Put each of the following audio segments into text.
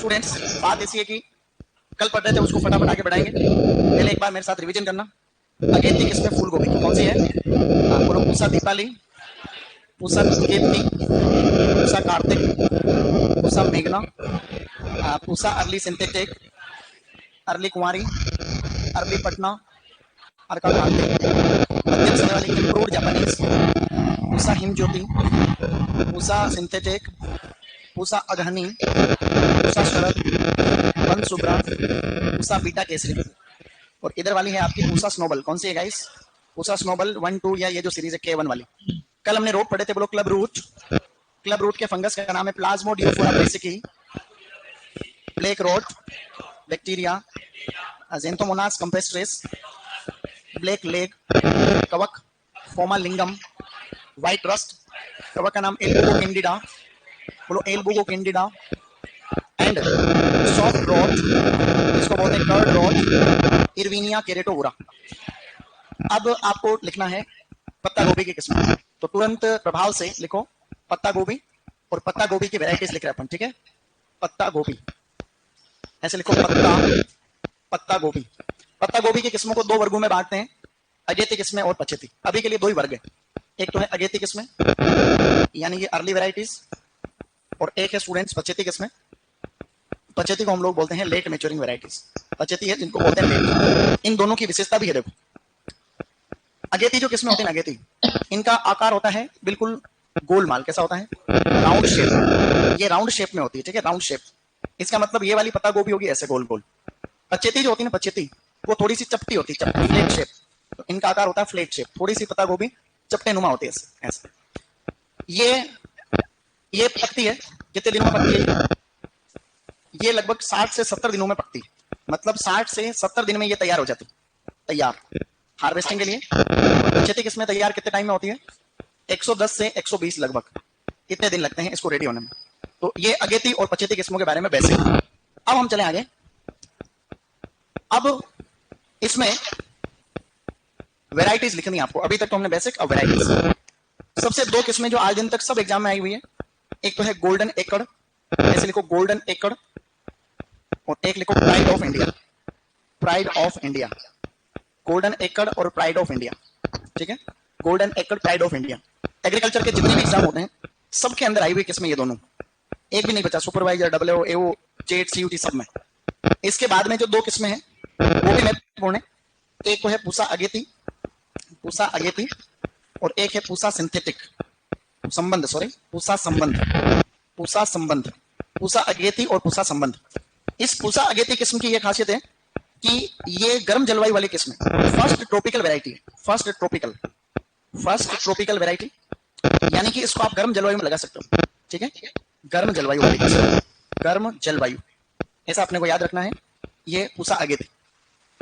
Students, बात ऐसी है कि कल पढ़ रहे थे उसको फटाफट आगे बढ़ाएंगे। पहले एक बार मेरे साथ रिवीजन करना। अगेती किसमें फूल गोभी की कौन सी है? बोलो। पूसा दीपाली, पूसा केतकी, पूसा कार्तिक, पूसा मेघना, पूसा अर्ली सिंथेटिक, अर्ली कुमारी, अर्ली पटना, अर्का कार्तिक, मध्यम समय वाली इम्प्रूव्ड जापानीज, पूसा हिम ज्योति, पूसा सिंथेटिक, पूसा अगहनी, पूसा शरद, वन सुब्रा, पूसा बीटा केसरी, और इधर वाली है आपकी पूसा स्नोबल। कौन सी है गाइस? पूसा स्नोबल 1 2, या ये जो सीरीज है K1 वाली। कल हमने रोग पढ़े थे, बोलो। Club root. क्लब रूट के फंगस का नाम है Plasmodiophora brassicae, black rot, bacteria, Xanthomonas campestris, black leg, कवक, फोमालिंगम, व्हाइट रस्ट, कवक का नाम एल्बुगो कैंडिडा, बोलो एल्बुगो कैंडिडा, एंड सॉफ्ट रॉट, इसको बोलते हैं कर्ड रॉट, इरविनिया केरेटोउरा। अब आपको लिखना है पत्ता गोभी की किस्म, तो तुरंत प्रभाव से लिखो पत्ता गोभी, और पत्ता गोभी की वैरायटीज लिख रहे हैं अपन, ठीक है? पत्ता गोभी ऐसे लिखो, पत्ता गोभी। पत्ता गोभी की किस्मों को दो वर्गों में बांटते हैं, अगेती किस्में और पछेती। अभी के लिए दो ही वर्ग है, एक तो है अगेती किस्में यानी ये अर्ली वैरायटीज, और एक है स्टूडेंट्स पछेती किस्में। पछेती को हम लोग बोलते हैं लेट मैच्योरिंग वैरायटीज। पछेती है जिनको बोलते हैं लेट। इन दोनों की विशेषता भी है, देखो। अगेती जो किस्में होती है, अगेती, इनका आकार होता है बिल्कुल गोलमाल। कैसा होता है? Round shape. ये राउंड शेप में होती है, ठीक है? Round shape. इसका मतलब ये वाली पत्ता गोभी होगी ऐसे गोल गोल। पछेती जो होती है ना, पछेती, वो थोड़ी सी चपटी होती है, चपटी, फ्लैट शेप। तो इनका आकार होता है फ्लैट शेप। थोड़ी सी पत्ता गोभी चपटे नुमा होती है ऐसे। ये पकती है कितने दिनों में पकती है? ये लगभग 60 से 70 दिनों में पकती है। मतलब 60 से 70 दिन में ये तैयार हो जाती है, तैयार हार्वेस्टिंग के लिए। पछेती किस्में तैयार कितने टाइम में होती है? 110 से 120 लगभग, इतने दिन लगते हैं इसको रेडी होने में। तो ये अगेती और पछेती किस्मों के बारे में बेसिक। अब हम चले आगे। अब इसमें वैरायटीज लिखनी है आपको। अभी तक तो हमने बेसिक, अब वैरायटीज। सबसे दो किस्में जो आज दिन तक सब एग्जाम में आई हुई है, एक तो है गोल्डन एकड़, ऐसे लिखो गोल्डन एकड़, और एक लिखो pride of India. Pride of India, golden एकड़ और प्राइड ऑफ इंडिया, ठीक है? गोल्डन एकड़, प्राइड ऑफ इंडिया। एग्रीकल्चर के जितने भी एग्जाम होते हैं सबके अंदर आई हुई किस्में ये दोनों, एक भी नहीं बचा। सुपरवाइजर, डब्ल्यू, एओ, जेट, सीयूटी, सब में। इसके बाद में जो दो किस्में हैं वो भी महत्वपूर्ण है। एक तो है पूसा अगेती, पूसा अगेती, और एक है पूसा सिंथेटिक संबंध, सॉरी, पूसा संबंध, पूसा संबंध, पूसा अगेती और पूसा संबंध। इस पूसा अगेती किस्म की यह खासियत है कि ये गर्म जलवायु वाली किस्म है। फर्स्ट ट्रॉपिकल वैरायटी है, फर्स्ट ट्रॉपिकल वैरायटी, यानी कि इसको आप गर्म जलवायु में लगा सकते हो, ठीक है? गर्म जलवायु वाली किस्म, गर्म जलवायु, ऐसा अपने को याद रखना है। ये पूसा अगेती।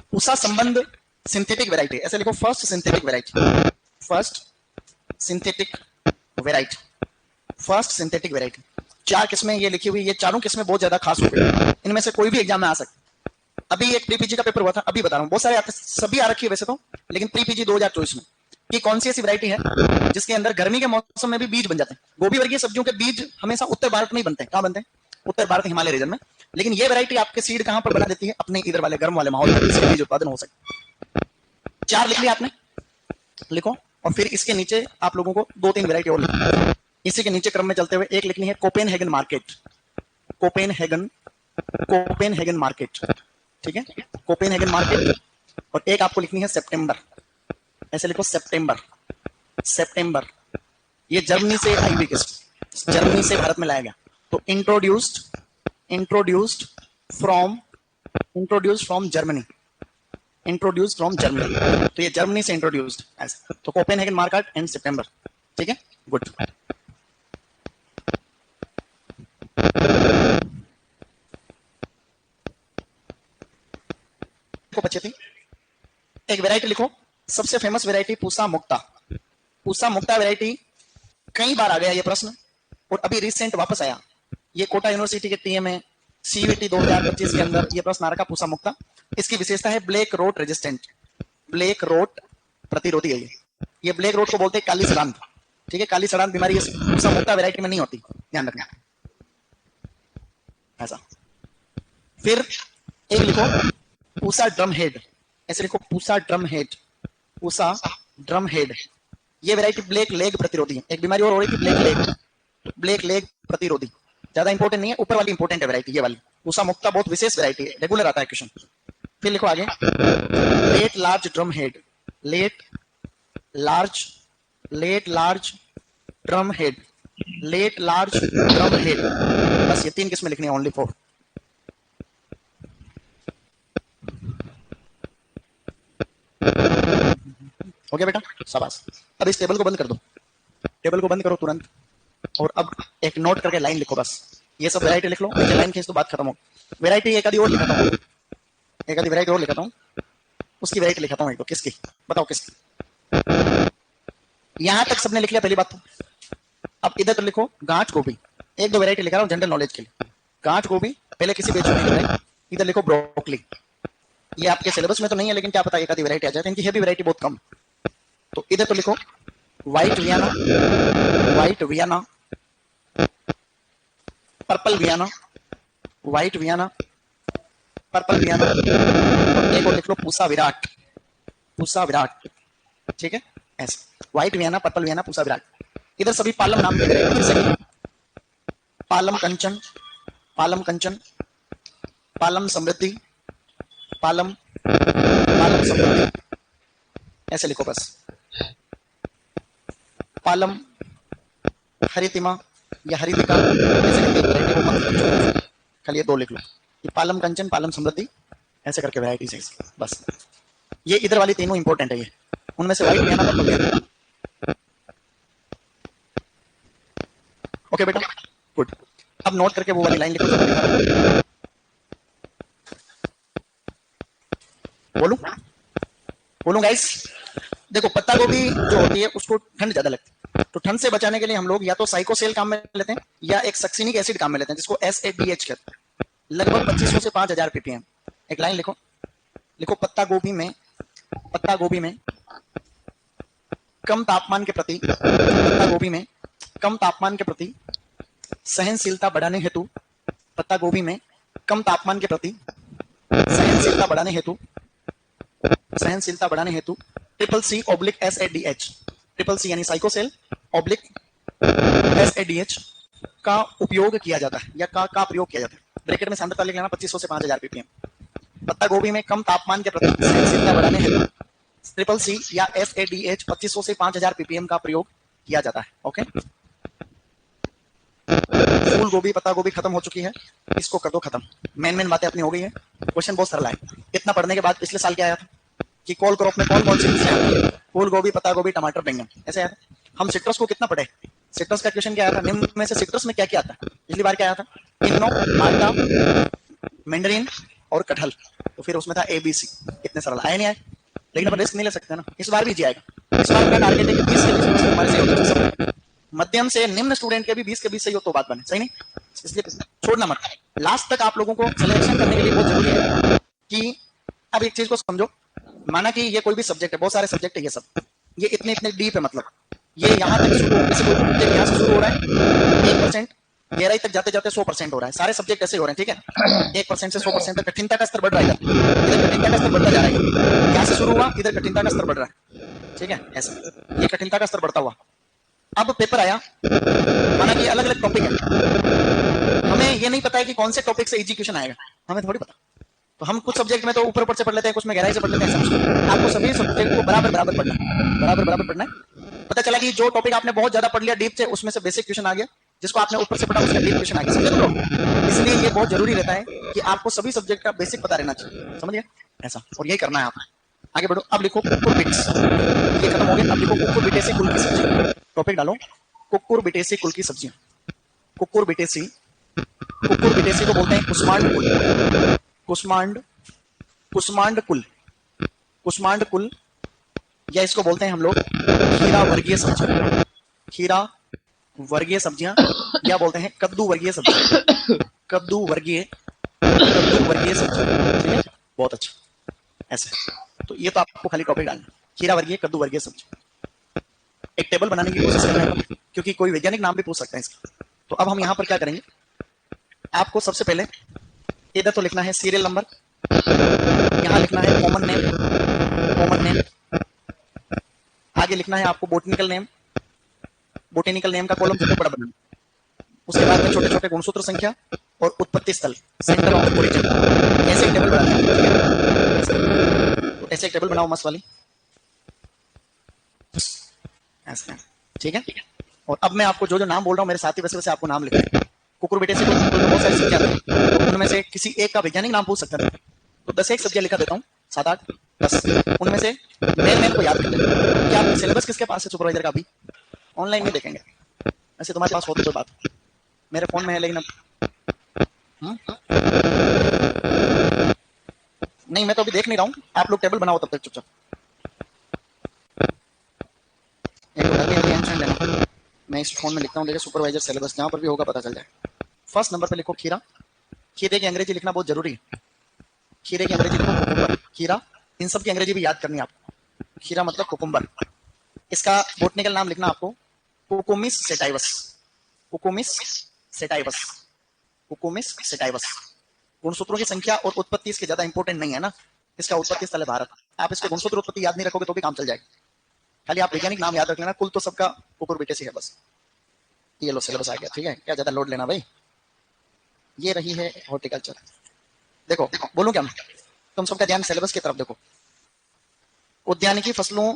पूसा संबंध सिंथेटिक वैरायटी, ऐसे लिखो first synthetic variety, first synthetic variety, first synthetic variety. चार किस्में ये लिखी हुई, ये चारों किस्में बहुत ज्यादा खास हो गई। इनमें से कोई भी एग्जाम में आ सकती। अभी एक प्री पीजी का पेपर हुआ था, अभी बता रहा हूँ, बहुत सारे सभी आ रखी है वैसे तो, लेकिन प्री पीजी 2024 में कि कौन सी ऐसी वैरायटी है जिसके अंदर गर्मी के मौसम में भी बीज बन जाते हैं। गोभी वर्गीय सब्जियों के बीज हमेशा उत्तर भारत में ही बनते हैं। कहां बनते हैं? उत्तर भारत, हिमालय रीजन में। लेकिन ये वैरायटी आपके सीड कहां पर बना देती है? अपने इधर वाले गर्म वाले माहौल में, इससे बीज उत्पादन हो सके। चार लिख लिया आपने, लिखो। और फिर इसके नीचे आप लोगों को दो तीन वैरायटी और लिखनी। इसी के नीचे क्रम में चलते हुए एक लिखनी है कोपेनहेगन मार्केट, कोपेनहेगन मार्केट, ठीक है? Copenhagen market. और एक आपको लिखनी है सितंबर, ऐसे लिखो सितंबर, सितंबर। ये जर्मनी से आई हुई किस्म, जर्मनी से भारत में लाया गया। तो introduced from Germany, introduced from Germany. तो ये जर्मनी से इंट्रोड्यूस्ड ऐसे। तो कोपेनहेगन मार्केट एंड सितंबर, ठीक है? गुड। पछेती एक वैरायटी लिखो, सबसे फेमस वैरायटी पूसा मुक्ता। पूसा मुक्ता वैरायटी कई बार आ गया ये प्रश्न, और अभी रिसेंट वापस आया। ये कोटा यूनिवर्सिटी के टीए में सीयूटी 2025 के अंदर ये प्रश्न आ रखा, पूसा मुक्ता। इसकी विशेषता है black rot resistant, black rot प्रतिरोधी है ये ब्लैक रोट को बोलते हैं काली सड़ांत, ठीक है? काली सड़ांत बीमारी पूसा मुक्ता वैरायटी में नहीं होती, ध्यान रखना ऐसा। फिर एक लिखो पूसा ड्रम हेड, ऐसे लिखो Pusa drum head, Pusa drum head. ये वैरायटी ब्लैक लेग प्रतिरोधी है। एक बीमारी और हो रही थी ब्लैक लेग, ब्लैक लेग प्रतिरोधी, ज्यादा इंपॉर्टेंट नहीं है, ऊपर वाली इंपॉर्टेंट है वैरायटी, ये वाली पूसा मुक्ता बहुत विशेष वैरायटी है, रेगुलर आता है क्वेश्चन। फिर लिखो आगे late large drum head, late large drum head, late large drum head. बस ये 3 किस्में लिखनी है, ओनली 4। हो गया बेटा, शाबाश। अब इस टेबल को बंद कर दो, टेबल को बंद करो तुरंत, और अब एक नोट करके लाइन लिखो बस। ये सब वैरायटी लिख लो, नीचे लाइन खींच दो, बात खत्म हो। वैरायटी एक आधी और लिखाता हूँ, एक आधी वैरायटी और लिखाता हूँ, उसकी वैरायटी लिखाता हूँ एक, तो किसकी बताओ किसकी। यहां तक सबने लिख लिया पहली बात तो। अब इधर तो लिखो गांठ गोभी, एक दो वैरायटी लिखा रहा हूँ जनरल नॉलेज के लिए। गांठ गोभी पहले किसी पेज में नहीं लिखा है। इधर लिखो ब्रोकली, ये आपके सिलेबस में तो नहीं है, लेकिन क्या पता एक आधी वैरायटी आ जाए, इनकी है भी वैरायटी बहुत कम। तो इधर तो लिखो white Vienna, white Vienna, purple Vienna, white Vienna, purple Vienna, और एक और लिख लो पूसा विराट, पूसा विराट, ठीक है ऐसे। White Vienna, purple Vienna, Pusa Virat. इधर सभी पालम नाम के वैरायटी, जैसे कि पालम कंचन, पालम कंचन, पालम समृद्धि, पालम पालम समृद्धि, ऐसे लिखो बस। पालम हरितिमा या हरितिका, ऐसे करके वैरायटी को मत लिखो, खाली ये 2 लिख लो, ये पालम कंचन, पालम समृद्धि, ऐसे करके वैरायटी से बस। ये इधर वाली तीनों इंपॉर्टेंट है, ये उनमें से white Vienna, purple Vienna. Okay बेटा, गुड। अब नोट करके वो वाली लाइन लिखो, बोलूं बोलूं गाइस। देखो पत्ता गोभी जो होती है उसको ठंड ज्यादा लगती है, तो ठंड से बचाने के लिए हम लोग या तो साइकोसेल काम में लेते हैं या एक सक्सिनिक एसिड काम में लेते हैं, जिसको SADH कहते हैं। लगभग 2500 से 5000 ppm। एक लाइन लिखो, लिखो पत्ता गोभी में कम तापमान के प्रति, पत्ता गोभी में कम तापमान के प्रति सहनशीलता बढ़ाने हेतु, पत्ता गोभी में कम तापमान के प्रति सहनशीलता बढ़ाने हेतु CCC/SADH, ट्रिपल सी यानी साइकोसेल ऑब्लिक SADH का उपयोग किया जाता है, या का प्रयोग किया जाता है। ब्रैकेट में सांद्रता लिख लेना 2500 से 5000 ppm। पत्ता गोभी में कम तापमान के प्रति सहनशीलता बढ़ाने हेतु CCC या SADH 2500 से 5000 ppm का प्रयोग किया जाता है। ओके, फूल गोभी, पत्ता गोभी खत्म हो चुकी है, इसको कर दो खत्म। मेन बातें अपनी हो गई है। क्वेश्चन बहुत सरल है। इतना पढ़ने के बाद पिछले साल क्या आया था कि कॉल क्रॉप में कौन कौन सी चीजें आती है, फूल गोभी, पत्ता गोभी, टमाटर, बैंगन, ऐसे आया था। हम सिट्रस को कितना पढ़े, सिट्रस का क्वेश्चन क्या आया था, निम्न में से सिट्रस में क्या क्या आता है। पिछली बार क्या आया था, इग्नो, माल्टा, मैंडरीन और कटहल। तो फिर उसमें था ABC। इतने सरल आए नहीं आए, लेकिन अपन रिस्क नहीं ले सकते ना, इस बार भी जी आएगा। इस बार का टारगेट है कि 20 के 20 हमारे सही होता है, मध्यम से निम्न स्टूडेंट के भी 20 के 20 सही हो तो बात बने, सही नहीं, इसलिए छोड़ना मत। लास्ट तक आप लोगों को सिलेक्शन करने के लिए बहुत जरूरी है कि अब एक चीज को समझो, माना कि ये कोई भी सब्जेक्ट है, बहुत सारे सब्जेक्ट है ये सब, ये इतने डीप है, मतलब ये यहाँ तक शुरू, यहाँ से शुरू हो रहा है 1%, गहराई तक जाते जाते 100% हो रहा है। सारे सब्जेक्ट ऐसे हो रहे हैं, ठीक है, 1% से 100% तक कठिनता का स्तर बढ़ रहा है। इधर कठिनता का स्तर बढ़ता जा रहा है, यहाँ से शुरू हुआ, इधर कठिनता का स्तर बढ़ रहा है, ठीक है, ऐसा ये कठिनता का स्तर बढ़ता हुआ। अब पेपर आया, माना कि अलग अलग टॉपिक है, हमें ये नहीं पता है कि कौन से टॉपिक से इजी क्वेश्चन आएगा, हमें थोड़ी पता। तो हम कुछ सब्जेक्ट में तो ऊपर ऊपर से पढ़ लेते हैं, कुछ में गहराई से पढ़ लेते हैं। आपको सभी सब्जेक्ट को बराबर पढ़ना है, बराबर पढ़ना है। पता चला कि जो टॉपिक आपने बहुत ज्यादा पढ़ लिया डीप से, उसमें से बेसिक क्वेश्चन आ गया, जिसको आपने ऊपर से पढ़ा उसका डीप क्वेश्चन आ गया, समझे तुम लोग। इसलिए ये बहुत जरूरी रहता है कि आपको सभी सब्जेक्ट का बेसिक पता रहना चाहिए, समझिए ऐसा, और यही करना है आप। आगे बढ़ो, अब लिखो कुकुरबिटेसी, ये खत्म हो गया। अब लिखो कुकुरबिटेसी कुल की सब्जी, टॉपिक डालो कुकुरबिटेसी कुल की सब्जियां। कुकुरबिटेसी को बोलते हैं कुष्मांड कुल, कुष्मांड कुल, या इसको बोलते हैं हम लोग खीरा वर्गीय सब्जियां, खीरा वर्गीय सब्जियां, या बोलते हैं कद्दू वर्गीय सब्जियां, कद्दू वर्गीय सब्जियां, ठीक है, बहुत अच्छा ऐसे। तो ये तो आपको खाली टॉपिक डालना, खीरा वर्गीय, कद्दू वर्गीय सब्जी। एक टेबल बनाने की कोशिश करना है, क्योंकि कोई वैज्ञानिक नाम भी पूछ सकता है इसका। तो अब हम यहाँ पर क्या करेंगे, आपको सबसे पहले इधर तो लिखना है सीरियल नंबर, यहाँ लिखना है कॉमन नेम, कॉमन नेम, आगे लिखना है आपको बोटनिकल नेम, बोटेनिकल नेम का कॉलम सबको बड़ा बनाना, उसके बाद में छोटे छोटे गुणसूत्र संख्या और उत्पत्ति स्थल, सेंटर ऑफ ओरिजिन, ऐसे एक टेबल बनाना है, तो ऐसे एक टेबल बनाओ मस्त वाली, ऐसे, ठीक है। और अब मैं आपको जो जो नाम बोल रहा हूँ मेरे साथी वैसे वैसे आपको नाम लिखना है। कुकुर बेटे से बहुत सारी सब्जियां थी, तो उनमें से किसी एक का वैज्ञानिक नाम पूछ सकता था, तो 10 एक सब्जियां लिखा देता हूँ, 7 8 10, उनमें से मेन को याद कर लेना। क्या सिलेबस किसके पास है सुपरवाइजर का? अभी ऑनलाइन में देखेंगे, ऐसे तुम्हारे पास हो तो कोई बात, मेरे फोन में है लेकिन अब नहीं, मैं तो अभी देख नहीं रहा हूँ, आप लोग टेबल बनाओ तब तक चुपचाप। मैं इस फोन में लिखता हूँ, देखिए सुपरवाइजर सिलेबस जहाँ पर भी होगा पता चल जाए। फर्स्ट नंबर पे लिखो खीरा, खीरे की अंग्रेजी लिखना बहुत जरूरी है, खीरे की अंग्रेजी लिखो कुकुम्बर, खीरा, इन सब की अंग्रेजी भी याद करनी है आपको, खीरा मतलब कुकुम्बर। इसका बोटनिकल नाम लिखना आपको Cucumis sativus, Cucumis sativus, Cucumis sativus. गुणसूत्रों की संख्या और उत्पत्ति इसके ज्यादा इंपॉर्टेंट नहीं है ना, इसका उत्पत्ति स्थल है भारत। आप इसके गुणसूत्र उत्पत्ति याद नहीं रखोगे तो भी काम चल जाएगा, खाली आप वैज्ञानिक नाम याद रख लेना, कुल तो सबका कुकुर बेटे से है बस। ये लो सिलेबस आ गया, ठीक है, क्या ज्यादा लोड लेना भाई। ये रही है हॉर्टिकल्चर, देखो बोलूं क्या मैं, तुम सबका ध्यान सिलेबस की तरफ देखो। उद्यानिकी फसलों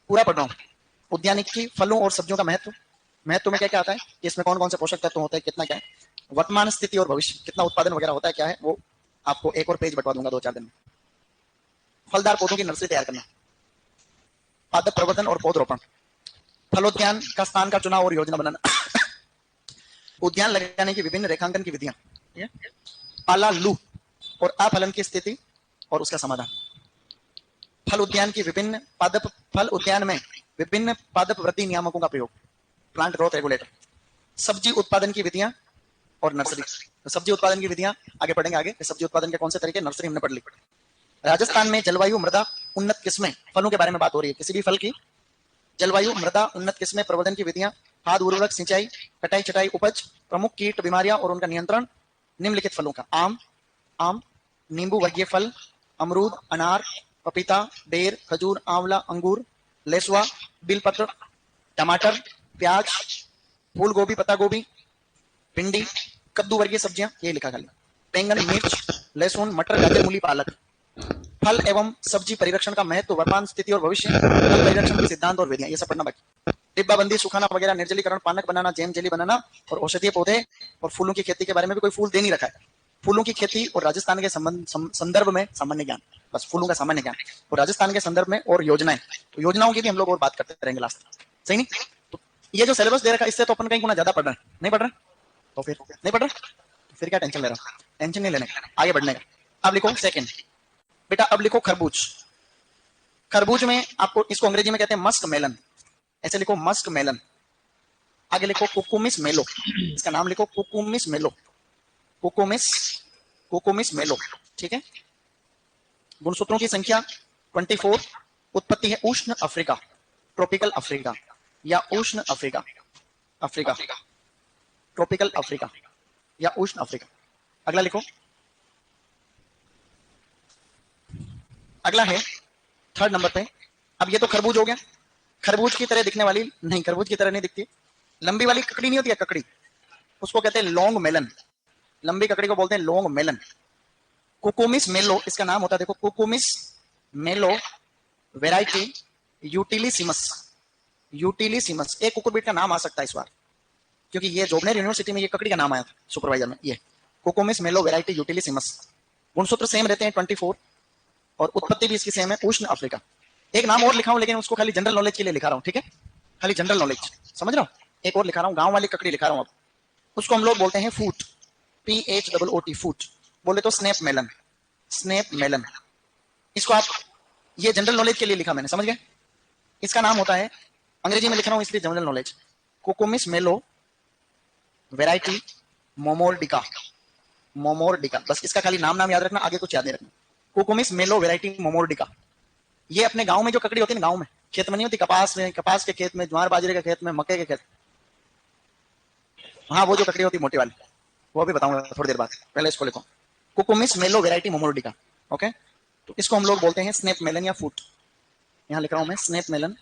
पूरा पढ़ रहा हूँ, उद्यानिकी फलों और सब्जियों का महत्व, महत्व में क्या क्या आता है, इसमें कौन कौन से पोषक तत्व होते हैं, कितना क्या है, वर्तमान स्थिति और भविष्य, कितना उत्पादन वगैरह होता है, क्या है वो आपको एक और पेज बंटवा दूंगा 2-4 दिन में। फलदार पौधों की नर्सरी तैयार करना, पादप प्रवर्धन और पौधरोपण, फलोद्यान का स्थान का चुनाव और योजना बनाना, उद्यान लगाने की विभिन्न रेखांकन की विधियां, पाला लू और अफलन की स्थिति और उसका समाधान, फल उद्यान की विभिन्न पादप, फल उद्यान में विभिन्न पादप वृद्धि नियामकों का प्रयोग, प्लांट ग्रोथ रेगुलेटर, सब्जी उत्पादन की विधियां और नर्सरी। तो सब्जी उत्पादन की विधियां आगे पढ़ेंगे, आगे सब्जी उत्पादन के कौन से तरीके, नर्सरी हमने पढ़ ली। राजस्थान में जलवायु मृदा उन्नत किस्में, फलों के बारे में बात हो रही है, किसी भी फल की जलवायु मृदा उन्नत किस्में, प्रवर्धन की विधियां, खाद उर्वरक सिंचाई, कटाई छटाई, उपज, प्रमुख कीट बीमारियां और उनका नियंत्रण, निम्नलिखित फलों का, आम, आम, नींबू वर्गीय फल, अमरूद, अनार, पपीता, बेर, खजूर, आंवला, अंगूर, लेसुआ, बिलपत्र, टमाटर, प्याज, फूल गोभी, पत्ता गोभी, भिंडी, कद्दू वर्गीय सब्जियां, ये लिखा खाली, बैंगन, मिर्च, लहसुन, मटर, गाजर, मूली, पालक। फल एवं सब्जी परिरक्षण का महत्व, वर्तमान स्थिति और भविष्य, फल परिरक्षण के सिद्धांत और विधियां, ये सब पढ़ना बाकी। डिब्बाबंदी, सुखाना वगैरह, निर्जलीकरण, पानक बनाना, जैम जेली बनाना और औषधीय पौधे और फूलों की खेती के बारे में भी कोई फूल दे नहीं रखा है। फूलों की खेती और राजस्थान के संदर्भ में सामान्य ज्ञान, बस फूलों का सामान्य ज्ञान, और राजस्थान के संदर्भ में और योजनाएं, तो योजनाओं की भी हम लोग और बात करते रहेंगे लास्ट, सही नहीं। तो ये जो सिलेबस दे रखा है इससे तो अपन कहीं गुना ज्यादा पढ़ रहे हैं, नहीं पढ़ रहे तो फिर नहीं पढ़ रहे, फिर क्या टेंशन ले रहा हूं, टेंशन नहीं लेने का, आगे बढ़ने का। अब लिखो सेकंड बेटा, अब लिखो खरबूज, खरबूज में आपको इसको अंग्रेजी में कहते हैं मस्क मेलन, ऐसे लिखो मस्क मेलन। आगे लिखो कुकुमिस मेलो, इसका नाम लिखो कुकुमिस मेलो, कुकुमिस, कुकुमिस मेलो, ठीक है। गुणसूत्रों की संख्या 24, उत्पत्ति है उष्ण अफ्रीका, ट्रॉपिकल अफ्रीका या उष्ण अफ्रीका, अफ्रीका, ट्रॉपिकल अफ्रीका या उष्ण अफ्रीका। अगला लिखो, अगला है थर्ड नंबर पे। अब ये तो खरबूज हो गया, खरबूज की तरह दिखने वाली नहीं, खरबूज की तरह नहीं दिखती, लंबी वाली ककड़ी नहीं होती है, ककड़ी, उसको कहते हैं लॉन्ग मेलन, लंबी ककड़ी को बोलते हैं लॉन्ग मेलन। कुकुमिस मेलो इसका नाम होता है, देखो कुकुमिस मेलो वेराइटी यूटिलिसिमस, यूटिलिसिमस, एक कुकुरबीट का नाम आ सकता है इस बार, क्योंकि ये जोबनेर यूनिवर्सिटी में ये ककड़ी का नाम आया था सुपरवाइजर में, ये कुकुमिस मेलो वेराइटी यूटिलिसिमस। गुणसूत्र सेम रहते हैं 24 और उत्पत्ति भी इसकी सेम है, उष्ण अफ्रीका। एक नाम और लिखा हूं लेकिन उसको खाली जनरल नॉलेज के लिए लिखा रहा हूं, ठीक है, खाली जनरल नॉलेज, समझ रहा हूं। एक और लिखा रहा हूं, गांव वाली ककड़ी लिखा रहा हूं, अब उसको हम लोग बोलते हैं फूट, PHOOT, फूट, बोले तो स्नैप मेलन, स्नैप मेलन। इसको आप, ये जनरल नॉलेज के लिए लिखा मैंने, समझ गए। इसका नाम होता है, अंग्रेजी में लिख रहा हूं इसलिए जनरल नॉलेज, कुकुमिस मेलो वेराइटी मोमोर्डिका, मोमोर्डिका, बस इसका खाली नाम नाम याद रखना, आगे कुछ याद नहीं रखना। कुकुमिस मेलो वेराइटी मोमोर्डिका, ये अपने गांव में जो ककड़ी होती है ना, गांव में खेत में नहीं होती, कपास में, कपास के खेत में, ज्वार बाजरे के खेत में, मक्के के खेत, हाँ वो जो ककड़ी होती मोटी वाली, वो भी बताऊंगा थोड़ी देर बाद, पहले इसको लिखो। कुकुमिस मेलो वेराइटी मोमोर्डिका। ओके, तो इसको हम लोग बोलते हैं स्नेप मेलन या फूट। यहां लिख रहा हूं मैं स्नेप मेलन,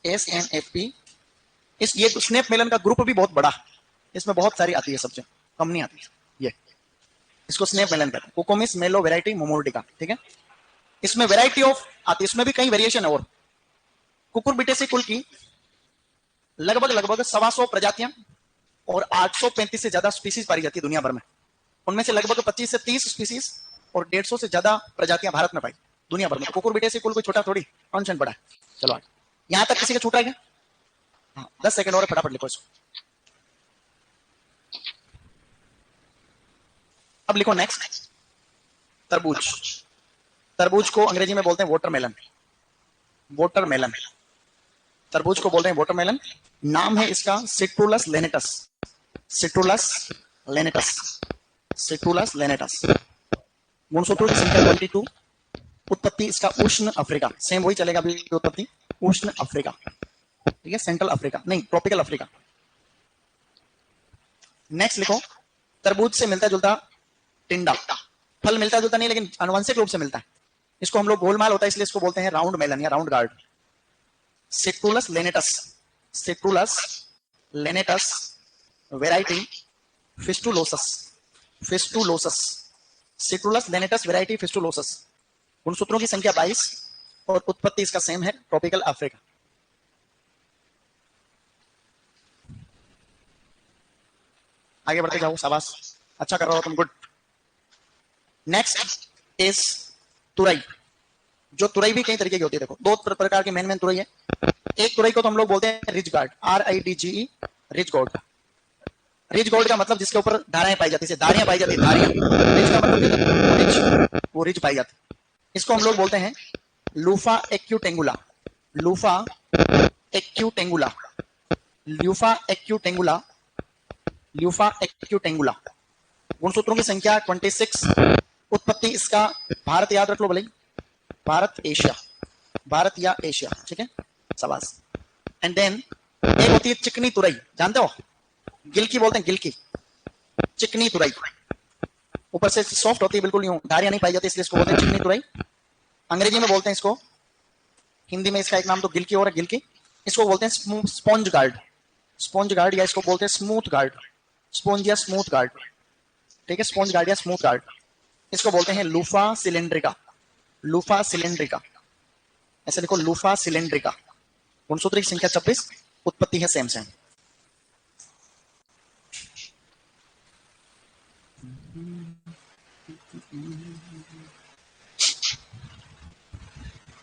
SNFP। इस ये तो स्नेप मेलन का ग्रुप भी बहुत बड़ा, इसमें बहुत सारी आती है सब्जियां, कम नहीं आती ये। इसको स्नेप मेलन कहते हैं, कुकुमिस मेलो वेराइटी मोमोर्डिका। ठीक है, इसमें वेराइटी ऑफ आती है, इसमें भी कई वेरिएशन है। और कुकुरबिटेसी कुल की लगभग लगभग 125 प्रजातियां और 835 से ज्यादा स्पीसीज पाई जाती है दुनिया भर में। उनमें से लगभग 25 से 30 स्पीसीज और 150 से ज्यादा प्रजातियां भारत में पाई दुनिया भर में। कुकुरबिटेसी कुल कोई छोटा थोड़ी, कौन बड़ा है। चलो आगे, यहां तक किसी का छूट रहेगा? हाँ, 10 सेकंड और फटाफट लिखो इसको। अब लिखो नेक्स्ट, तरबूज। तरबूज को अंग्रेजी में बोलते हैं वाटरमेलन। वाटरमेलन, तरबूज को बोलते हैं वाटरमेलन। नाम है इसका Citrullus lanatus. Citrullus lanatus, Citrullus lanatus. गुणसूत्रों की संख्या 22। उत्पत्ति इसका उष्ण अफ्रीका, सेम वही चलेगा अभी, उत्पत्ति उष्ण अफ्रीका। ठीक है, सेंट्रल अफ्रीका नहीं, ट्रॉपिकल अफ्रीका। नेक्स्ट लिखो, तरबूज से मिलता जुलता टिंडा। फल मिलता जुलता नहीं, लेकिन आनुवंशिक रूप से मिलता है। इसको हम लोग गोलमाल होता है इसलिए इसको बोलते हैं राउंड मेलन या round gourd. Citrullus lanatus, Citrullus lanatus variety fistulosus, fistulosus. Citrullus lanatus variety fistulosus. गुणसूत्रों की संख्या 22 और उत्पत्ति इसका सेम है, ट्रॉपिकल अफ्रीका। आगे बढ़ते जाओ, शाबाश, अच्छा कर रहे हो तुम, गुड। नेक्स्ट इज तुरई। जो तुरई भी कई तरीके की होती है, देखो दो प्रकार की मेन तुरई है। एक तुरई को तो हम लोग बोलते हैं ridge guard, RIDGE, ridge guard. Ridge guard का मतलब जिसके ऊपर धाराएं पाई जाती है, धारियां पाई जाती है, धारियां। रिज का मतलब वो रिज पाई जाती है। इसको हम लोग बोलते हैं लूफा एक्यूटेंगुला, लूफा एक्यूटेंगुला, ल्यूफा एक्यूटेंगुला, ल्यूफा एक्यूटेंगुला। गुणसूत्रों की संख्या 26। उत्पत्ति इसका भारत, याद रख लो भले, भारत एशिया, भारत या एशिया। ठीक है, शाबाश। एंड देन एक होती है चिकनी तुरई, जानते हो, गिलकी बोलते हैं, गिलकी, चिकनी तुरई। ऊपर से सॉफ्ट होती है, बिल्कुल यूं धारियां नहीं पाई जाती, इसलिए इसको बोलते हैं चिकनी तुरई। अंग्रेजी में बोलते हैं इसको, हिंदी में इसका एक नाम तो गिलकी और गिलकी। इसको बोलते हैं स्पॉन्ज गार्ड, स्पॉन्ज गार्ड, या इसको बोलते हैं स्मूथ गार्ड, स्पॉन्ज या स्मूथ गार्ड। ठीक है, स्पॉन्ज गार्ड या स्मूथ गार्ड। इसको बोलते हैं लूफा सिलेंड्रिका, लूफा सिलेंड्रिका। ऐसे लिखो, लूफा सिलेंड्रिका। गुणसूत्र की संख्या 26, उत्पत्ति है सेम सेम।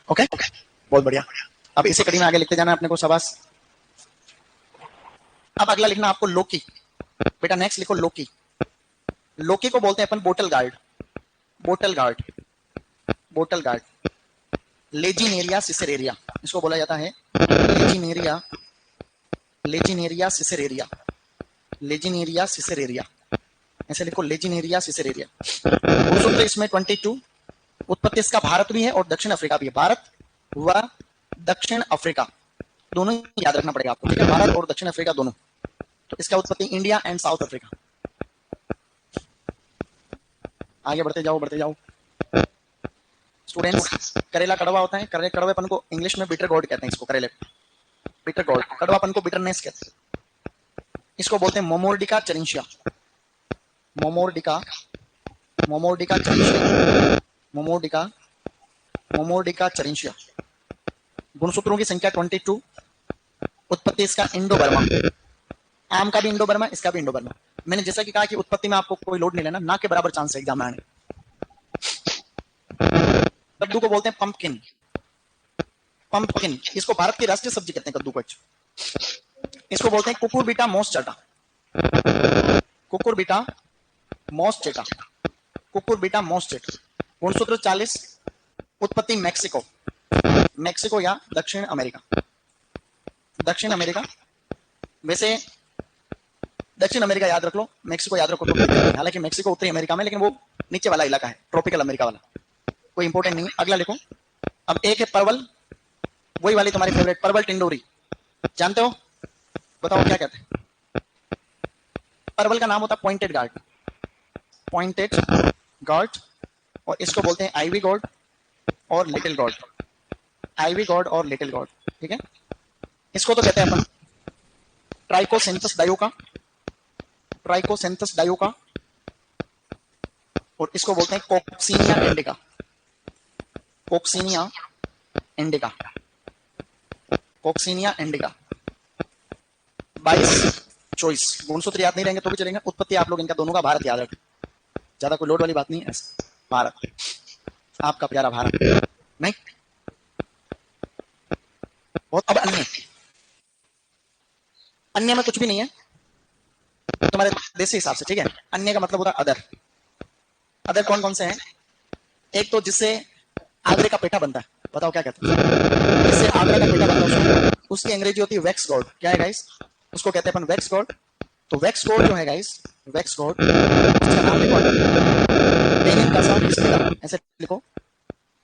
ओके, बहुत बढ़िया। अब इसी कड़ी में आगे लिखते जाना अपने को, शाबाश। अब अगला लिखना आपको लोकी। बेटा नेक्स्ट लिखो लोकी। लोकी को बोलते हैं अपन bottle gourd, bottle gourd, bottle gourd. Lagenaria siceraria इसको बोला जाता है, लेजिनेरिया, लेजिनेरिया सिसेरेरिया, लेजिनेरिया सिसेरेरिया। ऐसे लिखो, लेजिनेरिया सिसेरेरिया। गुणसूत्र इसमें 22। उत्पत्ति इसका भारत भी है और दक्षिण अफ्रीका भी है, भारत व दक्षिण अफ्रीका दोनों याद रखना पड़ेगा आपको। ठीक है, भारत और दक्षिण अफ्रीका दोनों। तो इसका उत्पत्ति इंडिया एंड साउथ अफ्रीका। आगे बढ़ते जाओ, बढ़ते जाओ स्टूडेंट्स। करेला कड़वा होता है, कड़वेपन को इंग्लिश में बिटर गॉड कहते हैं, इसको करेले बिटर गॉड, कड़वापन को बिटरनेस कहते हैं। इसको बोलते हैं Momordica charantia, Momordica, Momordica charantia, Momordica, Momordica charantia. गुणसूत्रों की संख्या 22। उत्पत्ति इसका इंडो बर्मा। आम का भी इंडो बर्मा, इसका भी इंडो बर्मा। मैंने जैसा कि कहा कि उत्पत्ति में आपको कोई लोड नहीं लेना, ना के बराबर चांस है एग्जाम में आने। कद्दू को बोलते हैं पंपकिन, पंपकिन। इसको भारत की राष्ट्रीय सब्जी कहते हैं कद्दू को। इसको बोलते हैं कुकुरबिटा मोस्चेटा, कुकुरबिटा मोस्चेटा, कुकुरबिटा मोस्चेटा। गुणसूत्र 40। उत्पत्ति मैक्सिको, मैक्सिको या दक्षिण अमेरिका, दक्षिण अमेरिका। वैसे दक्षिण अमेरिका याद रख लो, मैक्सिको याद रखो तो, हालांकि मैक्सिको उत्तरी अमेरिका में, लेकिन वो नीचे वाला इलाका है, ट्रॉपिकल अमेरिका वाला, कोई इंपोर्टेंट नहीं। अगला लिखो। अब एक है परवल, वही वाली तुम्हारी फेवरेट, परवल टिंडोरी, जानते हो, बताओ क्या कहते हैं। परवल का नाम होता है पॉइंटेड गार्ड, पॉइंटेड गॉड, और इसको बोलते हैं आईवी गॉड और लिटिल गॉड, आईवी गॉड और लिटिल गॉड। ठीक है, इसको तो कहते हैं अपन ट्राइकोसेंथस डायोका, ट्राइकोसेंथस डायोका, और इसको बोलते हैं कोक्सीनिया इंडिका, कोक्सीनिया इंडिका, कोक्सीनिया इंडिका। 22 चॉइस, गुणसूत्र याद नहीं रहेंगे तो भी चलेंगे। उत्पत्ति आप लोग इनका दोनों का भारत याद रखें, ज्यादा कोई लोड वाली बात नहीं है। भारत, आपका प्यारा भारत नहीं बहुत। अब अन्य, अन्य में कुछ भी नहीं है तुम्हारे देसी हिसाब से। ठीक है, अन्य का मतलब होता है अदर। अदर कौन कौन से हैं? एक तो जिससे आगरे का पेठा बनता है, बताओ क्या कहते हैं? जिससे आगरा का पेठा बनता है उसकी अंग्रेजी होती है वैक्स गॉड। क्या है गाइस? उसको कहते हैं अपन वैक्स गॉड। तो वैक्स गॉड जो है गाइस, वैक्स गॉड, इसका नाम लिखो बेनिन कासा हिस्पिडा, ऐसे लिखो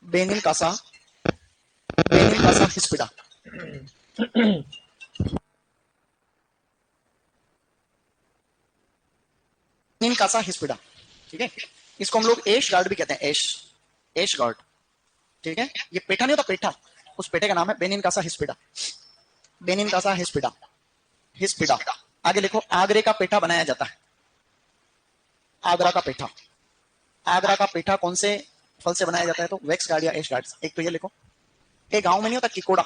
Benincasa, Benincasa hispida. Benincasa hispida. ठीक है, इसको हम लोग एश गार्ड भी कहते हैं, एश, एश गार्ड। ठीक है, ये पेठा नहीं होता, पेठा, उस पेठे का नाम है Benin Kasa hispida, Benincasa हिस्पिडा, हिस्पिडा। आगे लिखो आगरे का पेठा बनाया जाता है, आगरा का पेठा। आगरा का पेठा कौन से फल से बनाया जाता है? तो वैक्स गार्ड या एश गार्ड। एक तो ये लिखो, एक गांव में नहीं होता किकोड़ा,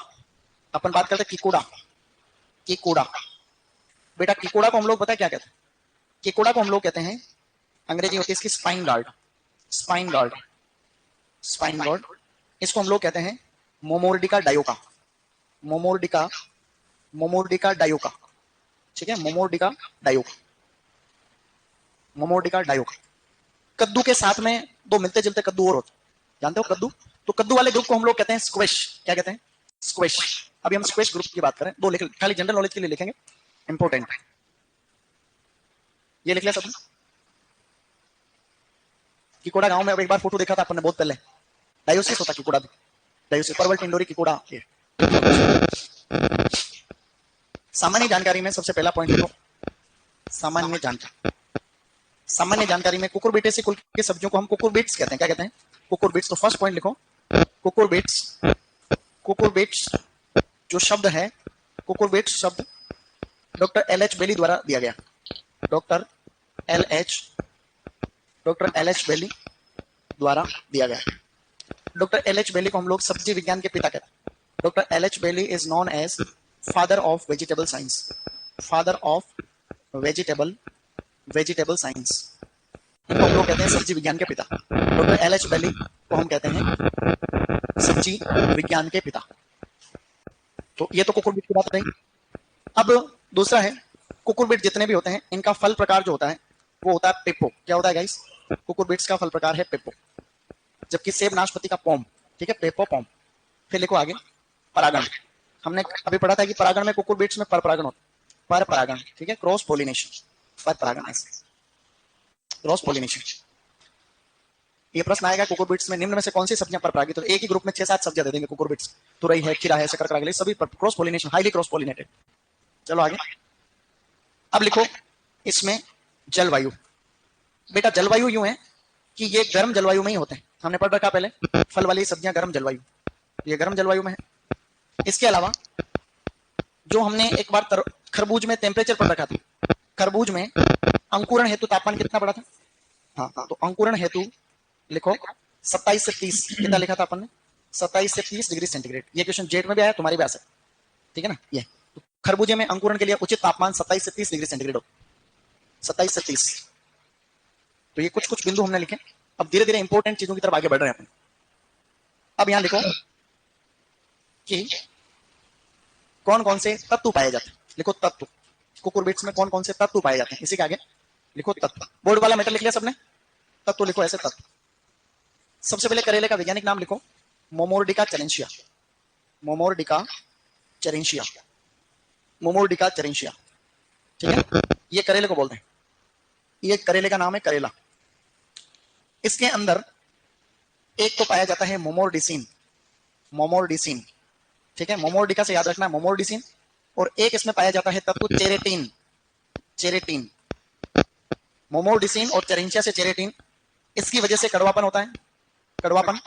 अपन बात करते हैं किकोड़ा, किकोड़ा। बेटा किकोड़ा को हम लोग पता है क्या कहते हैं? किकोड़ा को हम लोग कहते हैं, अंग्रेजी होती है इसकी spine guard, spine guard, spine guard. इसको हम लोग कहते हैं मोमोर्डिका डायोका, मोमोर्डिका, मोमोर्डिका डायोका। ठीक है, मोमोर्डिका डायोका, मोमोर्डिका डायोका। कद्दू के साथ में दो मिलते जुलते कद्दू और होते, जानते हो कद्दू? तो कद्दू वाले ग्रुप को हम लोग कहते हैं स्क्वैश। क्या कहते हैं? स्क्वैश। अभी हम स्क्वैश ग्रुप की बात करें, दो लिख, खाली जनरल नॉलेज के लिए लिखेंगे, इंपॉर्टेंट। ये लिख लिया सबने? किकोड़ा गांव में अब एक बार फोटो देखा था अपन ने बहुत पहले, डायोसिस होता किकोड़ा भी, डायोसिस, परवल टिंडोरी किकोड़ा। ये सामान्य जानकारी में सबसे पहला पॉइंट लिखो, सामान्य जानकारी। सामान्य जानकारी में कुकुरबिटेसी कुल की सब्जियों को हम कुकुरबिट्स कहते हैं। क्या कहते हैं? कुकुरबिट्स। तो फर्स्ट पॉइंट लिखो कुकुरबिट्स, कुकुरबिट्स जो शब्द है, कुकुरबिट्स शब्द डॉक्टर एल.एच. बेली द्वारा दिया गया, डॉक्टर एल.एच. बेली द्वारा दिया गया। Doctor L H. बेली को हम लोग सब्जी विज्ञान के पिता कहते हैं। Doctor L H. Bailey is known as father of vegetable science, father of vegetable science. इनको हम लोग कहते हैं सब्जी विज्ञान के पिता। Doctor L H. बेली को हम कहते हैं सब्जी विज्ञान के पिता। तो ये तो कुकुरबिट की बात रही। अब दूसरा है, कुकुरबिट जितने भी होते हैं इनका फल प्रकार जो होता है वो होता है पेप्पो। क्या होता है गाइस? कुकुरबिट्स का फल प्रकार है पेप्पो, जबकि सेब नाशपाती का पॉम। ठीक है, पेप्पो पॉम। फिर लिखो आगे परागण। हमने अभी पढ़ा था कि परागण में कुकुरबिट्स में पर परागण होता है, पर परागण। ठीक है, क्रॉस पोलिनेशन, पर परागण, क्रॉस पोलिनेशन। ये प्रश्न आएगा कुकुरबिट्स में निम्न में से कौन सी सब्जियां पर परागित? तो एक ही ग्रुप में 6-7 सब्जियां दे देंगे कुकुरबिट्स, तुरई है, खीरा है, शकरकंद, सभी cross pollination, highly cross pollinated. चलो आगे। अब लिखो इसमें जलवायु। बेटा जलवायु यूं है कि ये गर्म जलवायु में ही होते हैं, हमने पढ़ रखा पहले, फल वाली सब्जियां गर्म जलवायु, ये गर्म जलवायु में है। इसके अलावा जो हमने एक बार खरबूज में टेम्परेचर पढ़ रखा था, खरबूज में अंकुरण हेतु तापमान कितना पड़ा था? हाँ, तो अंकुरण हेतु लिखो 27 से 30। कितना लिखा था अपन ने? 27 से 30 डिग्री सेंटीग्रेड। ये क्वेश्चन जेट में भी आया, तुम्हारी भी आ सकता है। ठीक है ना? ये तो खरबूजे में अंकुरण के लिए उचित तापमान 27 से 30 डिग्री सेंटीग्रेड हो, 27 से 30। तो ये कुछ कुछ बिंदु हमने लिखे। अब धीरे धीरे इंपॉर्टेंट चीजों की तरफ आगे बढ़ रहे हैं अपन। अब यहां लिखो कि कौन कौन से तत्व पाए जाते हैं। लिखो तत्व, कुकुरबिट्स में कौन कौन से तत्व पाए जाते हैं, इसी के आगे लिखो तत्व। बोर्ड वाला मेटर लिख लिया सबने? तत्व लिखो ऐसे तत्व। सबसे पहले करेले का वैज्ञानिक नाम लिखो, मोमोर्डिका चेरेंशिया, मोमोर्डिका चेरेंशिया, मोमोर्डिका चेरेंशिया। ठीक है, ये करेले को बोलते हैं, ये करेले का नाम है करेला। इसके अंदर एक तो पाया जाता है मोमोर्डिसिन, मोमोर्डिसिन। ठीक है, मोमोर्डिका से याद रखना है मोमोर्डिसिन। और एक इसमें पाया जाता है तत्व चेरेटिन, चेरेटिन। मोमोडिसिन और चेरेंशिया से चेरेटिन, इसकी वजह से कड़वापन होता है, कड़वापन।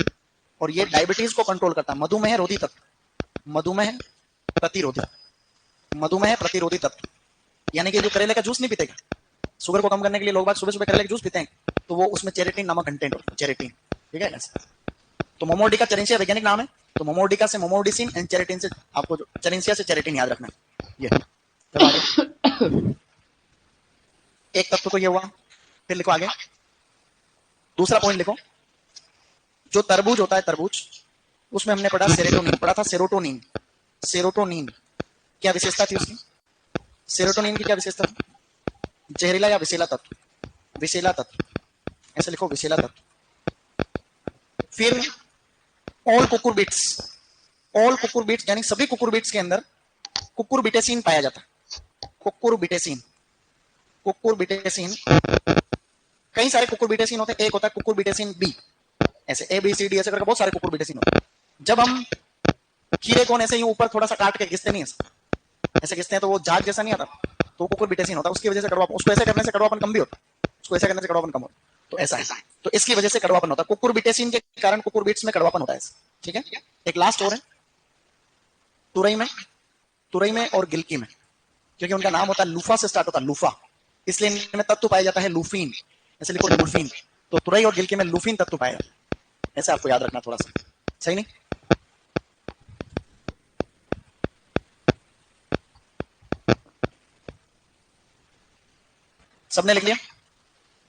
और ये डायबिटीज को कंट्रोल करता है। मधुमेह रोधी तत्व, मधुमेह प्रतिरोधी, मधुमेह प्रतिरोधी तत्व, यानी कि जो करेले का जूस नहीं पीते, शुगर को कम करने के लिए लोग बात सुबह सुबह करेले का जूस पीते हैं, तो वो उसमें चेरेटिन नामक कंटेंट होता है, चेरेटिन, ठीक है। तो मोमोडिका चेरेंशिया वैज्ञानिक नाम है, तो मोमोडिका से मोमोडिसिन एंड चेरेटिन से आपको जो चेरेंशिया से चेरेटिन याद रखना है। ये चलो आगे, एक तत्व तो ये हुआ, फिर लिखो आगे दूसरा पॉइंट लिखो, जो तरबूज होता है, तरबूज, उसमें हमने पढ़ा सेरोटोनिन, पढ़ा था सेरोटोनिन। सेरोटोनिन क्या विशेषता थी उसकी? सेरोटोनिन की क्या विशेषता थी? जहरीला या विषैला तत्व? विषैला तत्व, ऐसे लिखो विषैला तत्व। फिर ऑल कुकुरबिट्स, ऑल कुकुरबिट्स यानी सभी कुकुरबिट्स के अंदर कुकुरबिटेसिन पाया जाता है। कुकुरबिटेसिन, कुकुरबिटेसिन, कई सारे कुकुरबिटेसिन होते हैं, एक होता है कुकुरबिटेसिन बी, ऐसे ए बी सी डी ऐसे करके बहुत सारे कुकुरबिटेसिन होते हैं। जब हम खीरे को ऐसे ही ऊपर थोड़ा सा काट के घिसते नहीं, ऐसे घिसते हैं तो वो झाग जैसा नहीं आता, तो कुकुरबिटेसिन होता है, उसकी वजह से कड़वापन, उसको ऐसे करने से कड़वापन कम भी होता है, उसको ऐसे करने से कड़वापन कम होता है, तो ऐसा है, तो इसकी वजह से कड़वापन होता है। कुकुरबिटेसिन के कारण कुकुरबिट्स में कड़वापन होता है, ठीक है। एक लास्ट और है, तुरई में, तुरई में और गिलकी में, क्योंकि उनका नाम होता है लूफा से स्टार्ट होता है, लूफा, इसलिए इनमें तत्व पाया जाता है लूफीन, ऐसे लिखो लूफीन। तो तुरई और गिलकी में लूफीन तत्व पाया जाता है, ऐसे आपको याद रखना थोड़ा सा, सही नहीं? सबने लिख लिया?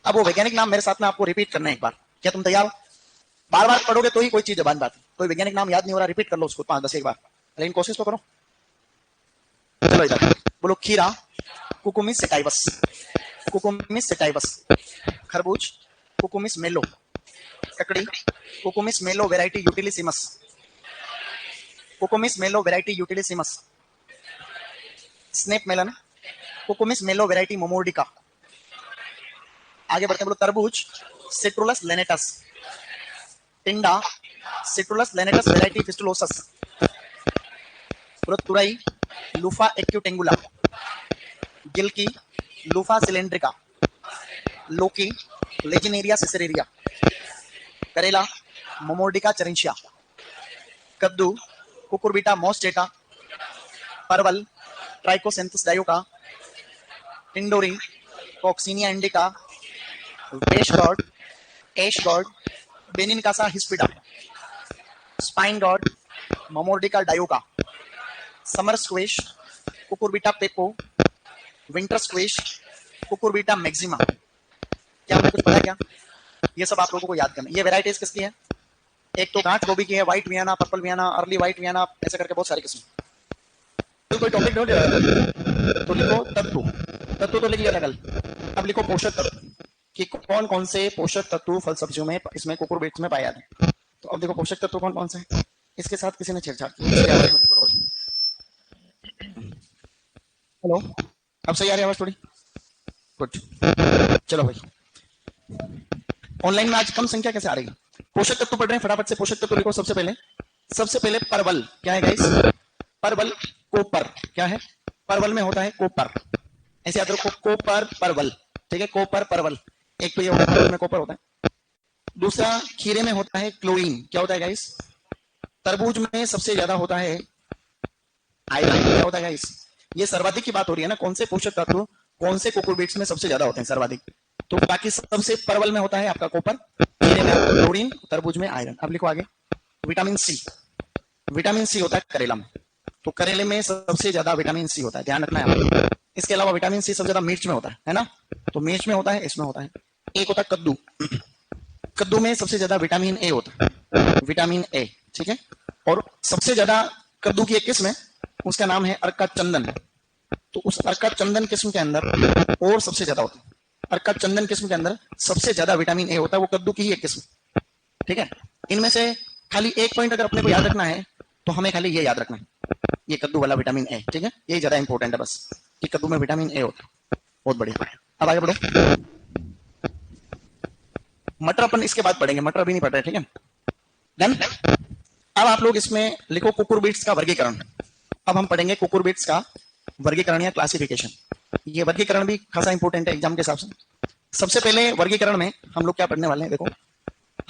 अब वो वैज्ञानिक नाम मेरे साथ में आपको रिपीट करना है एक बार, क्या तुम तैयार हो? बार बार पढ़ोगे तो ही कोई चीज जबान बात, कोई वैज्ञानिक नाम याद नहीं हो रहा, रिपीट कर लो उसको 5-10 एक बार, लेकिन कोशिश तो करो। चलो इधर बोलो, खीरा कुकुमिस सेटाइवस, कुकुमिस सेटाइवस। खरबूज कुकुमिस मेलो। ककड़ी कुकुमिस मेलो वैरायटी यूटिलिसिमस, कुकुमिस मेलो वैरायटी यूटिलिसिमस। स्नेप मेलन कुकुमिस मेलो वैरायटी मोमोर्डिका। आगे बढ़ते हैं, बोलो तरबूज सिट्रुलस लेनेटस। टिंडा सिट्रुलस लेनेटस वैरायटी फिस्टुलोसस। बोलो तुरई लूफा एक्यूटेंगुला। गिलकी लूफा सिलेंड्रिका। लोकी लेजिनेरिया सिसेरेरिया। करेला मोमोर्डिका चेरेंशिया। कद्दू कुकुरबिटा मोस्टेटा। परवल ट्राइकोसेंथस डायोका। टिंडोरी Coccinia indica. Wax gourd ash gourd Benincasa hispida. Spine gourd Momordica dioica. Summer squash Cucurbita pepo. Winter squash Cucurbita maxima. क्या हमने कुछ पढ़ा क्या? ये सब आप लोगों को याद करना। ये वैरायटीज किसकी है? एक तो गांठ गोभी की है, white Vienna, purple Vienna, early white Vienna, ऐसे करके बहुत सारी किस्म। तो कोई टॉपिक नोट तो लिखो तत्व, तत्व तो लिख लिया था कल, अब लिखो पोषक तत्व कि कौन कौन से पोषक तत्व फल सब्जियों में इसमें कुकुरबिट्स में पाए जाते हैं। तो अब देखो पोषक तत्व कौन कौन से हैं, इसके साथ किसी ने छेड़छाड़ की। हेलो, अब सही आ रही है आवाज थोड़ी? गुड, चलो भाई, ऑनलाइन में आज कम संख्या कैसे आ रही है? पोषक तत्व पढ़ रहे हैं, फटाफट से पोषक तत्व लिखो। सबसे पहले परवल, क्या है गाइस? परवल कोपर, क्या है? परवल में होता है कोपर, ऐसे याद रखो, कोपर परवल, ठीक है, कोपर परवल। एक तो ये होता है परवल में कोपर होता है। दूसरा खीरे में होता है क्लोरीन, क्या होता है गाइस? तरबूज में सबसे ज्यादा होता है आयरन, क्या होता है गाइस? ये सर्वाधिक की बात हो रही है ना, कौन से पोषक तत्व कौन से कुकुरबिट्स में सबसे ज्यादा होते हैं सर्वाधिक? तो बाकी सबसे परवल में होता है आपका कोपर, खीरे में क्लोरीन, तरबूज में आयरन। अब लिखो आगे, विटामिन सी, विटामिन सी होता है करेला में, तो करेले में सबसे ज्यादा विटामिन सी होता है, ध्यान रखना है। इसके अलावा विटामिन सी सबसे ज्यादा मिर्च में होता है ना, तो मिर्च में होता है, इसमें होता है। एक होता है कद्दू, कद्दू में सबसे ज्यादा विटामिन ए होता है, विटामिन ए, ठीक है। और सबसे ज्यादा कद्दू की एक किस्म है, उसका नाम है अर्का चंदन, तो उस अर्का चंदन किस्म के अंदर और सबसे ज्यादा होता है, अर्का चंदन किस्म के अंदर सबसे ज्यादा विटामिन ए होता है, वो कद्दू की ही एक किस्म, ठीक है। इनमें से खाली एक पॉइंट अगर अपने को याद रखना है तो हमें खाली ये याद रखना है, ये कद्दू वाला विटामिन ए, ठीक है, यही ज्यादा इंपॉर्टेंट है बस, कि कद्दू में विटामिन ए होता है। बहुत बढ़िया, अब आगे बढ़ो। मटर अपन इसके बाद पढ़ेंगे, मटर अभी नहीं पढ़ रहे, ठीक है, डन। अब आप लोग इसमें लिखो कुकुरबिट्स का वर्गीकरण। अब हम पढ़ेंगे कुकुरबिट्स का वर्गीकरण या क्लासिफिकेशन। ये वर्गीकरण भी खासा इंपॉर्टेंट है एग्जाम के हिसाब से। सबसे पहले वर्गीकरण में हम लोग क्या पढ़ने वाले हैं, देखो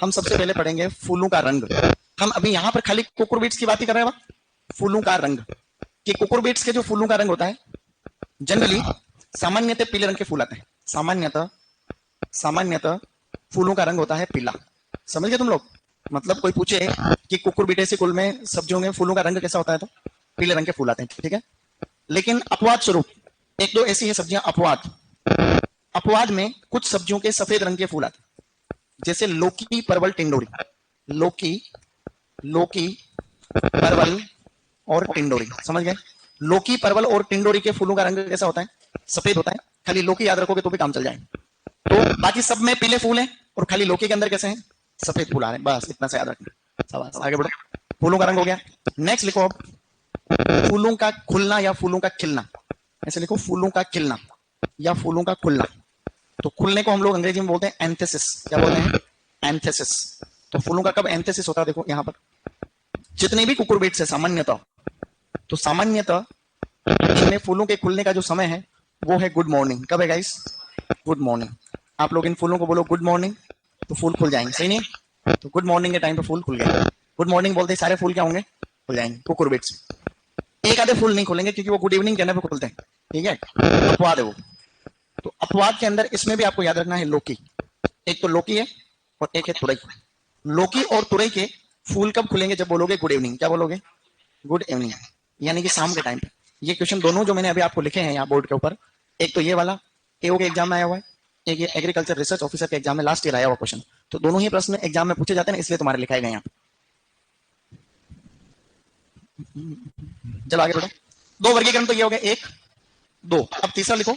हम सबसे पहले पढ़ेंगे फूलों का रंग। हम अभी यहां पर खाली कुकुरबिट्स की बात ही कर रहे हैं, फूलों का रंग कि कुकुरबिट्स के जो फूलों का रंग होता है जनरली सामान्यतः पीले रंग के फूल आते हैं। सामान्यतः फूलों का रंग होता है पीला। समझ गए तुम लोग? मतलब कोई पूछे कि कुकुरबिटेसी कुल में सब्जियों में फूलों का रंग कैसा होता है, तो पीले रंग के फूल आते हैं, ठीक है। लेकिन अपवाद स्वरूप एक दो ऐसी है सब्जियां, अपवाद में कुछ सब्जियों के सफेद रंग के फूल आते हैं, जैसे लौकी, परवल, टिंडोरी। लौकी परवल और टिंडोरी, समझ गए? लौकी, परवल और टिंडोरी के फूलों का रंग कैसा होता है? सफेद होता है। खाली लौकी याद रखोगे तो भी काम चल जाएगा। तो बाकी सब में पीले फूल हैं और खाली लौकी के अंदर कैसे हैं? सफेद फूल आ रहे हैं, बस इतना से याद रखना। शाबाश, आगे बढ़ो। फूलों का रंग हो गया। नेक्स्ट लिखो अब फूलों का खुलना या फूलों का खिलना। ऐसे लिखो फूलों का खिलना या फूलों का खुलना। तो खुलने को हम लोग अंग्रेजी में बोलते हैं एंथेसिस। क्या बोलते हैं? एंथेसिस। तो फूलों का कब एंथेसिस होता है? देखो यहां पर जितने भी कुकुरबिट्स है सामान्यतः इनमें फूलों के खुलने का जो समय है वो है गुड मॉर्निंग। कब है गाइस? Good morning. आप लोग इन फूलों को बोलो गुड मॉर्निंग तो फूल खुल जाएंगे, सही नहीं? तो गुड मॉर्निंग के टाइम पे फूल खुल गए। गुड मॉर्निंग बोलते ही सारे फूल क्या होंगे? खुल जाएंगे कुकुरबिट्स। एक आधे फूल नहीं खुलेंगे क्योंकि वो गुड इवनिंग कहने पे खुलते हैं, ठीक है, अपवाद है वो। तो अपवाद के अंदर इसमें भी आपको याद रखना है लौकी। एक तो लौकी है और एक है तुरई। लौकी और तुरई के फूल कब खुलेंगे? जब बोलोगे गुड इवनिंग। क्या बोलोगे? गुड इवनिंग, यानी कि शाम के टाइम पे। ये क्वेश्चन दोनों जो मैंने अभी आपको लिखे हैं यहाँ बोर्ड के ऊपर, एक तो ये वाला एओ के एग्जाम में आया हुआ है, एक ये एग्रीकल्चर रिसर्च ऑफिसर के एग्जाम में लास्ट ईयर आया हुआ क्वेश्चन। तो दोनों ही प्रश्न एग्जाम में पूछे जाते हैं, इसलिए तुम्हारे लिखाए गए यहाँ। चलो आगे बढ़ो। दो वर्गीकरण तो ये हो गए, एक दो। अब तीसरा लिखो,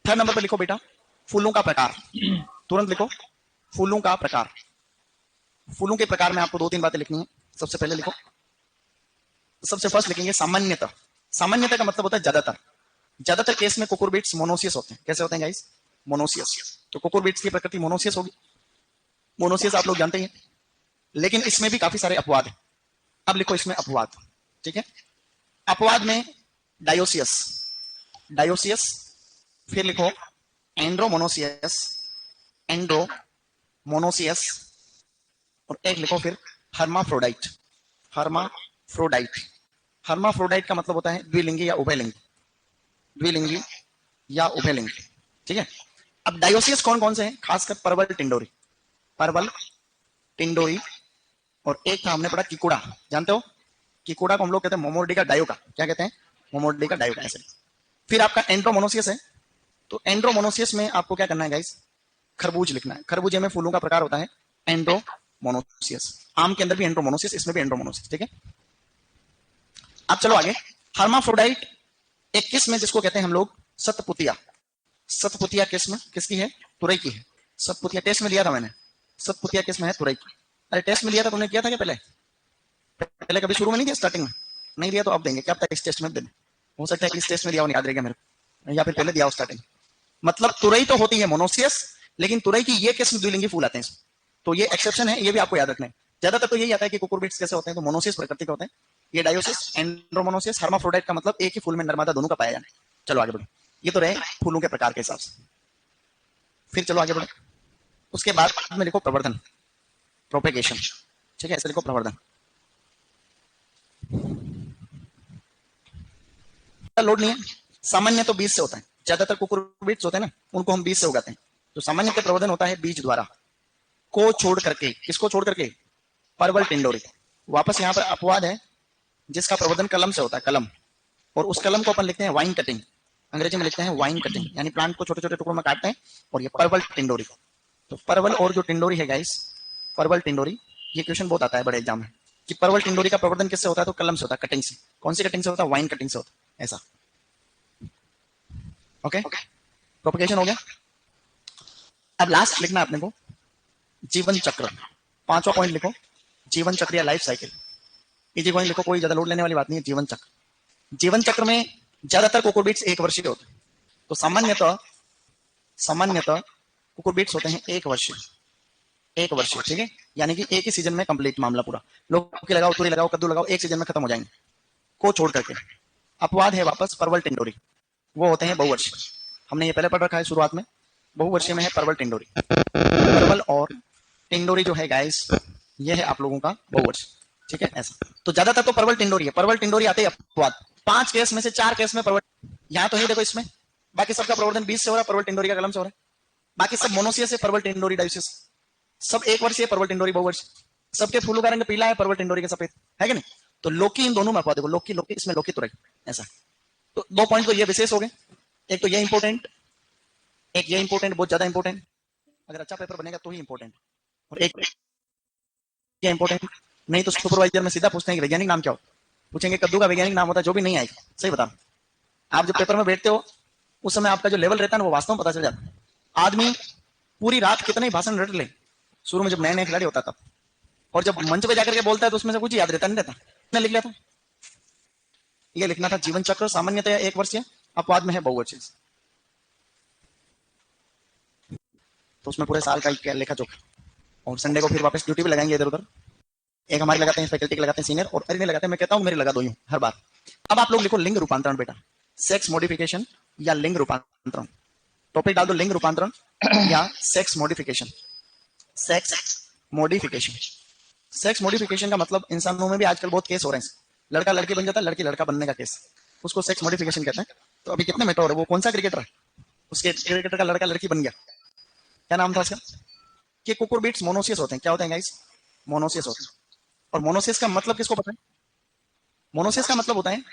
थर्ड नंबर पर लिखो बेटा फूलों का प्रकार। तुरंत लिखो फूलों का प्रकार। फूलों के प्रकार में आपको दो तीन बातें लिखनी है। सबसे पहले लिखो, सबसे फर्स्ट लिखेंगे सामान्यतः। सामान्यतः का मतलब होता है ज्यादातर। ज्यादातर केस में कुकुरबिट्स मोनोसियस होते हैं। कैसे होते हैं गाइस? मोनोसियस। तो कुकुरबिट्स की प्रकृति मोनोसियस होगी। मोनोसियस आप लोग जानते हैं, लेकिन इसमें भी काफी सारे अपवाद हैं। अब लिखो इसमें अपवाद, ठीक है। अपवाद में डायोसियस, डायोसियस, फिर लिखो एंड्रोमोनोसियस, एंड्रोमोनोसियस, और एक लिखो फिर हर्माफ्रोडाइट। हर्माफ्रोडाइट। हर्माफ्रोडाइट का मतलब होता है द्विलिंगी या उभयलिंगी। द्विलिंगी या उभयलिंगी, ठीक है। अब डायोसियस कौन कौन से हैं? खासकर परवल, टिंडोरी। परवल, टिंडोरी, और एक था हमने पढ़ा किकुड़ा। जानते हो किकुड़ा को हम लोग कहते हैं मोमोर्डिका डायोका। क्या कहते हैं? मोमोर्डिका डायोका, ऐसे। फिर आपका एंड्रोमोनोसियस है। तो एंड्रोमोनोसियस में आपको क्या करना है गाइस? खरबूज लिखना है। खरबूजे में फूलों का प्रकार होता है एंड्रोमोनोसियस। आम के अंदर भी एंड्रोमोनोसियस, इसमें भी एंड्रोमोनोसियस, ठीक है। अब चलो आगे। हर्माफ्रोडाइट एक किस्म है जिसको कहते हैं हम लोग सतपुतिया। सतपुतिया किस्म किसकी है? तुरई की है। सतपुतिया टेस्ट में लिया था मैंने। सतपुतिया किस्म है तुरई की। अरे टेस्ट में लिया था, तुमने किया था क्या पहले? पहले कभी शुरू में नहीं दिया? स्टार्टिंग में नहीं दिया तो अब देंगे। क्या पता इस टेस्ट में देने, हो सकता है इस टेस्ट में दिया हो, नहीं याद रहेगा मेरे को, या फिर पहले दिया हो स्टार्टिंग। मतलब तुरई तो होती है मोनोसियस, लेकिन तुरई की ये किस्म द्विलिंगी फूल आते हैं। तो ये एक्सेप्शन है, ये भी आपको याद रखना है। ज्यादातर तो यही आता है कि कुकुरबिट्स कैसे होते हैं, तो मोनोसियस प्रकृति के होते हैं। ये डायोसिस, एंड्रोमोनोसियस, हर्माफ्रोडाइट का मतलब एक ही फूल में नर्मदा दोनों का पाया जाना है। चलो आगे बढ़ो। ये तो रहे फूलों के प्रकार के हिसाब से। फिर चलो आगे बढ़ो। उसके बाद में लिखो प्रवर्धन, प्रोपेगेशन, ठीक है। ऐसे लिखो प्रवर्धन। लोड नहीं है। सामान्य तो बीज से होता है। ज्यादातर कुकुरबिट्स होते हैं ना, उनको हम बीज से उगाते हैं। तो सामान्य प्रवर्धन होता है बीज द्वारा, को छोड़ करके। किसको छोड़ करके? परवल, टिंडोरी। वापस यहाँ पर अपवाद है जिसका प्रवर्धन कलम से होता है, कलम। और उस कलम को अपन लिखते हैं वाइन कटिंग। अंग्रेजी में लिखते हैं वाइन कटिंग, यानी प्लांट को छोटे छोटे टुकड़ों में काटते हैं। और ये परवल, टिंडोरी। तो परवल और जो टिंडोरी है गाइस, परवल, टिंडोरी, ये क्वेश्चन बहुत आता है बड़े एग्जाम में कि परवल, टिंडोरी का प्रवर्धन किससे होता है? तो कलम से होता है, कटिंग से। कौन सी कटिंग से होता है? वाइन कटिंग से होता है, ऐसा। ओके, प्रोपगेशन हो गया। अब लास्ट लिखना है अपने को जीवन चक्र। पांचवा पॉइंट लिखो जीवन चक्र या लाइफ साइकिल। इजी पॉइंट लिखो, कोई ज्यादा लोड लेने वाली बात नहीं है। जीवन चक्र। जीवन चक्र में ज्यादातर कुकुरबिट्स एक वर्षीय होते हैं। तो सामान्यतः कुकुरबिट्स होते हैं एक वर्षीय, एक वर्षीय, ठीक है। यानी कि एक ही सीजन में कंप्लीट मामला पूरा। लौकी लगाओ, तुरी लगाओ, कद्दू लगाओ, एक सीजन में खत्म हो जाएंगे, को छोड़ करके। अपवाद है वापस परवल, टिंडोरी, वो होते हैं बहुवर्षीय। हमने ये पहले पढ़ रखा है शुरुआत में। बहुवर्षीय में है परवल टिंडोरी। परवल और टिंडोरी जो है गाइस, ये है आप लोगों का बहुवर्षीय, ठीक है ऐसा। तो ज्यादातर तो परवल टिंडोरी है। परवल टिंडोरी आते ही अपवाद, 5 केस में से 4 केस में परवल, यहाँ तो है देखो इसमें, बाकी सबका प्रवर्धन 20 से हो रहा है, परवल टिंडोरी का कलम से हो रहा है। बाकी सब मोनोसियस है, परवल टिंडोरी डायोसिस, सब 1 वर्षीय परवल टिंडोरी बहुवर्षीय। सबके फूलों का रंग पीला है, परवल टिंडोरी का सफेद है कि नहीं। तो लौकी इन दोनों में अपवा देखो, लौकी लौकी, इसमें लौकी तुरई ऐसा। तो 2 पॉइंट तो ये विशेष हो गए, एक तो ये इंपॉर्टेंट, एक ये इंपॉर्टेंट, बहुत ज्यादा इंपॉर्टेंट, अगर अच्छा पेपर बनेगा तो ही इंपॉर्टेंट, और एक ये इंपॉर्टेंट नहीं तो सुपरवाइजर में सीधा पूछते हैं कि वैज्ञानिक नाम क्या हो, पूछेंगे कद्दू का वैज्ञानिक नाम होता है, जो भी नहीं आएगा। सही बता, आप जब पेपर में बैठते हो उस समय आपका जो लेवल रहता है ना वो वास्तव में पता चल जाता है। आदमी पूरी रात कितने भाषण रट ले, शुरू में जब नए नए खिलाड़ी होता था, और जब मंच पे जाकर के बोलता है तो उसमें से कुछ याद रहता नहीं रहता। मैं लिख लिया था, ये लिखना था जीवन चक्र सामान्यतया 1 वर्षीय, अपवाद में है बहुवर्षीय। तो उसमें पूरे साल का लेखा जोखा, और संडे को फिर वापस ड्यूटी पे लगाएंगे इधर उधर। एक हमारे लगाते हैं फैकल्टी के लगाते हैं सीनियर, और अरे नहीं लगाते, मैं कहता हूँ मेरे लगा दो यूं हर बार। अब आप लोग लिखो लिंग रूपांतरण बेटा, सेक्स मॉडिफिकेशन या लिंग रूपांतरण। टॉपिक डाल दो लिंग रूपांतरण या sex modification. Sex modification, sex modification का मतलब इंसानों में भी आजकल बहुत केस हो रहे हैं, लड़का लड़की बन जाता है, लड़की लड़का बनने का केस, उसको सेक्स मॉडिफिकेशन कहते हैं। तो अभी कितने मेट्रो हो रहे, वो कौन सा क्रिकेटर है, उसके क्रिकेटर का लड़का लड़की बन गया, क्या नाम था उसका, कि कुकुरबिट्स मोनोसियस होते हैं। क्या होते हैं गाइस, मोनोसियस होते हैं। और मोनोसियस का मतलब किसको पता है, मोनोसियस का मतलब होता है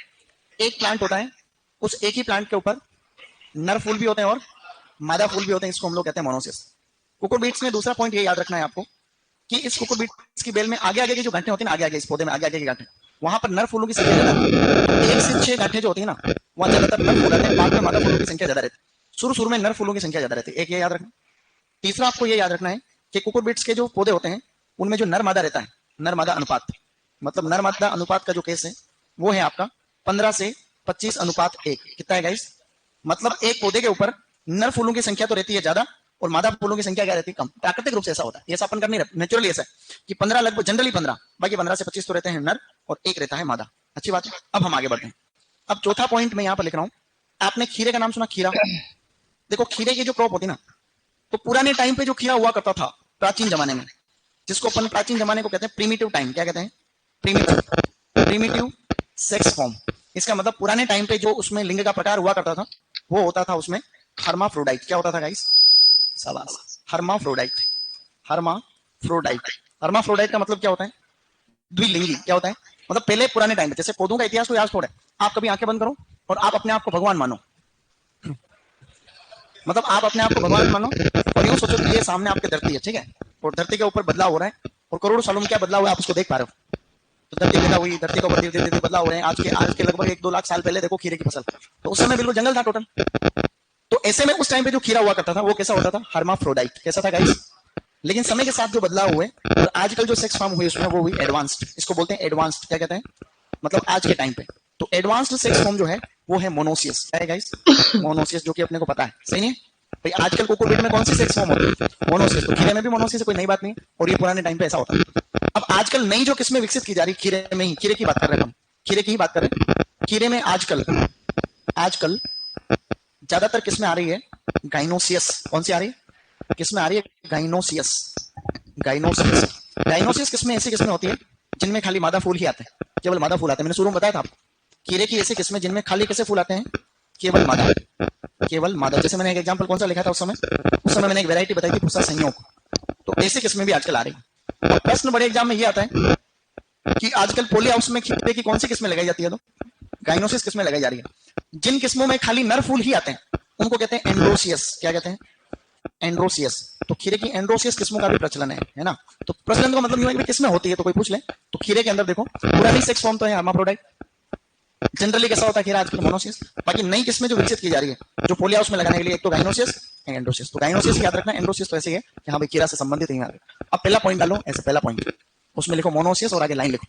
एक प्लांट होता है, उस एक ही प्लांट के ऊपर नर फूल भी होते हैं और मादा फूल भी होते हैं, इसको हम लोग कहते हैं मोनोसियस। कुकुरबिट्स में दूसरा पॉइंट ये याद रखना है आपको कि इस कुकुरबिट्स की बेल में आगे आगे की जो गांठें होती हैं ना, आगे आगे इस पौधे में आगे आगे की गांठें, वहां पर नर फूलों की संख्या ज्यादा है। 1 से 6 गांठें जो होती है ना, वहां ज्यादातर नर फूल आते हैं, बाद में मादा फूलों की संख्या ज्यादा रहती है। शुरू में नर फूलों की संख्या ज्यादा रहती है, एक ये याद रखना। तीसरा आपको ये याद रखना है कि कुकुरबिट्स के जो पौधे होते हैं उनमें जो नर मादा रहता है, नर मादा अनुपात, मतलब नर मादा अनुपात का जो केस है वो है आपका 15 से 25 अनुपात 1। कितना है गाइस, मतलब एक पौधे के ऊपर नर फूलों की संख्या तो रहती है ज्यादा और मादा फूलों की संख्या क्या रहती है, कम। प्राकृतिक रूप से ऐसा होता है, ऐसा अपन कर नहीं रहे, नेचुरली ऐसा है कि 15 लगभग जनरली 15, बाकी 15 से 25 तो रहते हैं नर और 1 रहता है मादा। अच्छी बात है। अब हम आगे बढ़ते हैं। अब चौथा पॉइंट मैं यहाँ पर लिख रहा हूँ, आपने खीरे का नाम सुना, खीरा। देखो खीरे की जो क्रॉप होती ना, तो पुराने टाइम पे जो खीरा हुआ करता था प्राचीन जमाने में, जिसको अपन प्राचीन जमाने को कहते हैं प्रीमिटिव टाइम, क्या कहते हैं, प्रीमिटिव सेक्स फॉर्म। इसका मतलब पुराने टाइम पे जो उसमें लिंग का प्रकार हुआ करता था वो होता था उसमें हर्माफ्रोडाइट। क्या होता था गाइस, शाबाश, हर्माफ्रोडाइट। हर्माफ्रोडाइट, हर्माफ्रोडाइट का मतलब क्या होता है, द्विलिंगी। क्या होता है, मतलब पहले पुराने टाइम पे, जैसे पौधों का इतिहास को याद छोड़े, आप कभी आंखें बंद करो और आप अपने आप को भगवान मानो, मतलब आप अपने आप को भगवान मानो और यूं सोचो कि ये सामने आपके धरती है, ठीक है, और धरती के ऊपर बदलाव हो रहा है और करोड़ों सालों में क्या बदलाव हुआ आप उसको देख पा रहे हो। तो धरती पैदा हुई, धरती के ऊपर धीरे धीरे बदलाव हो रहे हैं। आज के लगभग 1-2 लाख साल पहले देखो खीरे की फसल, तो उस समय बिल्कुल जंगल था टोटल। तो ऐसे में उस टाइम पे जो खीरा हुआ करता था वो कैसा होता था, हर्माफ्रोडाइट। कैसा था गाइस, लेकिन समय के साथ जो बदलाव हुए और आजकल जो सेक्स फॉर्म हुई उसमें वो हुई एडवांस्ड। इसको बोलते हैं एडवांस्ड, क्या कहते हैं, मतलब आज के टाइम पे। तो एडवांस्ड सेक्स फॉर्म जो है वो है मोनोसियस। क्या है गाइस, मोनोसियस, जो कि अपने को पता है, सही नहीं है भाई। आजकल कोकोपीट में कौन सी सेक्स फॉर्म होती है, मोनोसियस। तो खीरे में भी मोनोसियस, कोई नई बात नहीं, और ये पुराने टाइम पे ऐसा होता है। अब आजकल नई जो किस्में विकसित की जा रही, खीरे में ही, खीरे की बात कर रहे हैं हम, खीरे की ही बात कर रहे हैं। खीरे में आजकल ज्यादातर किस्में आ रही है गाइनोसियस। कौन सी आ रही है, किस्में आ रही है गाइनोसियस। गाइनोसियस किस्में ऐसी किस्में होती है जिनमें खाली मादा फूल ही आते हैं, केवल मादा फूल आते हैं। मैंने शुरू में बताया था आपको, खीरे की ऐसी किस्में जिनमें खाली कैसे फूल आते हैं, केवल मादा, केवल मादा। जैसे मैंने एक एग्जांपल कौन सा लिखा था उस समय मैंने एक वैरायटी बताई थी, पुष्पा संयोग। तो ऐसी किस्में भी आजकल आ रही है। और प्रश्न बड़े एग्जाम में ये आता है कि आजकल पोली हाउस में खीरे की कौन सी किस्में लगाई जाती है, तो गाइनोसियस किस्में लगाई जा रही है। जिन किस्मों में खाली नर फूल ही आते हैं उनको कहते हैं एंड्रोसियस। क्या कहते हैं, एंड्रोसियस। तो खीरे की एंड्रोसियस किस्मों का भी प्रचलन है ना। तो प्रचलन का मतलब ये है कि किस्में होती है, तो कोई पूछ ले तो खीरे के अंदर देखो पुरानी सेक्स फॉर्म तो है हर्माफ्रोडाइट, जनरली कैसा होता है खीरा आजकल मोनोसियस। बाकी नई किस्में जो विकसित की जा रही है जो पोली हाउस में लगाने के लिए, एक तो गाइनोसियस, एंड्रोसियस। तो गाइनोसियस याद रखना, एंड्रोसियस तो ऐसे ही है कि हाँ भाई खीरा से संबंधित ही। अब पहला पॉइंट डालो, ऐसे पहला पॉइंट उसमें लिखो मोनोसियस और आगे लाइन लिखो।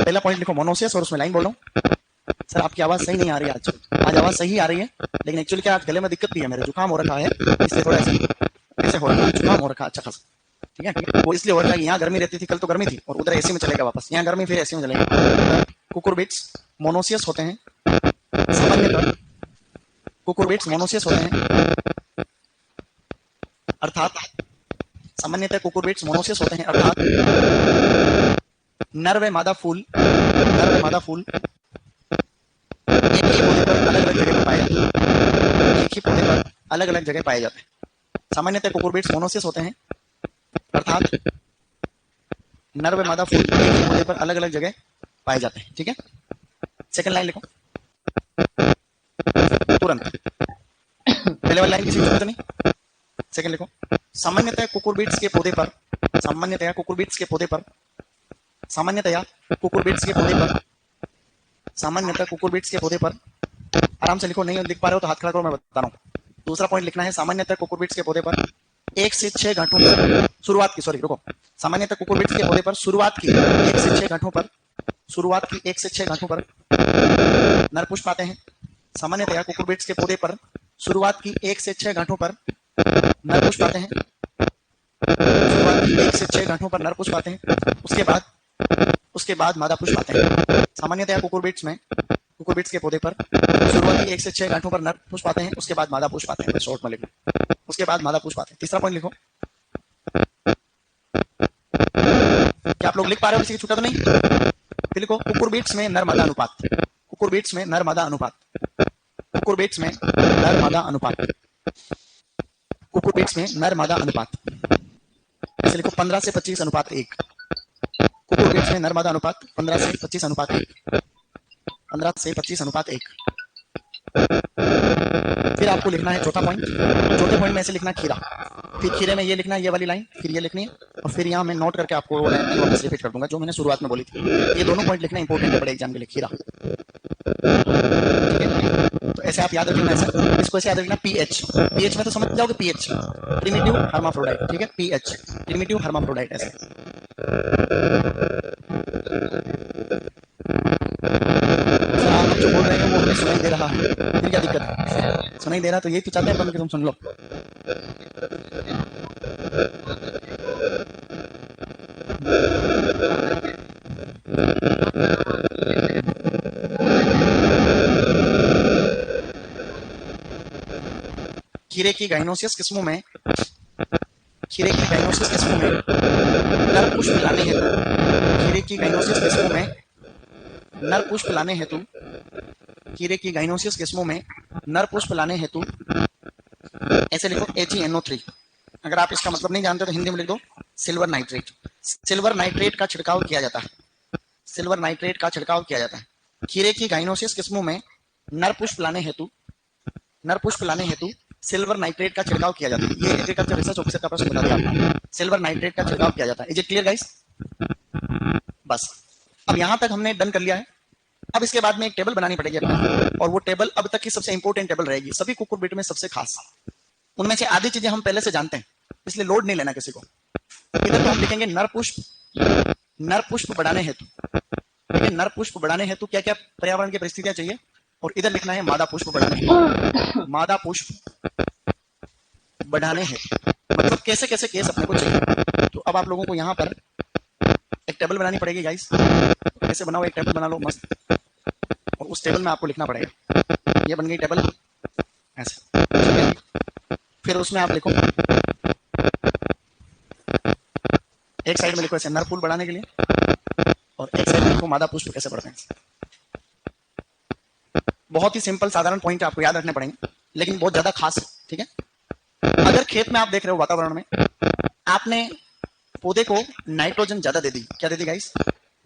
पहला पॉइंट लिखो मोनोसियस और उसमें लाइन बोलो। सर आपकी आवाज सही नहीं आ रही है आज आवाज सही आ रही है, लेकिन एक्चुअली क्या आज गले में दिक्कत भी है, मेरे जुकाम हो रखा है, इसलिए थोड़ा ऐसे हो रहा है, जुकाम हो रखा अच्छा खासा, ठीक है। वो इसलिए हो रहा है, यहाँ गर्मी रहती थी, कल तो गर्मी थी, और उधर एसी में चलेगा वापस, यहाँ गर्मी फिर एसी में चलेगा। कुकुरबिट्स मोनोसियस होते हैं सामान्यतः। कुकुरबिट्स मोनोसियस होते हैं, अर्थात सामान्यतः कुकुरबिट्स मोनोसियस होते हैं, अर्थात नर व मादा फूल एक ही पौधे पर अलग अलग जगह पर पाए जाते हैं, एक ही पौधे पर अलग अलग जगह पाए जाते हैं। सामान्यतः कुकुरबिट्स मोनोसियस होते हैं, अर्थात नर व मादा फूल एक ही पौधे पर अलग अलग जगह पाए जाते हैं। ठीक है, सेकंड लाइन लिखो तुरंत, पहले वाली लाइन किसी जरूरत नहीं। सेकंड लिखो, सामान्यतः कुकुरबिट्स के पौधे पर आराम से लिखो, नहीं लिख पा रहे हो तो हाथ खड़ा करो, मैं बता रहा हूँ। दूसरा पॉइंट लिखना है, सामान्यतः कुकुरबिट्स के पौधे पर 1 से 6 गांठों पर सामान्यतः कुकुरबिट्स के पौधे पर शुरुआत की 1 से 6 गांठों पर नर पुष्प आते हैं। सामान्यतया कुकुरबिट्स के पौधे पर शुरुआत की 1 से 6 गांठों पर नर पुष्प आते हैं। उसके बाद मादा पुष्प आते हैं। सामान्यतया कुकुरबिट्स के पौधे पर शुरुआती 1 से 6 गांठों पर नर पुष्प आते हैं, उसके बाद मादा पुष्प आते हैं। शॉर्ट में लिखो, उसके बाद मादा पुष्प आते हैं। तीसरा पॉइंट लिखो, क्या आप लोग लिख पा रहे हो, किसी की छूटा तो नहीं? फिर लिखो, कुकुरबिट्स में नर मादा अनुपात ऐसे लिखो, 15 से 25 अनुपात 1। कुकुरबिट्स में नर मादा अनुपात 15 से 25 अनुपात 1। फिर आपको लिखना है चौथे पॉइंट में ऐसे लिखना खीरा। फिर खीरे में ये लिखना है, ये वाली लाइन, फिर ये लिखनी है, और फिर यहाँ मैं नोट करके आपको वापस रिपीट कर दूंगा जो मैंने शुरुआत में बोली थी। ये दोनों पॉइंट लिखना इंपॉर्टेंट है बड़े एग्जाम के लिए, खीरा। ठीक है, तो ऐसे आप याद रखना, इसको ऐसे याद रखना, पीएच में तो समझ जाओगे, पीएच प्रिमिटिव हर्माफ्रोडाइट। ठीक है, पीएच प्रिमिटिव हर्माफ्रोडाइट। ऐसे आप जो बोल रहे हैं वो हमें सुनाई दे रहा है, फिर क्या दिक्कत है? सुनाई दे रहा तो यही तो चाहते हैं कि तुम सुन लो। खीरे की गाइनोसियस किस्मों में नर पुष्प लाने हेतु ऐसे लिखो HeNO3। अगर आप इसका मतलब नहीं जानते तो हिंदी में लिख दो सिल्वर नाइट्रेट का छिड़काव किया जाता है। खीरे की गाइनोसियस किस्मों में नर पुष्प लाने हेतु सिल्वर नाइट्रेट का छिड़काव किया जाता है। ये एग्रीकल्चर रिसर्च ऑफिसर का प्रश्न बता दिया आपको, सिल्वर नाइट्रेट का छिड़काव किया जाता है। Is it clear guys? बस अब यहां तक हमने डन कर लिया है। अब इसके बाद में एक टेबल बनानी पड़ेगी अपने, और वो टेबल अब तक की सबसे इंपॉर्टेंट टेबल रहेगी, सभी कुकुरबिट में सबसे खास। उनमें से आधी चीजें हम पहले से जानते हैं, इसलिए लोड नहीं लेना किसी को। इधर तो हम लिखेंगे नर पुष्प बढ़ाने हेतु। ठीक है, नर पुष्प बढ़ाने हेतु क्या क्या पर्यावरण की परिस्थितियां चाहिए, और इधर लिखना है मादा पुष्प बढ़ाने हेतु, मतलब कैसे कैसे केस अपने को चाहिए। तो अब आप लोगों को यहाँ पर एक टेबल बनानी पड़ेगी गाइस। कैसे बनाओ, एक टेबल बना लो मस्त, और उस टेबल में आपको लिखना पड़ेगा। ये बन गई टेबल ऐसे, ठीक है। फिर उसमें आप लिखो, एक साइड में लिखो ऐसे नर फूल बढ़ाने के लिए, और एक साइड में लिखो मादा पुष्प कैसे बढ़ते हैं। बहुत ही सिंपल साधारण पॉइंट आपको याद रखने पड़ेंगे, लेकिन बहुत ज्यादा खास है। ठीक है, अगर खेत में आप देख रहे हो वातावरण में आपने पौधे को नाइट्रोजन ज्यादा दे दी, क्या दे दी गाइस?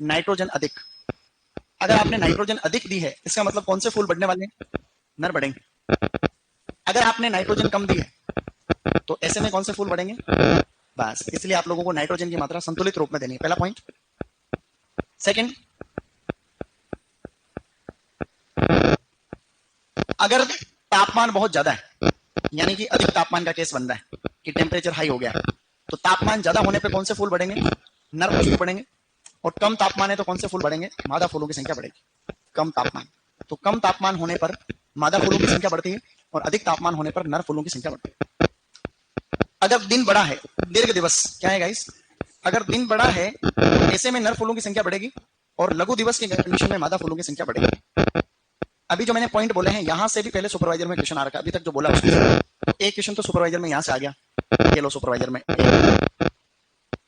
नाइट्रोजन अधिक। अगर आपने नाइट्रोजन अधिक दी है, इसका मतलब कौन से फूल बढ़ने वाले हैं? नर बढ़ेंगे। अगर आपने नाइट्रोजन कम दी है, तो ऐसे में कौन से फूल बढ़ेंगे? बस इसलिए आप लोगों को नाइट्रोजन की मात्रा संतुलित रूप में देनी है, पहला पॉइंट। सेकंड, अगर तापमान बहुत ज्यादा है, यानी कि अधिक तापमान का केस बन रहा है कि टेम्परेचर हाई हो गया है, तो तापमान ज्यादा होने पे कौन से फूल बढ़ेंगे? नर पुष्प बढ़ेंगे। और कम तापमान है तो कौन से फूल बढ़ेंगे? मादा फूलों की संख्या बढ़ेगी। कम तापमान, तो कम तापमान होने पर मादा फूलों की संख्या बढ़ती है, और अधिक तापमान होने पर नर फूलों की संख्या बढ़ती है। अगर दिन बड़ा है, दीर्घ दिवस क्या है गाइस? अगर दिन बड़ा है तो ऐसे में नर फूलों की संख्या बढ़ेगी, और लघु दिवस की कंडीशन में मादा फूलों की संख्या बढ़ेगी। अभी जो मैंने पॉइंट बोले हैं यहां से भी पहले सुपरवाइजर में क्वेश्चन आ रखा है, अभी तक जो बोला उसमें एक क्वेश्चन तो सुपरवाइजर में यहां से आ गया। ये लो सुपरवाइजर में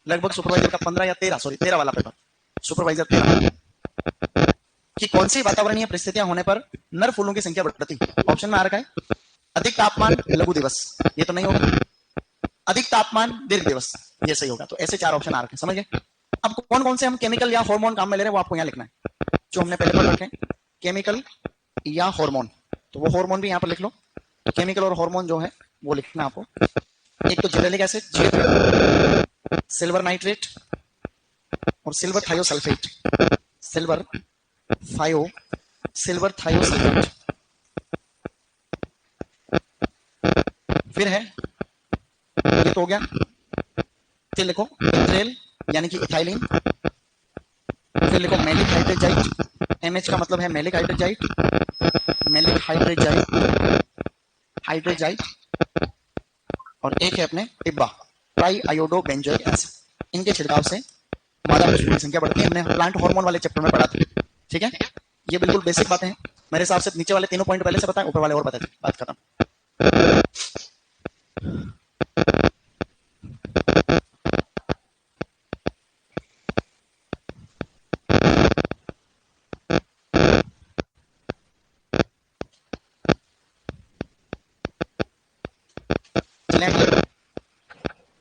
लगभग सुपरवाइजर का 15 या 13 वाला पेपर सुपरवाइजर 13 कि कौन सी वातावरणीय परिस्थितियां होने पर नर फूलों की संख्या बढ़ती। ऑप्शन में आ रखा है अधिक तापमान लघु दिवस, ये तो नहीं होगा। अधिक तापमान दीर्घ दिवस, ये सही होगा। तो ऐसे 4 ऑप्शन आ रखे हैं, समझ गए। अब कौन कौन से हम केमिकल या हार्मोन काम में ले रहे हैं वो आपको यहाँ लिखना है, जो हमने पहले पढ़ रखे हैं केमिकल या हार्मोन, तो वो हार्मोन भी यहाँ पर लिख लो। केमिकल और हार्मोन जो है वो लिखना आपको। एक तो जिबरेलिक एसिड, सिल्वर नाइट्रेट और सिल्वर थायोसल्फेट, सिल्वर थायोसल्फेट। फिर है ये तो हो गया, फिर लिखो इथ्रेल यानी कि इथाइलिन, फिर लिखो मैलिक हाइड्रोजाइट, एमएच का मतलब है मैलिक हाइड्रोजाइट, मैलिक हाइड्रोजाइट। और एक है अपने Tibba try iodo benzoic acid. इनके छिड़काव से मादा पुष्पों की संख्या बढ़ती है, हमने प्लांट हार्मोन वाले चैप्टर में पढ़ा था। ठीक है, ये बिल्कुल बेसिक बातें हैं मेरे हिसाब से। नीचे वाले तीनों पॉइंट पहले से बताएं, ऊपर वाले और बताएं, बात खत्म।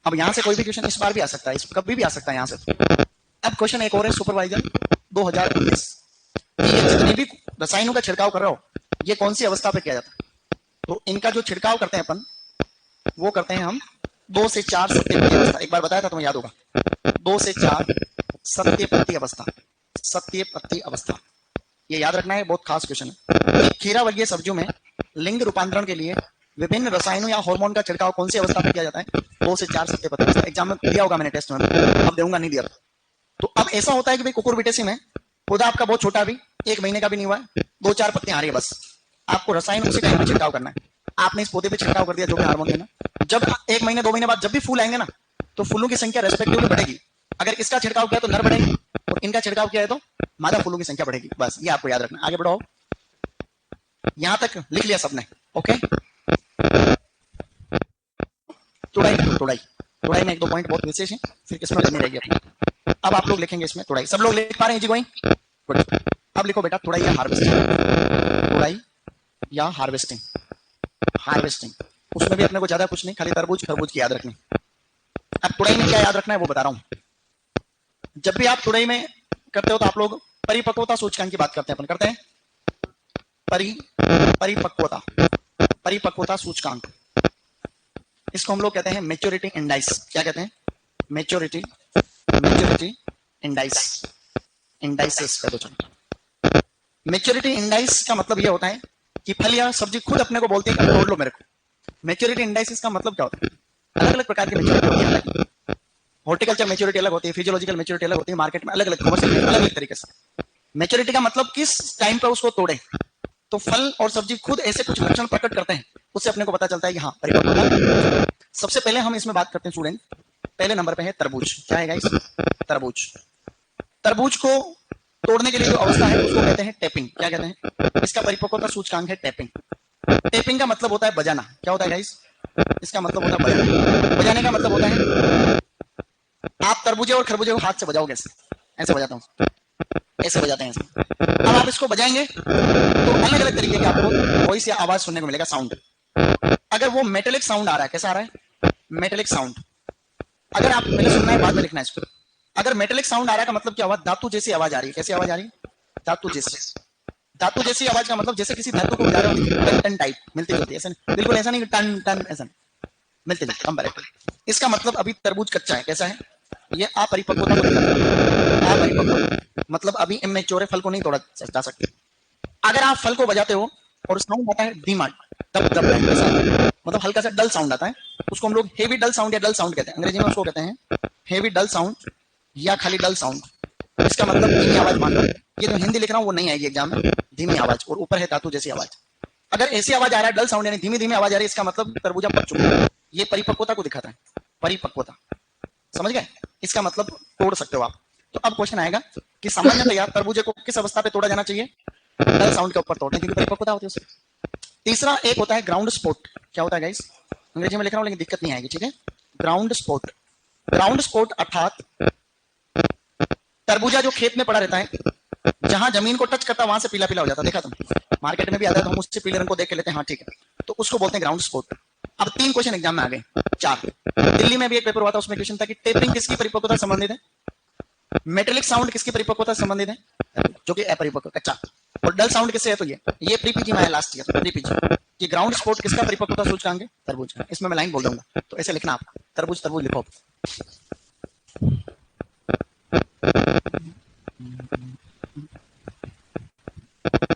अब यहां से कोई भी क्वेश्चन इस बार भी आ सकता है, कभी भी आ सकता है यहां से। अब क्वेश्चन एक और है सुपरवाइजर 2019, ये जितने भी रसायनों का छिड़काव कर रहे हो ये कौन सी अवस्था पे किया जाता है। तो इनका जो छिड़काव करते हैं अपन वो करते हैं हम 2 से 4 सत्यपत्ती अवस्था। एक बार बताया था तुम्हें याद होगा, 2 से 4 सत्यपत्ती अवस्था, सत्यपत्ती अवस्था, ये याद रखना है, बहुत खास क्वेश्चन है। खीरा वर्गीय सब्जियों में लिंग रूपांतरण के लिए विभिन्न रसायनों या हार्मोन का छिड़काव कौन सी अवस्था में किया जाता है। 2 से 4 सत्यपत्ती अवस्था। एग्जाम में दिया होगा मैंने टेस्ट में, अब दूंगा नहीं दिया। तो अब ऐसा होता है कि भाई कुकुरबिटेसी में पौधा आपका बहुत छोटा, भी 1 महीने का भी नहीं हुआ है, 2-4 पत्तियां आ रही है बस, आपको रसायन उसी टाइम पे छिड़काव करना है। आपने इस पौधे पे छिड़काव कर दिया जो भी हार्मोन देना, जब 1 महीने 2 महीने बाद जब भी फूल आएंगे ना तो फूलों की संख्या रेस्पेक्टिवली बढ़ेगी। अगर इसका छिड़काव किया तो नर बढ़ेगी और इनका छिड़काव किया है तो मादा फूलों की संख्या बढ़ेगी। बस ये आपको याद रखना। आगे बढ़ो, यहां तक लिख लिया सबने, ओके। तुड़ाई में 1-2 पॉइंट बहुत विशेष है, फिर किसमें करनी रहेगी अपनी। अब आप लोग लिखेंगे इसमें तुड़ाई, सब लोग लिख पा रहे हैं जी गोइंग गुड। अब लिखो बेटा तुड़ाई या हार्वेस्टिंग, तुड़ाई या हार्वेस्टिंग। हार्वेस्टिंग उसमें भी अपने को ज्यादा कुछ नहीं, खाली तरबूज खरबूज की याद रखनी। अब तुड़ाई में क्या याद रखना है वो बता रहा हूं। जब भी आप तुड़ाई में करते हो तो आप लोग परिपक्वता सूचकांक की बात करते हैं, अपन करते हैं परिपक्वता सूचकांक। इसको हम लोग कहते हैं मैच्योरिटी इंडाइस। क्या कहते हैं? मैच्योरिटी इंडाइस, इंडाइसेस कह दो चलो। मैच्योरिटी इंडाइस का मतलब ये होता है कि फल या सब्जी खुद अपने को बोलती है कि तोड़ लो मेरे को। मैच्योरिटी इंडाइस का मतलब क्या होता है? अलग अलग प्रकार की मैच्योरिटी होती है। हॉर्टिकल्चर मैच्योरिटी अलग होती है, फिजियोलॉजिकल मैच्योरिटी अलग होती है, मार्केट में अलग अलग कमर्शियल अलग अलग तरीके से। मैच्योरिटी का मतलब किस टाइम पर उसको तोड़े। तो फल और सब्जी खुद ऐसे कुछ लक्षण प्रकट करते हैं, उससे अपने को पता चलता है कि हाँ परिपक्वता। सबसे पहले हम इसमें बात करते हैं स्टूडेंट, पहले नंबर पे है तरबूज। क्या है गाइस? तरबूज। तरबूज को तोड़ने के लिए जो अवस्था है उसको कहते हैं टैपिंग। क्या कहते हैं? इसका परिपक्वता सूचकांक है टैपिंग। टैपिंग का मतलब होता है बजाना। क्या होता है गाइस? इसका मतलब होता है बजाना। बजाने का मतलब होता है आप तरबूजे और खरबूजे को हाथ से बजाओगे, ऐसे बजाता हूं, ऐसे बजाते हैं ऐसे। अब आप इसको बजाएंगे तो अलग अलग तरीके के आपको वॉइस या आवाज सुनने को मिलेगा, साउंड। अगर वो मेटेलिक साउंड आ रहा है, कैसा आ रहा है? Metallic sound. अगर आप पहले सुनना है बाद में लिखना है इसको। अगर मेटेलिक साउंड आ रहा है का मतलब क्या हुआ? धातु जैसी आवाज आ रही है। कैसी आवाज आ रही है? धातु जैसी। धातु जैसी आवाज का मतलब जैसे किसी धातु को बजा रहे हो, टन टन टाइप, मिलती जुलती। ऐसा नहीं, बिल्कुल ऐसा नहीं कि टन टन, ऐसा मिलती जुलती, कंपैरेटिव। इसका मतलब अभी तरबूज कच्चा है। कैसा है? ये अपरिपक्वता को दिखाता है। अपरिपक्व मतलब अभी इमेच्योर है, फल को नहीं तोड़ा जा सकते। अगर आप फल को बजाते हो और साउंड आता है धीमा, तब तब ऐसा मतलब हल्का सा डल साउंड आता है, उसको हम लोग हेवी डल साउंड या डल साउंड कहते हैं। अंग्रेजी में उसको कहते हैं हेवी डल साउंड या खाली डल साउंड। इसका मतलब धीमी आवाज मान लो। ये जो हिंदी लिख रहा हूँ वो नहीं आएगी एग्जाम में, धीमी आवाज और ऊपर है धातु जैसी आवाज। अगर ऐसी आवाज आ रहा है डल साउंड यानी धीमी धीमी आवाज आ रही है, इसका मतलब तरबूजा पक चुका है। ये परिपक्वता को दिखाता है, परिपक्वता। समझ गए? इसका मतलब तोड़ सकते हो आप। तो अब क्वेश्चन आएगा कि सामान्यतया तरबूजे को किस अवस्था पे तोड़ा जाना चाहिए? डल साउंड के ऊपर तोड़ते हैं क्योंकि परिपक्वता होती है उसमें। तीसरा एक होता है ग्राउंड स्पोर्ट। क्या होता है गाइस? अंग्रेजी में लिख रहा हूं लेकिन दिक्कत नहीं आएगी, ठीक है। ग्राउंड स्पोर्ट, ग्राउंड स्पोर्ट अर्थात तरबूजा जो खेत में पड़ा रहता है, जहां जमीन को टच करता है वहां से पीला पीला हो जाता है, देखा तुम? मार्केट में भी आता है तो हम उससे पीले रंग को देख के लेते हैं, हाँ ठीक है, तो उसको बोलते हैं ग्राउंड स्पोर्ट। अब 3 क्वेश्चन एग्जाम में आ गए, 4। दिल्ली में भी एक पेपर हुआ था, उसमें क्वेश्चन था कि टेपरिंग किसकी परिपक्वता संबंधित है, मेटेलिक साउंड किसकी परिपक्वता संबंधित है, जो कि अपरिपक्व कच्चा, और डल साउंड किससे है, तो ये प्री पीजी में है लास्ट ईयर, प्री पीजी कि ग्राउंड स्पोर्ट किसका परिपक्वता सूचकांक है, तरबूज का। इसमें मैं लाइन बोल दूंगा तो ऐसे लिखना, आप तरबूज तरबूज लिखो।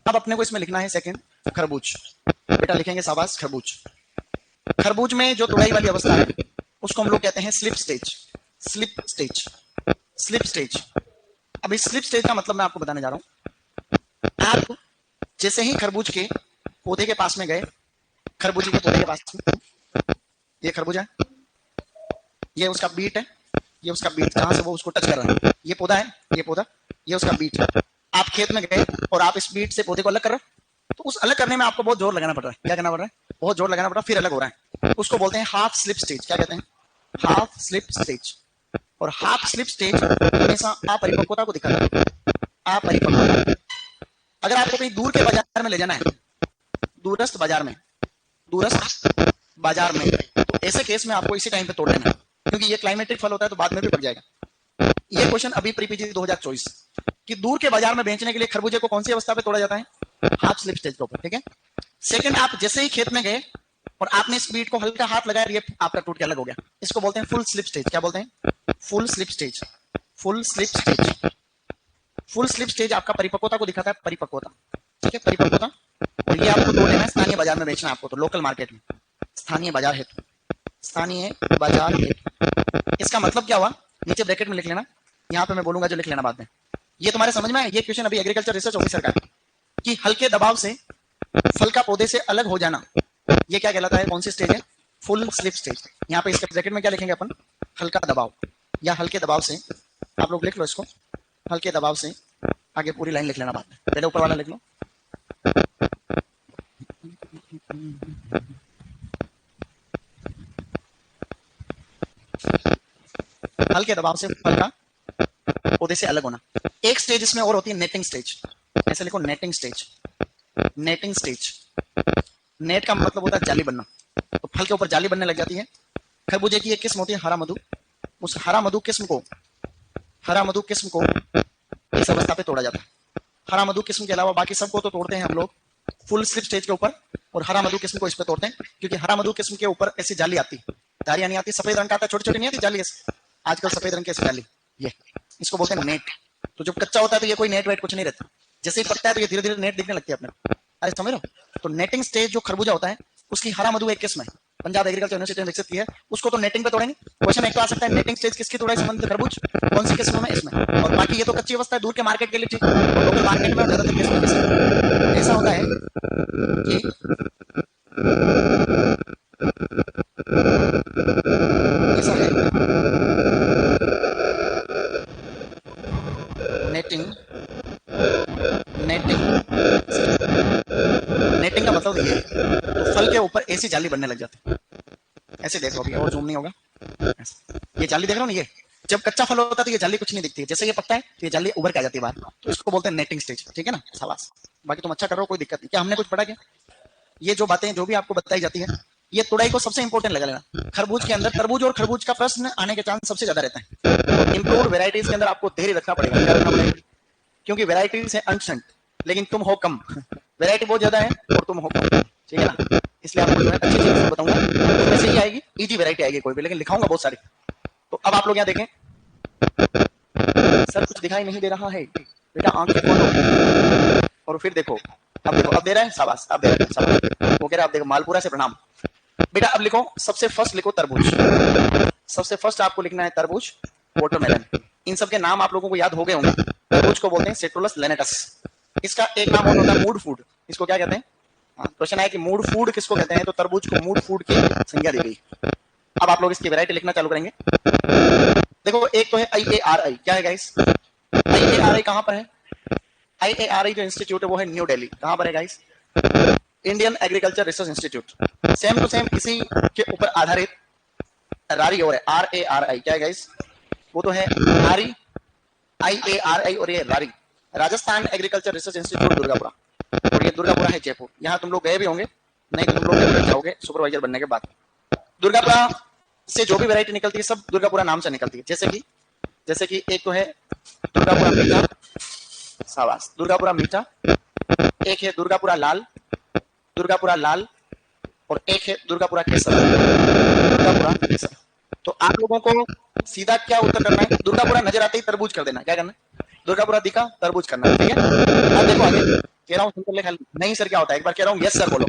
अब अपने को इसमें लिखना है सेकंड खरबूज। बेटा लिखेंगे शाबाश खरबूज। खरबूज में जो तुड़ाई वाली अवस्था है उसको हम लोग कहते हैं slip stage. Slip stage, slip stage. अब इस स्लिप स्टेज का मतलब मैं आपको बताने जा रहा हूं। आप जैसे ही खरबूज के पौधे के पास में गए, खरबूजे के पौधे के पास में, ये खरबूजा है, ये उसका बीट है, ये उसका बीट जहां से वो उसको टच कर रहा है, ये पौधा है, ये पौधा, ये उसका बीट है। आप खेत में गए और आप इस बीट से पौधे को अलग कर रहे हो, तो उस अलग करने में आपको बहुत जोर लगाना पड़ रहा है। क्या करना पड़ रहा है? बहुत जोर लगाना पड़ रहा है, फिर अलग हो रहा है। उसको बोलते हैं हाफ स्लिप स्टेज। क्या कहते हैं? Half slip stage. और हाफ स्लिप स्टेज हमेशा अपरिपक्वता को दिखाता है, अपरिपक्वता। अगर आपको कहीं दूर के बाजार में ले जाना है, दूरस्थ बाजार में, दूरस्थ बाजार में, तो ऐसे केस में आपको इसी टाइम पे तोड़ लेना है, क्योंकि ये क्लाइमेटिक फल होता है तो बाद में भी पक जाएगा। ये क्वेश्चन अभी प्री पीजी 2024 कि दूर के बाजार में बेचने के लिए खरबूजे को कौन सी अवस्था पे तोड़ा जाता है? हाफ स्लिप स्टेज के ऊपर, ठीक है। सेकंड, आप जैसे ही खेत में गए और आपने इस बीट को हल्का हाथ लगाया, ये आपका टूट के अलग हो गया, इसको बोलते हैं फुल स्लिप स्टेज। क्या बोलते हैं? Full slip stage. Full slip stage. Full slip stage आपका परिपक्वता को दिखाता है, परिपक्वता, ठीक है, परिपक्वता। और ये आपको तोड़ लेना है, स्थानीय बाजार में बेचना है आपको, तो लोकल मार्केट में, स्थानीय बाजार हेतु, स्थानीय बाजार हेतु। इसका मतलब क्या हुआ? नीचे ब्रैकेट में लिख लेना, यहाँ पे मैं बोलूंगा जो लिख लेना बाद में। ये तुम्हारे समझ में है? ये क्वेश्चन अभी एग्रीकल्चर रिसर्च ऑफिसर का कि हल्के दबाव से फल का पौधे से अलग हो जाना, ये क्या कहलाता है? कौन सी स्टेज है? Full slip stage. यहाँ पे इसके ब्रैकेट में क्या लिखेंगे अपन? हल्का दबाव या हल्के दबाव से। आप लोग लिख लो इसको, हल्के दबाव से। आगे पूरी लाइन लिख लेना बाद में, पहले ऊपर वाला लिख लो। हल्के दबाव से फल का पौधे से अलग होना। एक स्टेज इसमें और होती है, नेटिंग स्टेज। ऐसे लिखो, netting stage. Netting stage, net का मतलब होता है जाली बनना, तो फल के ऊपर जाली बनने लग जाती है। खरबूजे की एक किस्म होती है हरा मधु, उस हरा मधु किस्म को, हरा मधु किस्म को इस अवस्था पे तोड़ा जाता है। हरा मधु किस्म के अलावा बाकी सबको तो तोड़ते हैं हम लोग फुल स्लिप स्टेज के ऊपर, और हरा मधु किस्म को इस पे तोड़ते हैं क्योंकि हरा मधु किस्म के ऊपर ऐसी जाली आती, धारियां नहीं आती, सफेद रंग का आता है, छोटी छोटी नहीं आती जाली ऐसी, आजकल सफेद रंग की ऐसी जाली, ये इसको बोलते हैं नेट। तो जब कच्चा होता है तो ये कोई नेट वेट कुछ नहीं रहता, जैसे ही पकता है तो ये धीरे धीरे नेट दिखने लगती है अपने। अरे समझ लो, तो नेटिंग स्टेज जो खरबूजा होता है उसकी हरा मधु एक किस्म है, पंजाब एग्रीकल्चर यूनिवर्सिटी ने विकसित की है, उसको तो नेटिंग पे तोड़ेंगे। क्वेश्चन एक तो आ सकता है, नेटिंग स्टेज किसकी तोड़ाई संबंधित खरबूज, कौन सी किस्म में? इसमें। और बाकी ये तो कच्ची अवस्था है, दूर के मार्केट के लिए ठीक, और लोकल मार्केट में ज्यादातर किस्म ऐसा होता है कि ऐसा है नेटिंग। नेटिंग, नेटिंग का मतलब ये है, तो फल के ऊपर ऐसी जाली बनने लग जाती है। ऐसे देखो, अभी और जूम नहीं होगा, ये जाली देख रहे हो ना, ये जब कच्चा फल होता है तो ये जाली कुछ नहीं दिखती है, जैसे ये पकता है तो ये जाली उभर के आ जाती है बाहर, तो इसको बोलते हैं नेटिंग स्टेज, ठीक है ना। शाबाश, बाकी तुम अच्छा कर रहे हो, कोई दिक्कत नहीं। क्या हमने कुछ पढ़ा क्या? ये जो बातें जो भी आपको बताई जाती है, ये तुड़ाई को सबसे इंपॉर्टेंट लगा लेना। खरबूज के अंदर तरबूज और खरबूज का प्रश्न आने के चांस सबसे ज्यादा रहता है। इंप्रूव्ड वेराइटीज के अंदर आपको धैर्य रखना पड़ेगा, क्या रखना पड़ेगा? क्योंकि वेराइटीज है अनशंट, लेकिन तुम हो कम, वेराइटी बहुत ज्यादा है और तुम हो कम, ठीक है ना। इसलिए आपको जो है अच्छी चीज बताऊंगा, उसमें से ही आएगी, इजी वेराइटी आएगी कोई भी, लेकिन लिखाऊंगा बहुत सारी। तो अब आप लोग यहाँ देखें, सर कुछ दिखाई नहीं दे रहा है बेटा, आंखें खोलो और फिर देखो। अब देखो, अब दे रहा है, शाबाश, अब दे रहा है, शाबाश। वो कह रहा है, अब देखो, मालपुरा से प्रणाम बेटा। अब लिखो, सबसे फर्स्ट लिखो तरबूज, सबसे फर्स्ट आपको लिखना है तरबूज, वाटरमेलन। इन सब के नाम आप लोगों को याद हो गए होंगे। तरबूज को बोलते हैं सिट्रुलस लेनेटस। इसका एक नाम और होता है मूड फूड, इसको क्या कहते हैं? क्वेश्चन है कि मूड फूड किसको कहते हैं, तो तरबूज को मूड फूड की संज्ञा दी गई। अब आप लोग इसकी वैरायटी लिखना चालू करेंगे। देखो, एक तो है IARI, क्या है गाइस? IARI कहां पर है? IARI जो इंस्टीट्यूट है वो है न्यू दिल्ली। कहां पर है guys? Indian Agriculture research Institute. Same to same इसी के ऊपर आधारित रारी और है, RARI। क्या है गाइस? वो तो है रारी, IARI, और ये RARI, Rajasthan agriculture research institute Durgapura. और ये दुर्गापुरा है जयपुर। यहाँ तुम लोग गए भी होंगे, नहीं तो तुम लोग रेगुलर जाओगे सुपरवाइजर बनने के बाद। दुर्गापुरा से जो भी वैरायटी निकलती है सब दुर्गापुरा नाम से निकलती है। जैसे कि एक तो है दुर्गापुरा मीठा, शाबाश, दुर्गापुरा मीठा, एक है दुर्गापुरा लाल, और एक है दुर्गापुरा केसर, दुर्गापुरा केसर। तो आप लोगों को सीधा क्या उत्तर करना है? दुर्गापुरा नजर आते ही तरबूज कर देना। क्या करना है? दुर्गापुरा दिखा, तरबूज करना है, ठीक है? अब देखो आगे कह रहा हूँ, सिंपल है। नहीं सर क्या होता है? एक बार कह रहा हूँ यस सर बोलो,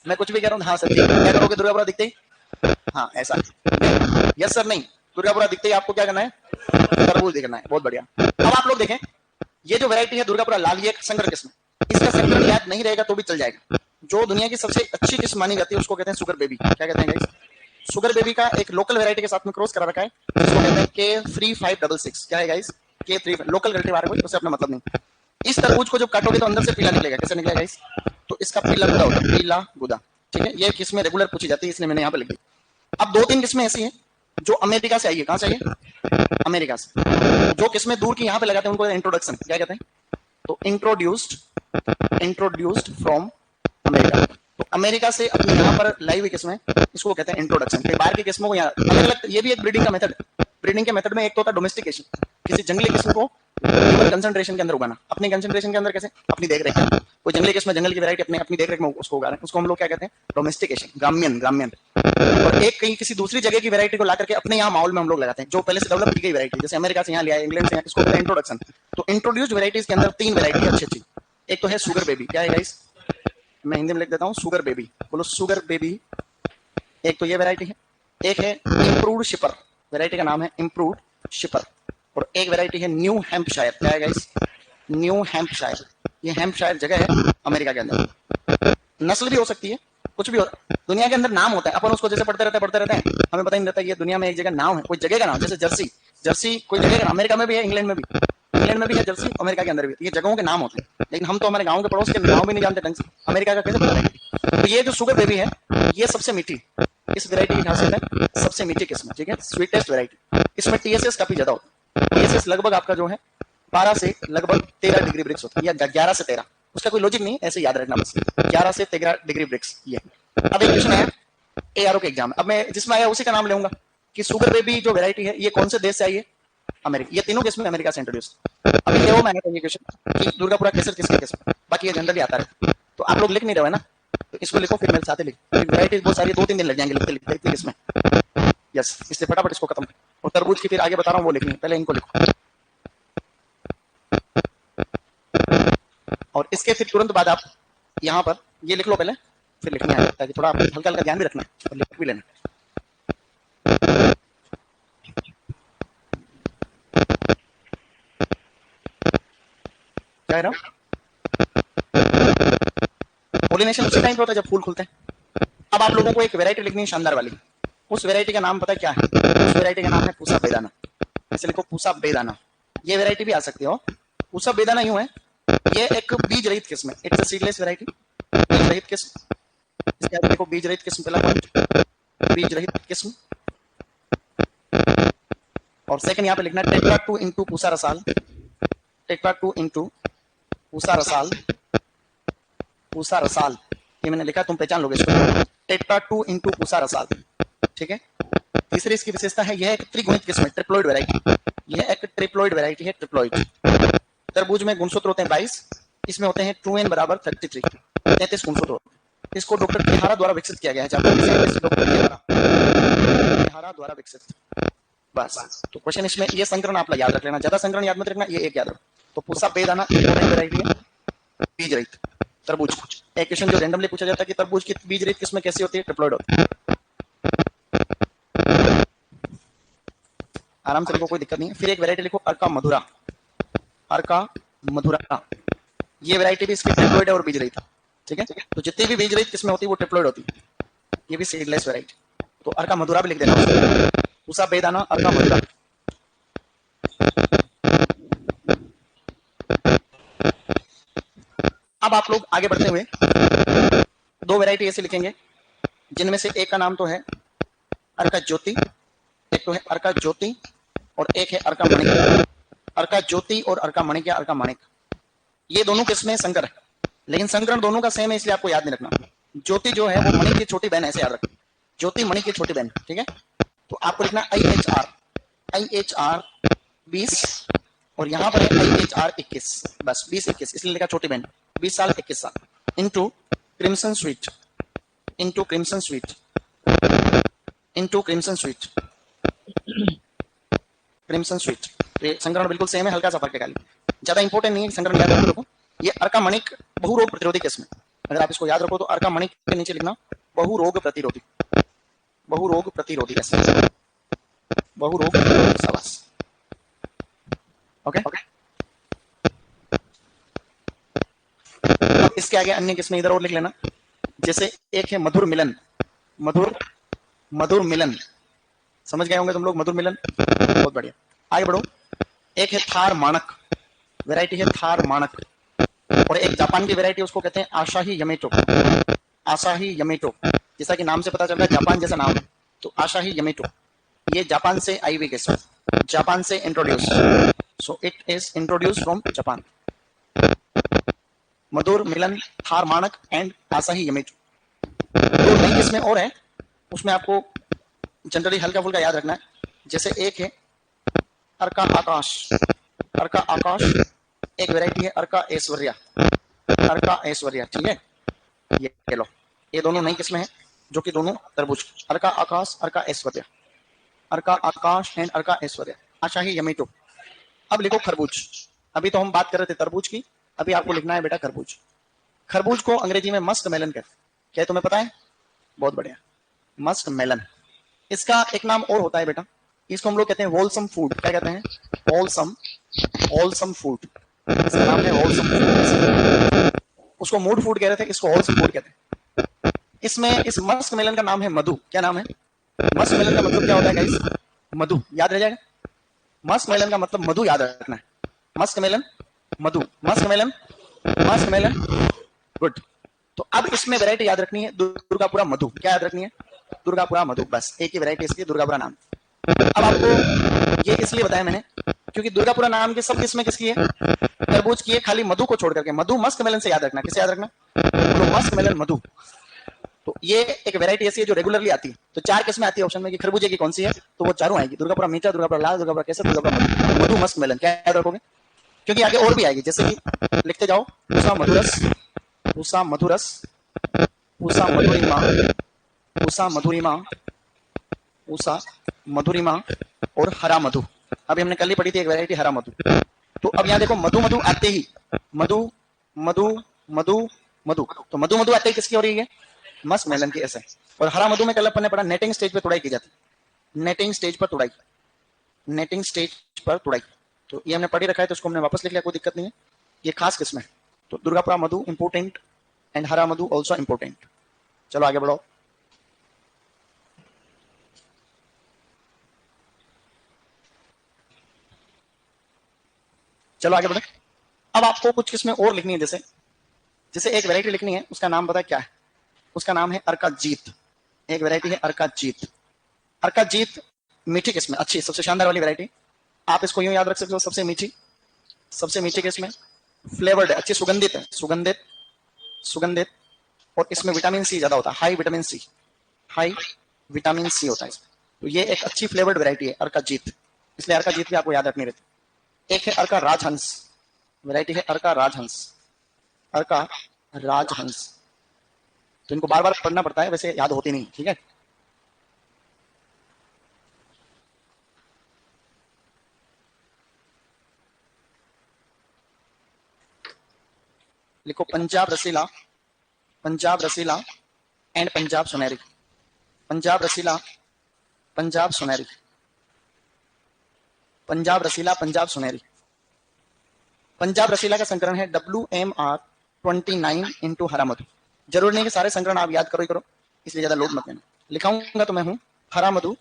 मैं कुछ भी कह रहा हूँ हाँ सर, ठीक है। क्या करोगे दुर्गापुरा दिखते ही? हाँ ऐसा, यस सर नहीं, दुर्गापुरा दिखते ही आपको क्या करना है? तरबूज दिखना है। बहुत बढ़िया। अब आप लोग देखें, ये जो वैरायटी है दुर्गापुरा लाल, ये संकर किस्म, इसका संकर याद नहीं रहेगा तो भी चल जाएगा। जो दुनिया की सबसे अच्छी किस्म मानी जाती है उसको कहते हैं शुगर बेबी। क्या कहते हैं गाइस? शुगर बेबी का एक लोकल वैरायटी के साथ में क्रॉस करा रखा है, उसको कहते हैं K3566। क्या है गाइस? K3। लोकल गलती बार कोई, उससे अपना मतलब नहीं। इस तरबूज को जब काटोगे तो अंदर से पीला निकलेगा। कैसे निकलेगा गाइस? तो इसका पीला गुदा होता है, पीला गुदा, ठीक है? ये किस्में रेगुलर पूछी जाती है, इसलिए मैंने यहाँ पे लिख दी। अब 2-3 किस्में ऐसी हैं जो अमेरिका से आई है। कहां से आई है? अमेरिका से। जो किस्में दूर की यहाँ पे लगाते हैं उनको इंट्रोडक्शन क्या कहते हैं? तो इंट्रोड्यूस्ड फ्रॉम अमेरिका। तो अमेरिका से अपने यहाँ पर लाई हुई किस्में, इसको कहते हैं इंट्रोडक्शन। बाहर की किस्मों को यहाँ अलग अलग, ये भी एक ब्रीडिंग का मेथड है। ब्रीडिंग के मेथड में एक तो होता है डोमेस्टिकेशन, किसी जंगली किस्म को कंसंट्रेशन के अंदर उगाना। अपनी कंसंट्रेशन के अंदर कैसे? अपनी देख रेख। कोई जंगली किस्म, जंगल की वैरायटी अपनी देख रेख में उसको उगा रहे हैं, उसको हम लोग क्या कहते हैं? डोमेस्टिकेशन, ग्राम्यन। और एक कहीं किसी दूसरी जगह की वैरायटी को ला करके अपने यहाँ माहौल में हम लोग लगाते हैं, जो पहले से डेवलप की गई वैरायटी, जैसे अमेरिका से यहाँ लिया, इंग्लैंड से, इसको कहते हैं इंट्रोडक्शन। तो इंट्रोड्यूस्ड वैरायटीज के अंदर 3 वैरायटी अच्छी। एक तो है शुगर बेबी। क्या है गाइस? मैं हिंदी में लिख देता हूँ, शुगर बेबी। बोलो शुगर बेबी। एक तो ये वैरायटी है। एक है इम्प्रूव्ड शिपर, वैरायटी का नाम है इम्प्रूव्ड शिपर। और एक वैरायटी है न्यू हैम्पशायर। क्या है गाइस? New Hampshire. ये हैम्पशायर जगह है अमेरिका के अंदर। नस्ल भी हो सकती है, कुछ भी हो, दुनिया के अंदर नाम होता है, अपन उसको जैसे पढ़ते रहते हैं, हमें पता ही नहीं रहता ये दुनिया में एक जगह नाम है, कोई जगह का नाम। जैसे जर्सी कोई जगह का नाम, अमेरिका में भी है, इंग्लैंड में भी है जर्सी, अमेरिका के अंदर भी। ये जगहों के नाम होते हैं, लेकिन हम तो हमारे गांव के पड़ोस के नाम भी नहीं जानते ढंग से, अमेरिका का कैसे पता है? तो ये जो शुगर बेबी है ये सबसे मीठी, इस वैरायटी की खासियत है सबसे मीठी किस्म, ठीक है? Sweetest variety. इसमें TSS काफी ज्यादा होता है। TSS लगभग आपका जो है 12 से लगभग 13 डिग्री ब्रिक्स होता है, या 11 से 13। उसका कोई लॉजिक नहीं, ऐसे याद रखना बस, 11 से 13 डिग्री ब्रिक्स। ये अब एक क्वेश्चन आया ARO के एग्जाम में, अब मैं जिसमें आया उसी का नाम लूंगा कि शुगर बेबी जो वैरायटी है ये कौन से देश से आई है? अमेरिका। ये तीनों किस्में अमेरिका से इंट्रोड्यूस। अभी देखो मैंने तो ये क्वेश्चन कि दुर्गापुरा केसर किसके किस्म, बाकी ये जनरली आता है। तो आप लोग लिख नहीं रहे है ना, तो इसको लिखो, फिर मेरे साथ लिख। वैरायटी बहुत सारी, 2-3 दिन लग जाएंगे लिखते किस्में। यस, इसलिए फटाफट इसको खत्म। और तरबूज की फिर आगे बता रहा हूँ वो लिखनी है, पहले इनको लिखो। और इसके फिर तुरंत बाद आप यहाँ पर ये लिख लो पहले, फिर लिखना है, ताकि थोड़ा हल्का हल्का ध्यान भी रखना और लिख भी लेना। क्या है? पोलिनेशन उसी टाइम पे होता है जब फूल खुलते हैं। अब आप लोगों को एक वैरायटी लिखनी है शानदार वाली। उस वैरायटी का नाम पता है क्या है? उस वैरायटी का नाम है पूसा बेदाना। इसे लिखो पूसा बेदाना। ये वैरायटी भी आ सकती है। पूसा बेदाना यूं है, ये एक बीज रहित किस्म है, इट्स अ सीडलेस वैरायटी, बीज रहित किस्म। इसके आगे देखो बीज रहित किस्म, पहला पॉइंट बीज रहित किस्म। और सेकंड यहाँ पे लिखना है tetra 2 into Pusa Rasal, tetra 2 into Pusa Rasal, Pusa Rasal. ये मैंने लिखा, तुम पहचान लोगे इसको, टेट्रा 2 इंटू पूसा रसाल, ठीक है? तीसरी इसकी विशेषता है यह एक त्रिगुणित किस्म है, ट्रिप्लॉइड वैरायटी। यह एक ट्रिप्लॉइड वैरायटी है, ट्रिप्लॉइड। तरबूज में गुणसूत्र होते हैं 22, इसमें होते हैं 2n बराबर 33, 33 गुणसूत्र होते हैं। इसको डॉक्टर तिहारा द्वारा विकसित किया गया है, डॉक्टर तिहारा द्वारा विकसित। बस, तो क्वेश्चन इसमें ये संकरण आप याद रख लेना, ज्यादा संकरण याद मत रखना, ये एक याद रखो। तो पूसा बेदाना वैरायटी है, बीज रहित तरबूज। एक क्वेश्चन जो रैंडमली पूछा जाता है कि तरबूज की बीज रहित किस्में कैसी होती है? ट्रिप्लॉइड होती है। आराम से लिखो, कोई दिक्कत नहीं है। फिर एक वैरायटी लिखो अर्का मधुरा, अर्का मधुरा। ये वैरायटी भी इसकी ट्रिप्लॉइड है और बीज रहित, ठीक है? तो जितनी भी बीज रहित किस्में होती है वो ट्रिप्लॉइड होती है। ये भी सीडलेस वैरायटी, तो अर्का मधुरा भी लिख देना। पूसा बेदाना, अर्का मधुरा। आप लोग आगे बढ़ते हुए दो वैरायटी ऐसे लिखेंगे जिनमें से एक का नाम तो है अर्का ज्योति, एक तो है अर्का ज्योति और एक है अर्का मणिक। अर्का ज्योति और अर्का मणिक या अर्का माणिक, ये दोनों किस्में संकर है, लेकिन संकरण दोनों का सेम है, इसलिए आपको याद नहीं रखना। ज्योति जो है वो मणिक की छोटी बहन, ऐसे याद रखना, ज्योति मणिक की छोटी बहन, ठीक है। तो आपको लिखना IHR 20 और यहाँ पर है IHR 21, बस 20-21 इसलिए लिखा छोटी बहन, 20 साल 21 साल, into crimson sweet, into crimson sweet, into crimson sweet, crimson sweet. ये संकरण बिल्कुल सेम है, हल्का सा फर्क है, खाली ज्यादा इंपॉर्टेंट नहीं है संकरण याद रखो। ये अर्का मणिक बहुरोग प्रतिरोधी किस्म है, अगर आप इसको याद रखो तो अर्का मणिक के नीचे लिखना बहुरोग प्रतिरोधी, बहुरोग प्रतिरोधी, ऐसे बहुरोग प्रतिरोधी, शाबाश, ओके। अब इसके आगे अन्य किस्में इधर और लिख लेना, जैसे एक है मधुर मिलन, मधुर मिलन, समझ गए होंगे तुम लोग, मधुर मिलन, बहुत बढ़िया। आगे बढ़ो, एक है थार माणक, वैरायटी है थार माणक, और एक जापान की वैरायटी उसको कहते हैं आशाही यमेटो, आशाही यमेटो, जैसा कि नाम से पता चल रहा है जापान जैसा नाम है, तो आशाही यमेटो, ये जापान से आई हुई किस्म, जापान से introduce, so it is introduce from Japan. Madhur Milan, Thar Manak and आशाही यमेटो। दो नई किस्में और है, उसमें आपको जनरली हल्का फुल्का याद रखना है, जैसे एक है अर्का आकाश, अर्का आकाश, एक वैरायटी है अर्का ऐश्वर्या, अर्का ऐश्वर्या, ठीक है। ये लो, ये दोनों नई किस्में हैं जो कि दोनों तरबूज, अर्का आकाश, अर्का ऐश्वर्या, अर्का आकाश एंड अर्का ऐश्वर्या, आशाही यमेटो। अब लिखो खरबूज, अभी तो हम बात कर रहे थे तरबूज की, अभी आपको लिखना है बेटा खरबूज। खरबूज को अंग्रेजी में मस्क मेलन कहते हैं, क्या तुम्हें पता है? बहुत बढ़िया, मस्क मेलन। इसका एक नाम और होता है बेटा, इसको हम लोग कहते हैं होलसम फूड, क्या कहते हैं? होलसम, होलसम फूड, इसका नाम है होलसम फूड। उसको मूड फूड कह रहे थे, इसको होलसम फूड कहते हैं। इसमें इस मस्क मेलन का नाम है मधु, क्या नाम है? मस्क मेलन का मतलब क्या होता है गाइस? मधु, याद रह जाएगा। मस्क मेलन का मतलब मधु याद रखना है, musk melon Madhu, musk melon, musk melon, good. तो अब इसमें वैरायटी याद रखनी है दुर्गापुरा मधु, क्या याद रखनी है? दुर्गापुरा मधु, बस एक ही वैरायटी इसकी, दुर्गापुरा नाम। अब आपको ये इसलिए बताया मैंने क्योंकि दुर्गापुरा नाम की सब किस्में किसकी है? तरबूज की है, खाली मधु को छोड़ करके। मधु मस्क मेलन से याद रखना, किसे याद रखना? तो मस्क मेलन मधु। तो ये एक वैरायटी ऐसी है जो रेगुलरली आती है। तो चार किस्में आती है ऑप्शन में कि खरबूजे की कौन सी है, तो वो चारों आएगी, दुर्गापुरा मीठा, दुर्गापुरा लाल, दुर्गापुरा केसर, दुर्गापुरा मधु, मधु मस्क मेलन, क्या याद रखोगे? क्योंकि आगे और भी आएगी, जैसे कि लिखते जाओ, पूसा मधुरस, पूसा मधुरस, पूसा मधुरिमा, पूसा मधुरिमा, पूसा मधुरिमा और हरा मधु। अभी हमने कल ही पढ़ी थी एक वैरायटी हरा मधु। तो अब यहाँ देखो मधु मधु आते ही मधु मधु मधु मधु, तो मधु मधु आते ही किसकी हो रही है? मस्क मेलन की, ऐसे। और हरा मधु में कल अपन ने पढ़ा नेटिंग स्टेज पे तुड़ाई की जाती, नेटिंग स्टेज पर तुड़ाई, नेटिंग स्टेज पर तुड़ाई। तो ये हमने पढ़ी रखा है, तो उसको हमने वापस लिख लिया, कोई दिक्कत नहीं है। ये खास किस्म है। तो दुर्गापुरा मधु इंपोर्टेंट एंड हरा मधु ऑल्सो इंपोर्टेंट। चलो आगे बढ़ो। चलो आगे बढ़े। अब आपको कुछ किस्में और लिखनी है, जैसे जैसे एक वैरायटी लिखनी है, उसका नाम पता है क्या है? उसका नाम है अर्का जीत। एक वैरायटी है अर्का जीत। अर्का जीत मीठी किस्म, अच्छी, सबसे शानदार वाली वैरायटी। आप इसको यूं याद रख सकते हो, सबसे मीठी, सबसे मीठी किस्म, फ्लेवर्ड है, अच्छी, सुगंधित है, सुगंधित, सुगंधित, और इसमें विटामिन सी ज्यादा होता है, high vitamin C, high vitamin C होता है इसमें। तो ये एक अच्छी फ्लेवर्ड वैरायटी है अर्का जीत, इसलिए अर्का जीत भी आपको याद रखनी रहती। एक है अर्का राजहंस, वैरायटी है अर्का राजहंस, अर्का राजहंस। तो इनको बार बार पढ़ना पड़ता है, वैसे याद होती नहीं, ठीक है। लिखो पंजाब रसीला, पंजाब रसीला एंड पंजाब सुनहरी, पंजाब रसीला, पंजाब सुनहरी, पंजाब रसीला, पंजाब सुनहरी। पंजाब रसीला का संकरण है WMR29 इंटू हरा मधु। जरूर नहीं कि सारे संकरण आप याद करो ही करो, इसलिए ज्यादा लोड मत लेना। लिखाऊंगा तो मैं हूं हरा मधु,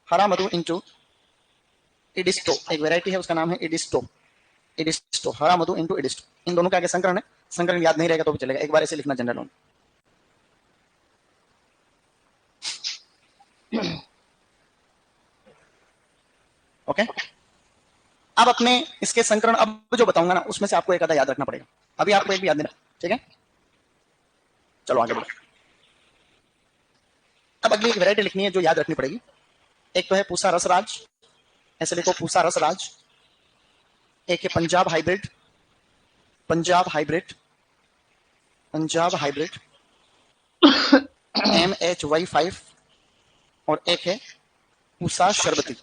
हरा मधु इंटू इडिस्टो, एक वैरायटी है उसका नाम है इडिस्टो, इडिस्टो, हरा मधु इंटू इडिस्टो। इन दोनों के आगे संकरण है, संकरण याद नहीं रहेगा तो भी चलेगा, एक बार ऐसे लिखना जनरल नॉलेज। ओके, अब अपने इसके संकरण अब जो बताऊंगा ना उसमें से आपको एक आधा याद रखना पड़ेगा, अभी आपको एक भी याद नहीं रहा, ठीक है। चलो आगे बढ़ो। अब अगली एक वैरायटी लिखनी है जो याद रखनी पड़ेगी। एक तो है पूसा रसराज, ऐसे लिखो पूसा रसराज। एक है Punjab hybrid, Punjab hybrid, Punjab hybrid MHY5। और एक है पूसा शरबती,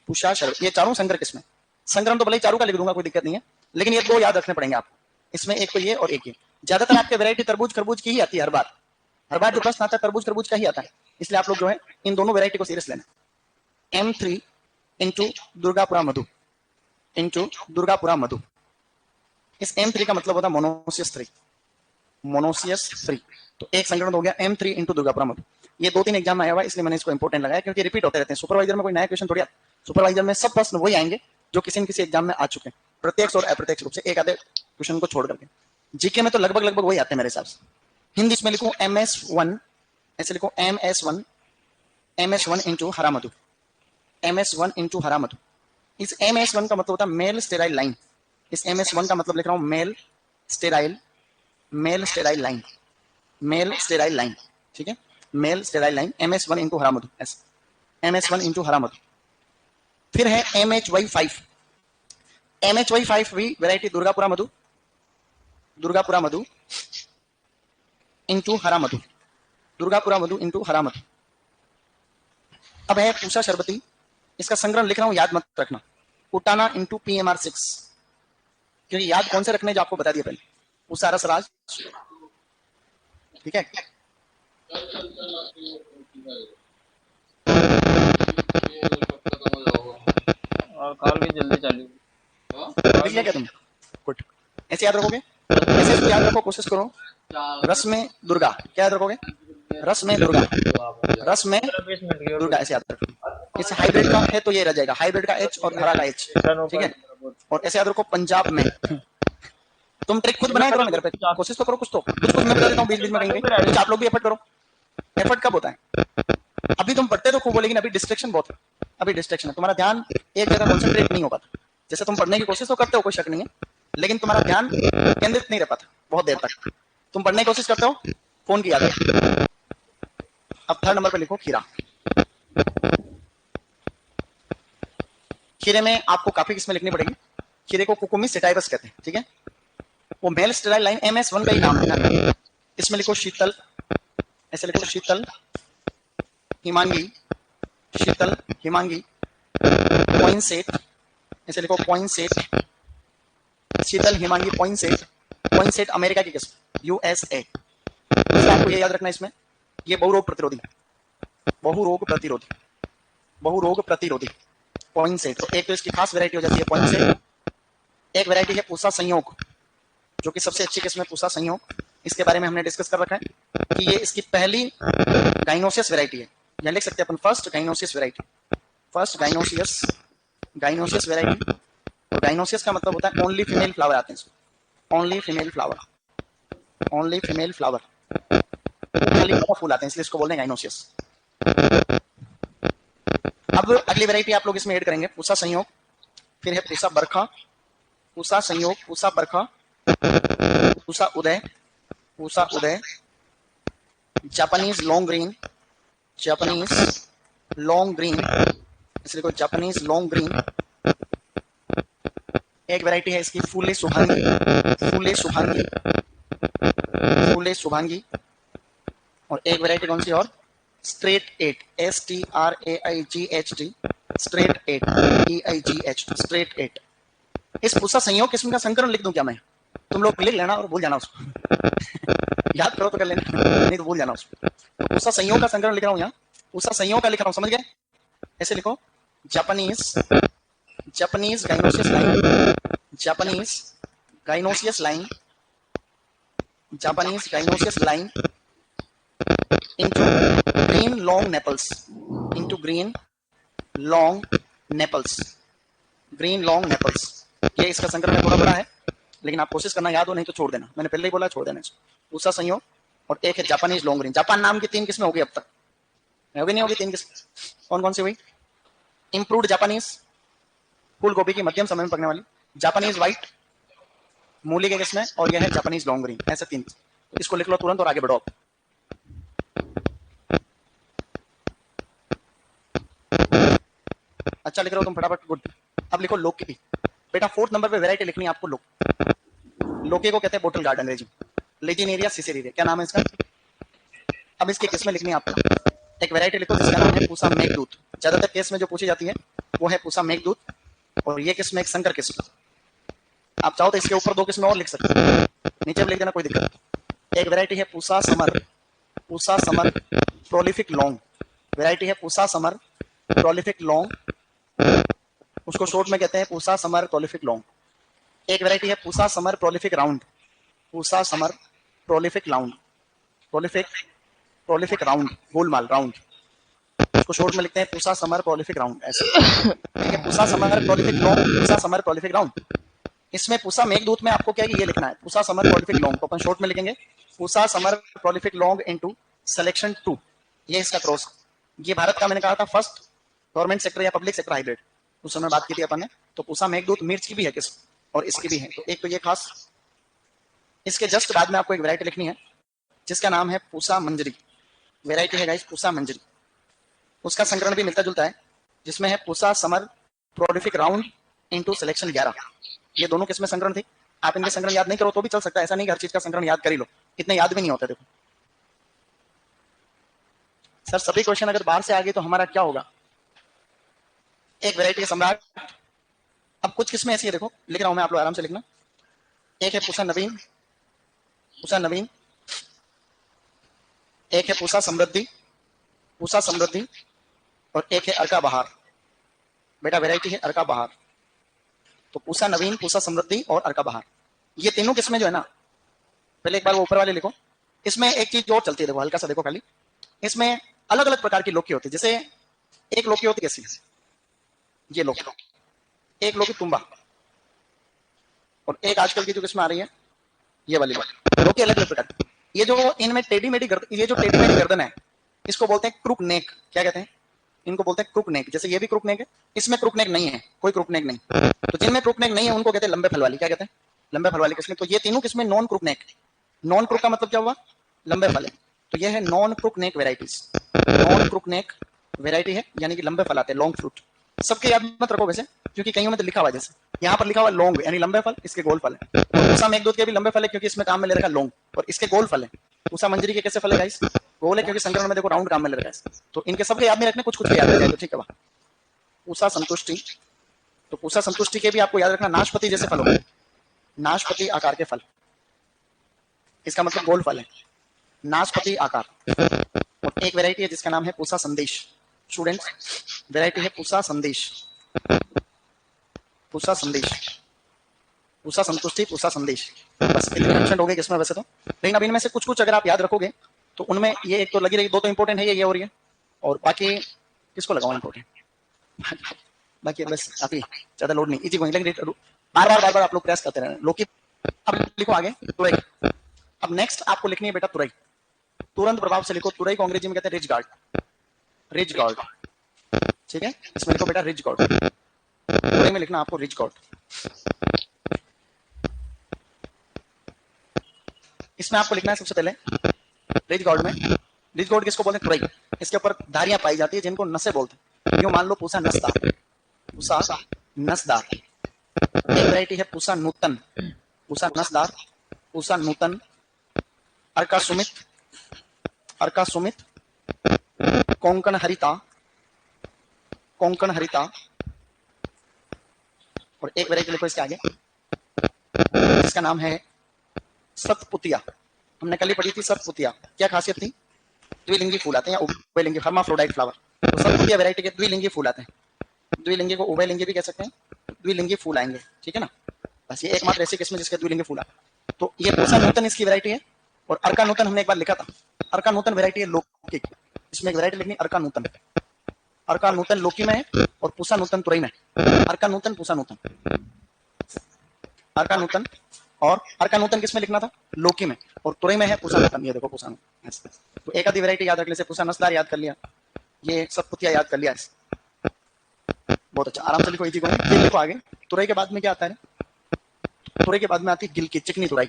पूसा शरबती। ये चारों संकर किस्में, संक्रम तो भले ही चारों का लिख दूंगा, कोई दिक्कत नहीं है, लेकिन ये दो याद रखने पड़ेंगे आपको इसमें, एक तो ये और एक ये। ज्यादातर आपके वैरायटी तरबूज खरबूज की ही आती है, हर बार जो प्रश्न आता है तरबूज खरबूज का ही आता है, इसलिए आप लोग जो है इन दोनों वैरायटी को सीरियस लेना। M3 इंटू दुर्गापुरा मधु, इंटू दुर्गापुरा मधु। इस M3 का मतलब होता है मोनोसियस 3, मोनोसियस 3। तो एक संकरण हो गया M3 इंटू दुर्गापुरा मधु। ये 2-3 एग्जाम में आया हुआ, इसलिए मैंने इसको इंपोर्टेंट लगाया, क्योंकि रिपीट होते रहते हैं। सुपरवाइजर में कोई नया क्वेश्चन थोड़ी आता, सुपरवाइजर में सब प्रश्न वही आएंगे जो किसी न किसी एग्जाम में आ चुके हैं, प्रत्यक्ष और अप्रत्यक्ष रूप से, एक आधे क्वेश्चन को छोड़ करके। जीके में तो लगभग वही आते हैं मेरे हिसाब से। हिंदी में लिखूं MS1, ऐसे लिखो MS1, MS1 इंटू हरा मधु, MS1 इंटू हरा मधु। इस MS1 का मतलब होता है मेल स्टेराइल लाइन। इस MS1 का मतलब लिख रहा हूं male sterile, male sterile line, male sterile line, ठीक है, male sterile line. MS1 into हरा मधु, ऐसे MS1 इंटू हरा मधु। फिर है MHY5, MHY5 भी वैरायटी दुर्गापुरा मधु, दुर्गापुरा मधु इंटू हरा मधु, दुर्गापुरा मधु इंटू हरा मधु। अब है पूसा शरबती, इसका संग्रह लिख रहा हूं, याद मत रखना, उटाना इंटू PMR6, क्योंकि याद कौन से रखने जो आपको बता दिया पहले। पूसा रसराज, ठीक है। और कॉल भी जल्दी चालू लिख लिया क्या तुम? गुड, ऐसे याद रखोगे, ऐसे इसको याद रखो, कोशिश करो। रस में दुर्गा, क्या याद रखोगे? रस में दुर्गा, रस में दुर्गा, ऐसे याद रखो। इस हाइब्रिड का है तो ये रह जाएगा, हाइब्रिड का H और हरा का H, ठीक है। और ऐसे याद रखो पंजाब में। तुम ट्रिक खुद बनाए करो ना घर पे, कोशिश तो करो कुछ, तो कुछ मैं बता देता हूँ बीच बीच में कहीं कुछ, आप लोग भी एफर्ट करो। एफर्ट कब होता है? अभी तुम पढ़ते तो खूब हो, लेकिन अभी डिस्ट्रैक्शन बहुत है, अभी डिस्ट्रैक्शन है, तुम्हारा ध्यान एक जगह कॉन्सेंट्रेट नहीं हो पाता। जैसे तुम पढ़ने की कोशिश तो करते हो, कोई शक नहीं है, लेकिन तुम्हारा ध्यान केंद्रित नहीं रह पाता बहुत देर तक। तुम पढ़ने की कोशिश करते हो, फोन की आदत। अब थर्ड नंबर पे लिखो खीरा। खीरे में आपको काफी किस्में लिखनी पड़ेगी। खीरे को कुकुमिस सेटाइवस कहते हैं, ठीक है। वो मेल स्टेराइल लाइन MS1 का ही नाम है। इसमें लिखो शीतल, ऐसे लिखो शीतल हिमांगी, शीतल हिमांगी पॉइंसेट, ऐसे लिखो पॉइंसेट, शीतल हिमांगी पॉइंसेट। पॉइंसेट अमेरिका की किस्म, USA। आपको ये याद रखना, इसमें ये बहुरोग प्रतिरोधी, बहुरोग प्रतिरोधी, बहुरोग प्रतिरोधी पॉइंसेट। तो एक तो इसकी खास वैरायटी हो जाती है पॉइंसेट। एक वैरायटी है पूसा संयोग, जो कि सबसे अच्छी किस्म है पूसा संयोग। इसके बारे में हमने डिस्कस कर रखा है कि ये इसकी पहली गाइनोसियस वैरायटी है, या लिख सकते हैं अपन फर्स्ट गाइनोसियस वैरायटी, फर्स्ट गाइनोसियस, गाइनोसियस वैरायटी। और गाइनोसियस का मतलब होता है ओनली फीमेल फ्लावर आते हैं इसमें, only female flower, only female flower, खाली फूल आते हैं, इसलिए इसको बोलते हैं गाइनोसियस। अब अगली वैरायटी आप लोग इसमें ऐड करेंगे पूसा संयोग, फिर है Pusa Barkha, Pusa Sanyog, Pusa Barkha, Pusa Uday, Pusa Uday, Japanese long green, Japanese long green, इसलिए कोई जापानीज लॉन्ग ग्रीन। एक वैरायटी है इसकी फूले सुभांगी, फूले सुभांगी, फूले सुभांगी। और एक वैरायटी कौन सी और, straight 8, STRAIGHT, straight 8, EIGH, straight 8। इस पूसा संयोग किस्म का संकरण लिख दूं क्या मैं? तुम लोग लिख लेना और भूल जाना उसको। याद करो तो कर लेना, नहीं तो भूल जाना उसको। तो पूसा संयोग का संकरण लिख रहा हूं यहाँ, पूसा संयोग का लिख रहा हूं, समझ गए? ऐसे लिखो Japanese, Japanese gynoecious line, Japanese gynoecious line, Japanese gynoecious line into green long nepals, into green long nepals, green long nepals। ये इसका संकरण थोड़ा बड़ा है, लेकिन आप कोशिश करना याद हो, नहीं तो छोड़ देना, मैंने पहले ही बोला छोड़ देना इसको। पूसा संयोग और एक है जापानीज लॉन्ग रेंज। जापान नाम की 3 किस्में होगी अब तक, होगी नहीं होगी 3 किस्में? कौन कौन सी हुई? इंप्रूव्ड जापानीज, फूल गोभी की मध्यम समय में पकने वाली, जापानीज व्हाइट मूली के किस्में, और यह है जापानीज लॉन्ग रेंज। ऐसे 3, तो इसको लिख लो तुरंत और आगे बढ़ो। अच्छा लिख रहे हो तुम फटाफट, गुड। अब लिखो लौकी। बेटा 4th नंबर पे वैरायटी लिखनी है आपको। लौकी को कहते हैं बोटल गार्ड अंग्रेजी, लेजिनेरिया सिसेरिया, क्या नाम है इसका? अब इसकी किस्में लिखनी है आपको। एक वैरायटी लिखो जिसका नाम है पूसा मेघदूत। ज्यादातर केस में जो पूछी जाती है वो है पूसा मेघदूत, और ये किस्म एक संकर किस्म। आप चाहो तो इसके ऊपर 2 किस्में और लिख सकते हो, नीचे भी लिख देना, कोई दिक्कत नहीं। एक वैरायटी है Pusa summer, Pusa summer prolific long. Variety है पूसा समर प्रोलिफिक लॉन्ग, उसको शॉर्ट में कहते हैं पूसा समर प्रोलिफिक लॉन्ग। एक वैरायटी है Pusa summer prolific round, Pusa summer prolific round, prolific round, Golmaal round, उसको शॉर्ट में लिखते हैं पूसा समर प्रोलिफिक राउंड। ऐसे ठीक है, Pusa summer prolific long, Pusa summer prolific round. इसमें पूसा मेघदूत में आपको क्या है, ये लिखना है पूसा समर प्रोलिफिक लॉन्ग को अपन शॉर्ट में लिखेंगे Pusa summer prolific long into selection 2। ये इसका क्रॉस। ये भारत का मैंने कहा था फर्स्ट गवर्नमेंट सेक्टर या पब्लिक सेक्टर हाइब्रिड, उस समय बात की थी अपन ने। तो पूसा मेघदूत मिर्च की भी है किस्म और इसकी भी है, तो एक तो ये खास। इसके जस्ट बाद में आपको एक वैरायटी लिखनी है जिसका नाम है पूसा मंजरी। वैरायटी है गाइस पूसा मंजरी, उसका संकरण भी मिलता जुलता है, जिसमें है Pusa summer prolific round into selection 11। ये दोनों किस्में संकरण थी। आप इनके संकरण याद नहीं करो तो भी चल सकता है, ऐसा नहीं कि हर चीज का संकरण याद कर ही लो, इतने याद भी नहीं होते। देखो सर सभी क्वेश्चन अगर बाहर से आ गए तो हमारा क्या होगा? एक वैरायटी है सम्राट। अब कुछ किस्में ऐसी है, देखो लिख रहा हूं मैं, आप लोग आराम से लिखना। एक है पूसा नवीन, पूसा नवीन। एक है पूसा समृद्धि, पूसा समृद्धि, और एक है अर्का बहार। बेटा वैरायटी है अर्का बहार। तो पूसा नवीन, पूसा समृद्धि और अर्का बहार, ये तीनों किस्में जो है ना, पहले एक बार वो ऊपर वाले लिखो। इसमें एक चीज और चलती है, देखो हल्का सा देखो खाली, इसमें अलग अलग प्रकार की लौकी होती है। जैसे एक लौकी होती है कैसी, ये लौकी, एक लौकी तुम्बा, और एक आजकल की जो किस्म आ रही है ये वाली लौकी, अलग अलग प्रकार की। ये जो इनमें टेढ़ी मेढ़ी गर्दन, ये जो टेढ़ी मेढ़ी गर्दन है इसको बोलते हैं क्रुक नेक। क्या कहते हैं? इनको बोलते हैं क्रुक नेक। जैसे ये भी क्रुक नेक है, इसमें क्रुक नेक नहीं है, कोई क्रुक नेक नहीं। तो जिनमें क्रुक नेक नहीं है उनको कहते हैं लंबे फल वाली। क्या कहते हैं? लंबे फल वाली किस्में। तो ये तीनों किस्में नॉन क्रुक नेक। नॉन क्रुक का मतलब क्या हुआ? लंबे फल है। तो ये है नॉन क्रुक नेक वेराइटीज। नॉन क्रुक नेक वेराइटी है, यानी कि लंबे फल आते हैं, लॉन्ग फ्रूट। सबके याद मत रखो वैसे, क्योंकि कईयों में तो लिखा हुआ है, जैसे यहाँ पर लिखा हुआ लॉन्ग यानी लंबे फल, इसके गोल फल है। पूसा मेघदूत के भी लंबे फल है क्योंकि इसमें काम में ले रखा लॉन्ग, और इसके गोल फल है। पूसा मंजरी के कैसे फल है गाइस? गोल है क्योंकि संकरण में देखो राउंड काम में ले रखा है। तो इनके सबके याद में रखने, कुछ कुछ याद रह जाए तो ठीक है। पूसा संतुष्टि, तो पूसा संतुष्टि के भी आपको याद रखना नाशपति जैसे फल हो, नाशपति आकार के फल, इसका मतलब गोल फल है, नाशपति आकार। और एक वैरायटी है जिसका नाम है पूसा संदेश। स्टूडेंट्स वैरायटी है पूसा संदेश, पूसा संदेश, पूसा संतुष्टि, पूसा संदेश। बस इतने मेंशन हो गए किसमें वैसे तो, लेकिन अब इनमें से कुछ कुछ अगर आप याद रखोगे तो उनमें ये एक तो लगी रही, 2 तो इंपॉर्टेंट है, ये और ये, और बाकी किसको लगाओ इंपॉर्टेंट, बाकी बस काफी ज्यादा लोड नहीं, इजी गोइंग। लेकिन बार बार आप लोग प्रयास करते रहना। लौकी अब लिखो आगे तुरई। अब नेक्स्ट आपको लिखनी है बेटा तुरई, तुरंत प्रभाव से लिखो। तुरई को अंग्रेजी में कहते हैं रिज गार्ड, रिज गार्ड। ठीक है, इसमें लिखो बेटा रिज गार्ड, तुरई में लिखना आपको रिज गार्ड। इसमें आपको लिखना है सबसे पहले रिज गार्ड में, रिज गार्ड किसको बोलते हैं? तुरई। इसके ऊपर धारियां पाई जाती है जिनको नसें बोलते हैं। यूं मान लो पूसा नसदार, पूसा नसदार। एक वैरायटी है पूसा नूतन, पूसा नसदार, पूसा नूतन, अर्का सुमित, अर्का सुमित, कोंकण हरिता, कोंकण हरिता। और एक वैरायटी लिखो इसके आगे जिसका नाम है सतपुतिया। हमने कल ही पढ़ी थी सतपुतिया, क्या खासियत थी? द्विलिंगी फूल आते हैं या उभयलिंगी, हर्माफ्रोडाइट फ्लावर। तो सतपुतिया वैरायटी के द्विलिंगी फूल आते हैं। द्विलिंगी को उभयलिंगी भी कह सकते हैं, द्विलिंगी फूल आएंगे। ठीक है ना, बस ये एकमात्र ऐसी किस्म जिसके द्विलिंगी फूल आते। तो ये पूसा नूतन इसकी वैरायटी है। और अर्का नूतन हमने एक बार लिखा था, अर्का नूतन वैरायटी है लौकी। इसमें एक वैरायटी लिखनी अर्का नूतन, अर्का नूतन लौकी में है और पूसा नूतन तुरई में। अर्का नूतन, पूसा नूतन, अर्का नूतन और अर्कानूतन किसमें लिखना था? लोकी में। और तुरई में है पूसा नूतन। ये देखो पूसा नूतन। तो एक आधी वैरायटी याद रख ले, पूसा नस्लदार याद कर लिया, ये सब पुतिया याद कर लिया। बहुत अच्छा, आराम से लिखो, इजी को। फिर लिखो आगे, तुरई के बाद में क्या आता है? तुरई के बाद में आती है गिल की, चिकनी तुरई।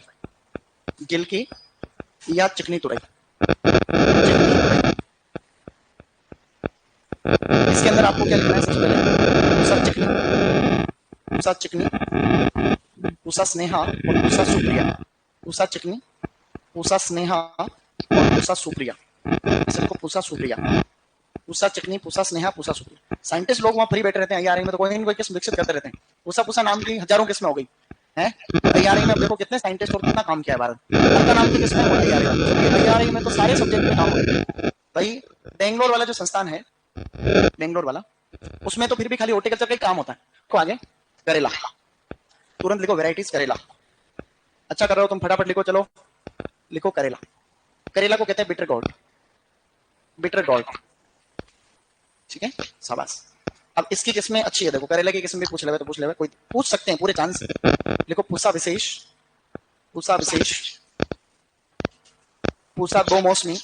गिल की या चिकनी तुरई। इसके अंदर आपको क्या लिखना है? सबसे पहले पूसा चिकनी, पूसा चिकनी, पूसा स्नेहा और पूसा सुप्रिया। पूसा चिकनी, पूसा स्नेहा और पूसा सुप्रिया। ऐसे लिखो, पूसा सुप्रिया। पूसा चिकनी, पूसा स्नेहा, पूसा सुप्रिया। साइंटिस्ट लोग वहां फ्री बैठे रहते हैं तैयारी में, तो कोई ना कोई किस्म विकसित करते रहते हैं। पूसा पूसा नाम की हजारों किस्में हो गई हैं तैयारी में। अब देखो कितने साइंटिस्ट और कितना काम किया है भारत। अर्का नाम की किस्में हो तैयारी में, तो सारे सब्जेक्ट में काम हो भाई। बेंगलोर वाला जो संस्थान है, बेंगलोर वाला, उसमें तो फिर भी खाली हॉर्टिकल्चर का ही काम होता है। तो आगे करेला, तुरंत लिखो वैरायटीज करेला। अच्छा कर रहे हो तुम, फटाफट लिखो, चलो लिखो करेला। करेला को कहते हैं बिटर गोल्ड, बिटर गोल्ड, ठीक है, शाबाश। अब इसकी किस्में अच्छी है, देखो करेला की किस्म भी पूछ ले तो पूछ ले, कोई पूछ सकते हैं, पूरे चांस। लिखो पूसा विशेष, पूसा विशेष, पूसा दो मौसमी,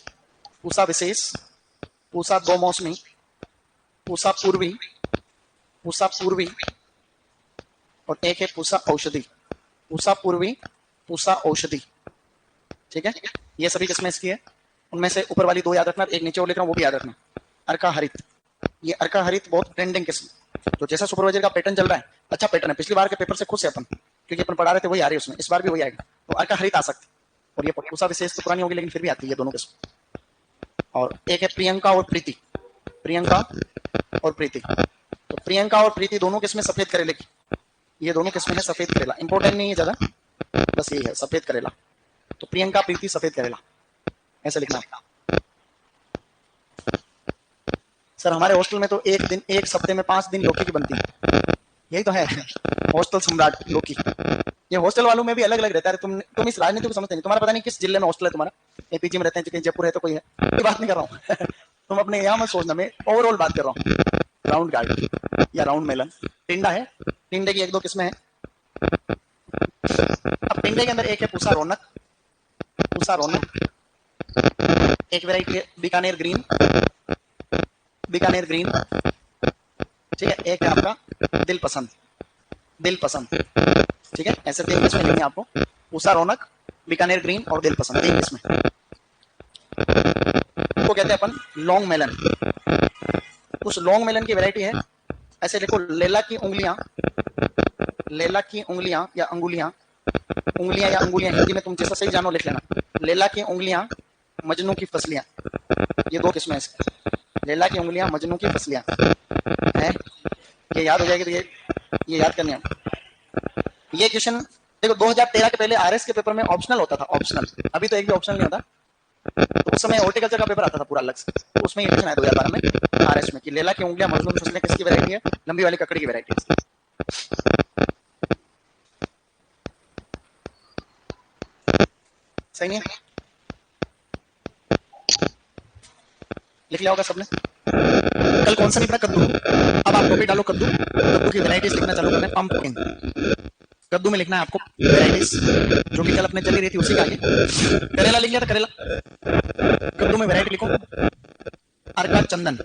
पूसा विशेष, पूसा दो मौसमी, पूसा पूर्वी, पूसा पूर्वी, और एक है पूसा औषधि। पूसा पूर्वी, पूसा औषधि, ठीक है। ये सभी किस्में इसकी है। उनमें से ऊपर वाली दो याद रखना, एक नीचे और लिख रहा हूं वो भी याद रखना। अर्का हरित, ये अर्का हरित बहुत ट्रेंडिंग किस्म, तो जैसा सुपरवाइजर का पैटर्न चल रहा है, अच्छा पैटर्न है। पिछली बार के पेपर से खुश है अपन, क्योंकि अपन पढ़ा रहे थे वही आ रही है उसमें, इस बार भी वही आएगा। तो अर्का हरित आ सकती, और ये पूसा विशेष तो पुरानी होगी लेकिन फिर भी आती है दोनों किस्म। और एक है प्रियंका और प्रीति, प्रियंका और प्रीति। तो प्रियंका और प्रीति दोनों किस्में सफेद करेले की, ये दोनों किस्में है सफेद करेला। इंपॉर्टेंट नहीं है ज्यादा, बस यही है सफेद करेला। तो प्रियंका प्रीति सफेद करेला, ऐसे लिखना। सर हमारे हॉस्टल में तो एक दिन, एक सप्ते में 5 दिन लौकी की बनती है, यही तो है हॉस्टल सम्राट लौकी। ये हॉस्टल वालों में भी अलग अलग रहता है। तुम इस राजनीति को समझते नहीं, तुम्हारा पता नहीं किस जिले में हॉस्टल है तुम्हारा। एपीजी में रहते हैं, कहीं जयपुर है तो कोई है, ये बात नहीं कर रहा हूँ तुम अपने यहाँ मत सोचना, मैं ओवरऑल बात कर रहा हूँ। राउंड गार्ड या राउंड मेलन, टिंडा है, टिंडे की एक दो किस्में हैं। अब टिंडे के अंदर एक है पूसा रौनक, पूसा रौनक, एक वैरायटी है बीकानेर ग्रीन, बीकानेर ग्रीन, ठीक है। एक है आपका दिल पसंद, दिल पसंद, ठीक है। ऐसे 3 किस्में लेंगे आपको, पूसा रौनक, बीकानेर ग्रीन और दिल पसंद, 3 किस्में। को कहते हैं अपन लॉन्ग मेलन। उस लॉन्ग मेलन की वैरायटी है, ऐसे देखो, लेला की उंगलियां, लेला की उंगलियां या अंगुलियां, उंगलियां या अंगुलियां, हिंदी में तुम जैसा सही जानो लिख लेना। लेला की उंगलियां, मजनू की फसलियां, ये 2 किस्में हैं। लेला की उंगलियां, मजनू की फसलियां है, ये याद हो जाएगी। तो ये याद करनी है। ये क्वेश्चन देखो 2013 के पहले आरएस के पेपर में ऑप्शनल होता था, ऑप्शनल। अभी तो एक भी ऑप्शनल नहीं होता। तो उस समय हॉर्टिकल्चर का पेपर आता था पूरा अलग से, तो उसमें ये क्वेश्चन आया 2012 में आरएस में कि लेला की उंगलियां, मजनू की फसलियां किसकी वैरायटी है? लंबी वाली ककड़ी की वैरायटी है। सही नहीं है? लिख लिया होगा सबने। कल कौन सा नहीं पढ़ा? कद्दू। अब आप कॉपी डालो कद्दू, कद्दू की वैरायटीज लिखना चालू करना है। पंपकिन, कद्दू में लिखना है आपको वैरायटीज, जो कि कल अपने चली रही थी उसी का आगे। करेला लिख लिया था, करेला। कद्दू में वैरायटी लिखो अर्का चंदन,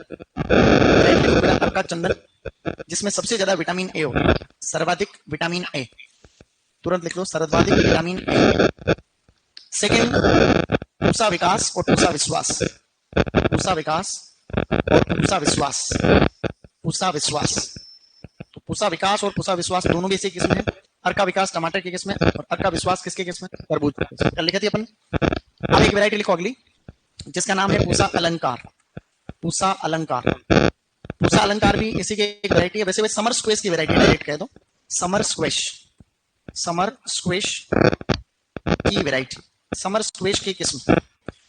वैरायटी लिखो बेटा अर्का चंदन, जिसमें सबसे ज्यादा विटामिन ए होता है, सर्वाधिक विटामिन ए। तुरंत लिख लो, सर्वाधिक विटामिन ए। सेकेंड, पूसा विकास और पूसा विश्वास, पूसा विकास और पूसा विश्वास, पूसा विश्वास। तो पूसा विकास और पूसा विश्वास दोनों भी इसी किस्म है। अर्का विकास टमाटर की किस्म है और अर्का विश्वास किसके किस्म है? तरबूज। कल लिखी थी अपन। अब एक वैरायटी लिखो अगली, जिसका नाम है पूसा अलंकार, पूसा अलंकार। पूसा अलंकार भी इसी की एक वैरायटी है। वैसे समर स्क्वेश की वैरायटी डायरेक्ट कह दो, समर स्क्वेश, समर स्क्वेश की वैरायटी, समर स्क्वेश की किस्म।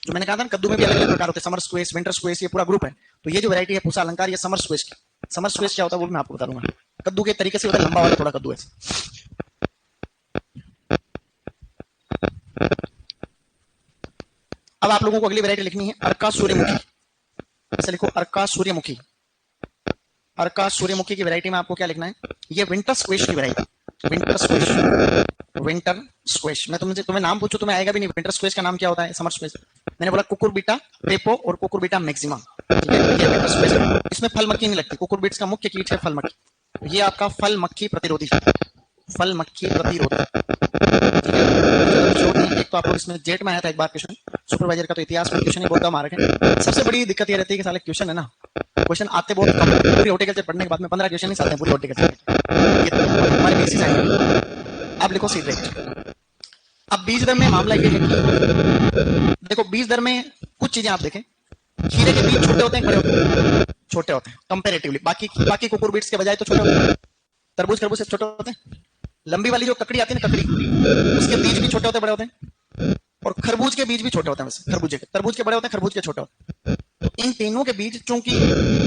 जो मैंने कहा था कद्दू में भी अलग अलग प्रकार होते हैं, समर स्क्वेश, विंटर स्क्वेश, ये पूरा ग्रुप है। तो ये जो वैरायटी है पूसा अलंकार, ये समर स्क्वेश की। समर स्क्वेश क्या होता है वो भी मैं आपको बता दूंगा। कद्दू के तरीके से होता है, लंबा वाला थोड़ा कद्दू है। अब आप लोगों को अगली वैरायटी लिखनी है अर्का सूर्यमुखी। ऐसे लिखो अर्का सूर्यमुखी। अर्का सूर्यमुखी की वैरायटी में आपको क्या लिखना है? ये विंटर स्क्वेश की variety, winter squash, winter squash. मैं तुम्हें नाम पूछूं तुम्हें आएगा भी नहीं, विंटर स्क्वेश का नाम क्या होता है, समर स्क्वेश। मैंने बोला कुकुरबिटा पेपो और कुकुरबिटा मैक्सिमा, ठीक है, ये विंटर स्क्वेश है। इसमें फल मक्खी नहीं लगती। कुकुरबिट्स का मुख्य कीट है फल मक्खी। ये आपका फल मक्खी प्रतिरोधी, फल मक्खी प्रतिरोधी, ठीक है। एक तो आप लोग इसमें जेट में आया था एक बार क्वेश्चन, सुपरवाइजर का तो इतिहास में क्वेश्चन ही बहुत कम आ रखे हैं। सबसे बड़ी दिक्कत ये रहती है कि साले क्वेश्चन है ना, क्वेश्चन आते बहुत कम है। पूरी हॉर्टिकल्चर पढ़ने के बाद में 15 क्वेश्चन ही आते हैं पूरी हॉर्टिकल्चर, हमारे बेसिस आएंगे। अब लिखो सीड रेट। अब बीज दर में मामला ये है कि देखो बीज दर में कुछ चीजें आप देखें, खीरे के बीज छोटे होते हैं बड़े होते हैं, छोटे होते हैं कंपैरेटिवली, बाकी कुकुरबिट्स के बजाय तो छोटे होते हैं। तरबूज खरबूज से छोटे होते हैं। लंबी वाली जो ककड़ी आती है ना, ककड़ी, उसके बीज भी छोटे होते बड़े होते हैं, और खरबूज के बीज भी छोटे होते हैं। वैसे खरबूजे के, तरबूज के बड़े होते हैं, खरबूज के छोटे होते हैं। तो इन तीनों के बीज चूंकि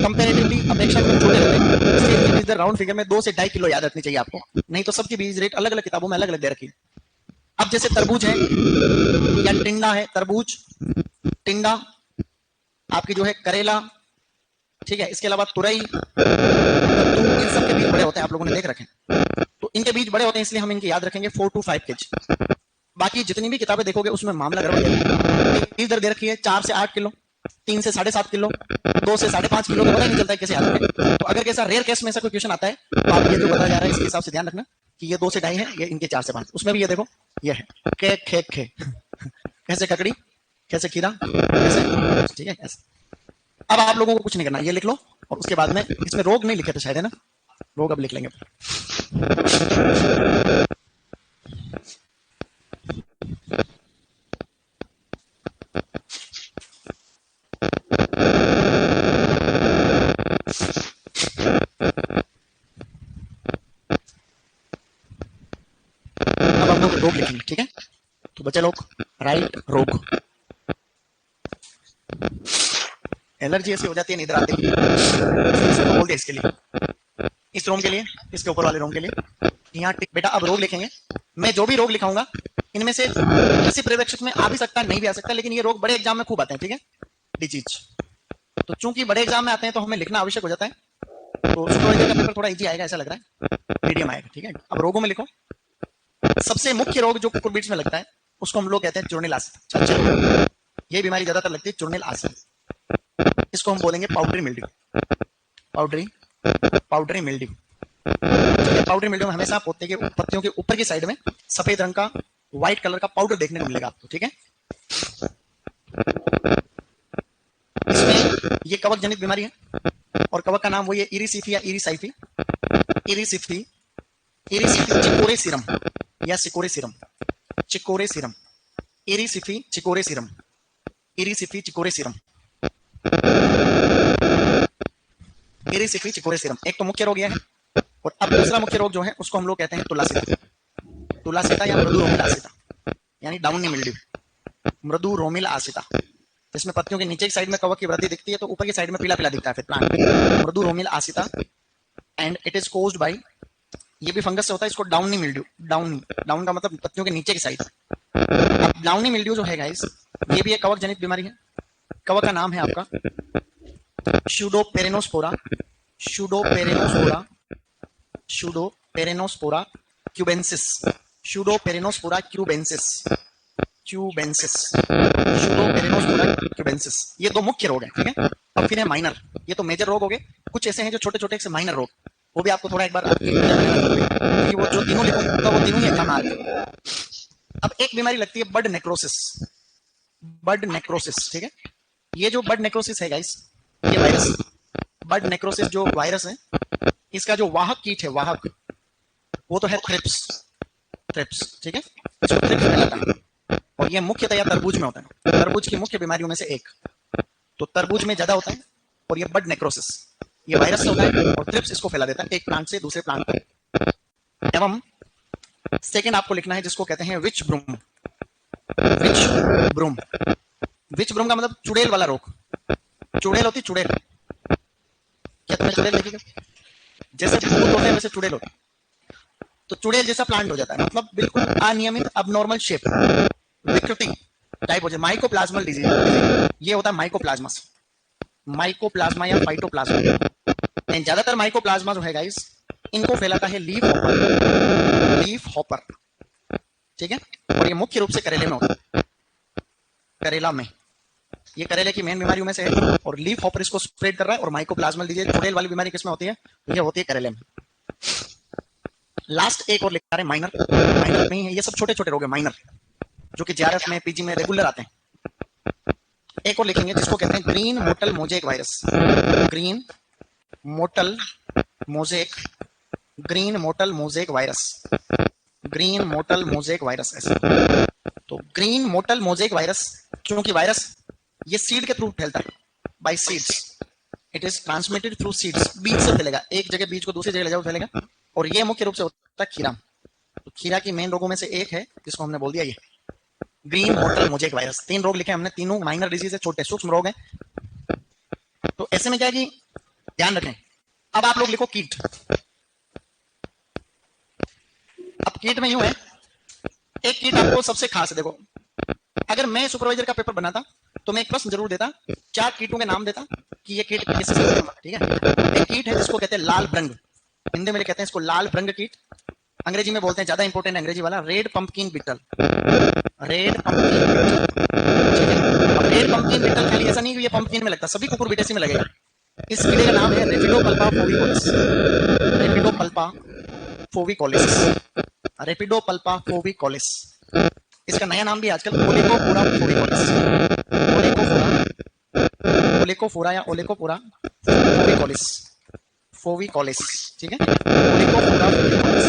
कंपैरेटिवली अपेक्षाकृत छोटे रहते हैं, इसलिए इनके बीज दर राउंड फिगर में 2 से 2.5 किलो याद रखनी चाहिए आपको, नहीं तो सबकी बीज रेट अलग अलग किताबों में अलग अलग दे रखी है। अब जैसे तरबूज है या टिंडा है, तरबूज, टिंडा, आपकी जो है करेला, ठीक है, इसके अलावा तुरई, कद्दू, इन सब के बीज बड़े होते हैं, आप लोगों ने देख रखे हैं। तो इनके बीज बड़े होते हैं, इसलिए हम इनके याद रखेंगे 4 to 5 kg। बाकी जितनी भी किताबें देखोगे उसमें मामला गड़बड़ है। बीज दर दे रखी है 4 से 8 किलो, 3 से 7.5 किलो, 2 से 5.5 किलो, तो पता ही नहीं चलता है कैसे याद रखें। तो अगर कैसा रेयर केस में ऐसा कोई क्वेश्चन आता है तो आप ये जो बताया जा रहा है इसके हिसाब से ध्यान रखना कि ये 2 से 2.5 है, ये इनके 4 से 5। उसमें भी ये देखो ये है के खे खे कैसे ककड़ी, कैसे खीरा, कैसे, ठीक है, कैसे। अब आप लोगों को कुछ नहीं करना, ये लिख लो, और उसके बाद में इसमें रोग नहीं लिखे थे शायद, है ना, रोग अब लिख लेंगे। अब हम लोग रोग लिखेंगे, ठीक है। तो बच्चे लोग राइट रोग, एलर्जी ऐसी हो जाती है नींद आती है, बोल दे इसके लिए, इस रोम के लिए, इसके ऊपर वाले रोम के लिए यहाँ टिक। बेटा अब रोग लिखेंगे, मैं जो भी रोग लिखाऊंगा इनमें से किसी पर्यवेक्षक में आ भी सकता है, नहीं भी आ सकता, लेकिन ये रोग बड़े एग्जाम में खूब आते हैं, ठीक है, डिजीज। तो चूंकि बड़े एग्जाम में आते हैं तो हमें लिखना आवश्यक हो जाता है, तो सुपरवाइजर का पेपर थोड़ा इजी आएगा ऐसा लग रहा है, मीडियम आएगा, ठीक है। अब रोगों में लिखो, सबसे मुख्य रोग जो कुकुरबिट्स में लगता है उसको हम लोग कहते हैं चूर्निल आसिता। ये बीमारी ज्यादातर लगती है चूर्निल आसिता, इसको हम बोलेंगे powdery mildew, powdery mildew. Powdery mildew में हमेशा पत्तियों के ऊपर की साइड में सफेद रंग का व्हाइट कलर का पाउडर देखने को मिलेगा आपको, ठीक है। इसमें ये कवक जनित बीमारी है, और कवक का नाम वो ये इरिसिफी या इरिसाइफी, इरिसिफी, इरिसिफी चिकोरे सीरम या cichoracearum, cichoracearum, Erysiphe cichoracearum, Erysiphe cichoracearum, Erysiphe cichoracearum. एक तो मुख्य रोग यह है, और अब दूसरा मुख्य रोग जो है उसको हम लोग कहते हैं तुलासिता, तुलासिता या मृदु रोमिल आसिता, यानी डाउनी मिल्ड्यू, मृदु रोमिल आसिता। जिसमें पत्तियों के नीचे की साइड में कवक की वृद्धि दिखती है, तो ऊपर की साइड में पीला पीला दिखता है फिर प्लांट, मृदु रोमिल आसिता। And it is caused by, ये भी फंगस से होता है, इसको डाउनी मिल्ड्यू, डाउनी, डाउन का मतलब पत्तियों के नीचे की साइड। अब डाउनी मिल्ड्यू जो है गाइस, ये भी एक कवक जनित बीमारी है। कवक का नाम है आपका शूडोपेरेनोस्पोरा, शूडोपेरेनोस्पोरा, शूडोपेरेनोस्पोरा क्यूबेंसिस, शूडोपेरेनोस्पोरा क्यूबेंसिस, क्यूबेंसिस, शूडोपेरेनोस्पोरा क्यूबेंसिस। ये दो मुख्य रोग हैं, ठीक है। अब फिर है माइनर, ये तो मेजर रोग हो गए, कुछ ऐसे हैं जो छोटे छोटे से माइनर रोग, वो भी आपको थोड़ा एक बार क्योंकि वो जो तीनों लिखूंगा वो तीनों ही एग्जाम आ रहे हैं। अब एक बीमारी लगती है बड नेक्रोसिस, बड नेक्रोसिस, ठीक है। ये जो बड नेक्रोसिस है गाइस, ये वायरस, बड नेक्रोसिस जो वायरस है, इसका जो वाहक कीट है, वाहक, वो तो है थ्रिप्स, थ्रिप्स, ठीक है। इसको थ्रिप्स कहलाता है, और ये मुख्यतया तरबूज में होता है, तरबूज की मुख्य बीमारियों में से एक। तो तरबूज में ज्यादा होता है, और ये बड नेक्रोसिस ये वायरस से होता है, और थ्रिप्स इसको फैला देता है एक प्लांट से दूसरे प्लांट पर। एवं सेकंड आपको लिखना है जिसको कहते हैं विच ब्रूम, विच ब्रूम, विच ब्रूम का मतलब चुड़ैल वाला रोग, चुड़ैल होती चुड़ैल, क्या तुम्हें चुड़ैल देखिएगा, जैसे भूत होते हैं वैसे चुड़ैल होते हैं, तो चुड़ैल जैसा प्लांट हो जाता है, मतलब बिल्कुल अनियमित अबनॉर्मल शेप, विकृति टाइप हो जाए, माइकोप्लाज्मल डिजीज, ये होता है माइकोप्लाज्मस, माइकोप्लाज्मा या फाइटोप्लाज्मा। ज्यादातर माइकोप्लाज्मा जो है गाइस इनको फैलाता है लीफ हॉपर, लीफ हॉपर, ठीक है। और ये मुख्य रूप से करेले में होता है, करेला में। ये करेले की मेन बीमारियों में से है और लीफ हॉपर इसको स्प्रेड कर रहा है। और माइकोप्लाज्मल दीजिए, चुड़ैल वाली बीमारी किसमें होती है? ये होती है करेले में। लास्ट एक और लिखा है माइनर, माइनर नहीं है, ये सब छोटे छोटे रोग है माइनर, जो कि जेआरएफ में पीजी में रेगुलर आते हैं। एक और लिखेंगे जिसको कहते हैं green mottle mosaic virus, green mottle mosaic, green mottle mosaic virus, green mottle mosaic virus ऐसे। तो ग्रीन मोटल मोजेक वायरस, क्योंकि वायरस ये सीड के थ्रू फैलता है, by seeds, it is transmitted through seeds, बीज से फैलेगा, एक जगह बीज को दूसरी जगह ले जाओ फैलेगा। और ये मुख्य रूप से होता है खीरा। तो खीरा की मेन रोगों में से एक है जिसको हमने बोल दिया ये ग्रीन मोटल मोजेक वायरस। 3 रोग लिखे हमने, तीनों माइनर डिजीज है, छोटे सूक्ष्म रोग हैं। तो ऐसे में क्या है कि ध्यान रखें। अब आप लोग लिखो कीट। अब कीट में यूं है, एक कीट आपको सबसे खास है। देखो, अगर मैं सुपरवाइजर का पेपर बनाता तो मैं एक प्रश्न जरूर देता, 4 कीटों के नाम देता कि ये कीट किससे संबंधित है, ठीक है। एक कीट है जिसको कहते हैं लाल भृंग, हिंदी में कहते हैं इसको लाल भृंग कीट, अंग्रेजी में बोलते हैं, ज्यादा इंपॉर्टेंट अंग्रेजी वाला, red pumpkin beetle, red pumpkin beetle, ठीक है। अब रेड पंपकिन बीटल खाली ऐसा नहीं कि ये पंपकिन में लगता, सभी कुकुरबिटेसी में लगेगा। इस कीड़े का नाम है रेपिडोपल्पा फोविकोलिस, रेपिडोपल्पा फोविकोलिस, रेपिडोपल्पा फोविकोलिस। इसका नया नाम भी आजकल ओलिकोफोरा फोविकोलिस, ओलिकोफोरा, ओलिकोफोरा या ओलिकोफोरा फोविकोलिस, फोविकोलिस, ठीक है, ओलिकोफोरा फोविकोलिस।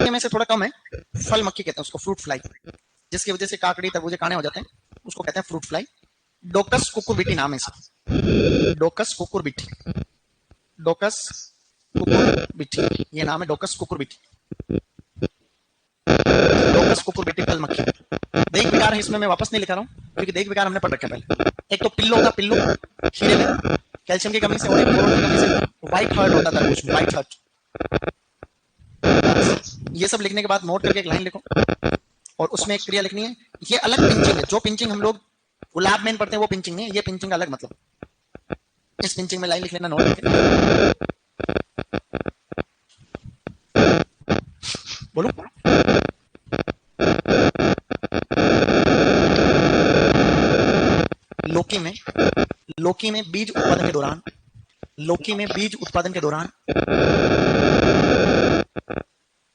में से थोड़ा कम है, फल मक्खी कहते हैं उसको, फ्रूट फ्लाई, जिसकी वजह से काकड़ी तरबूजे काने हो जाते हैं, उसको कहते हैं फ्रूट फ्लाई। डोकस कुकुरबिटी नाम है इसका, डोकस कुकुरबिटी, डोकस कुकुरबिटी, ये नाम है डोकस कुकुरबिटी, डोकस कुकुरबिटी फल मक्खी। देख विकार है इसमें, मैं वापस नहीं लिखा रहा हूँ क्योंकि देख विकार हमने पढ़ रखा है पहले। एक तो पिल्लो होता, पिल्लू खीरे में कैल्शियम की कमी से और एक बोरोन की कमी से व्हाइट हर्ट होता था, कुछ व्हाइट हर्ट। ये सब लिखने के बाद नोट करके एक लाइन लिखो और उसमें एक क्रिया लिखनी है। ये अलग पिंचिंग है, जो पिंचिंग हम लोग गुलाब में पढ़ते हैं वो पिंचिंग नहीं है, ये पिंचिंग अलग मतलब। इस पिंचिंग में लाइन लिख लेना, नोट करके बोलो। लौकी में बीज उत्पादन के दौरान, लौकी में बीज उत्पादन के दौरान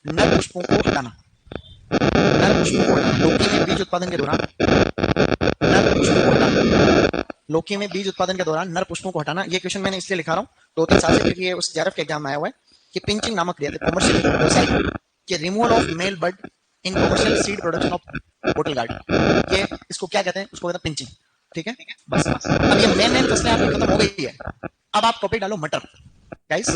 नर पुष्पों को हटाना, नर पुष्पों को हटाना, लौकी में बीज उत्पादन के दौरान नर पुष्पों को हटाना, लौकी में बीज उत्पादन के दौरान नर पुष्पों को हटाना। ये क्वेश्चन मैंने इसलिए लिखा रहा हूँ 2-3 साल से, क्योंकि ये उस जेआरएफ के एग्जाम में आया हुआ है कि पिंचिंग नामक क्रिया कमर्शियल कि removal of male bird in commercial seed production of bottle guard. ये इसको क्या कहते हैं? उसको कहते हैं पिंचिंग, ठीक है। बस अब ये मेन फसलें आपकी खत्म हो गई है। अब आप टॉपिक डालो मटर, गाइस।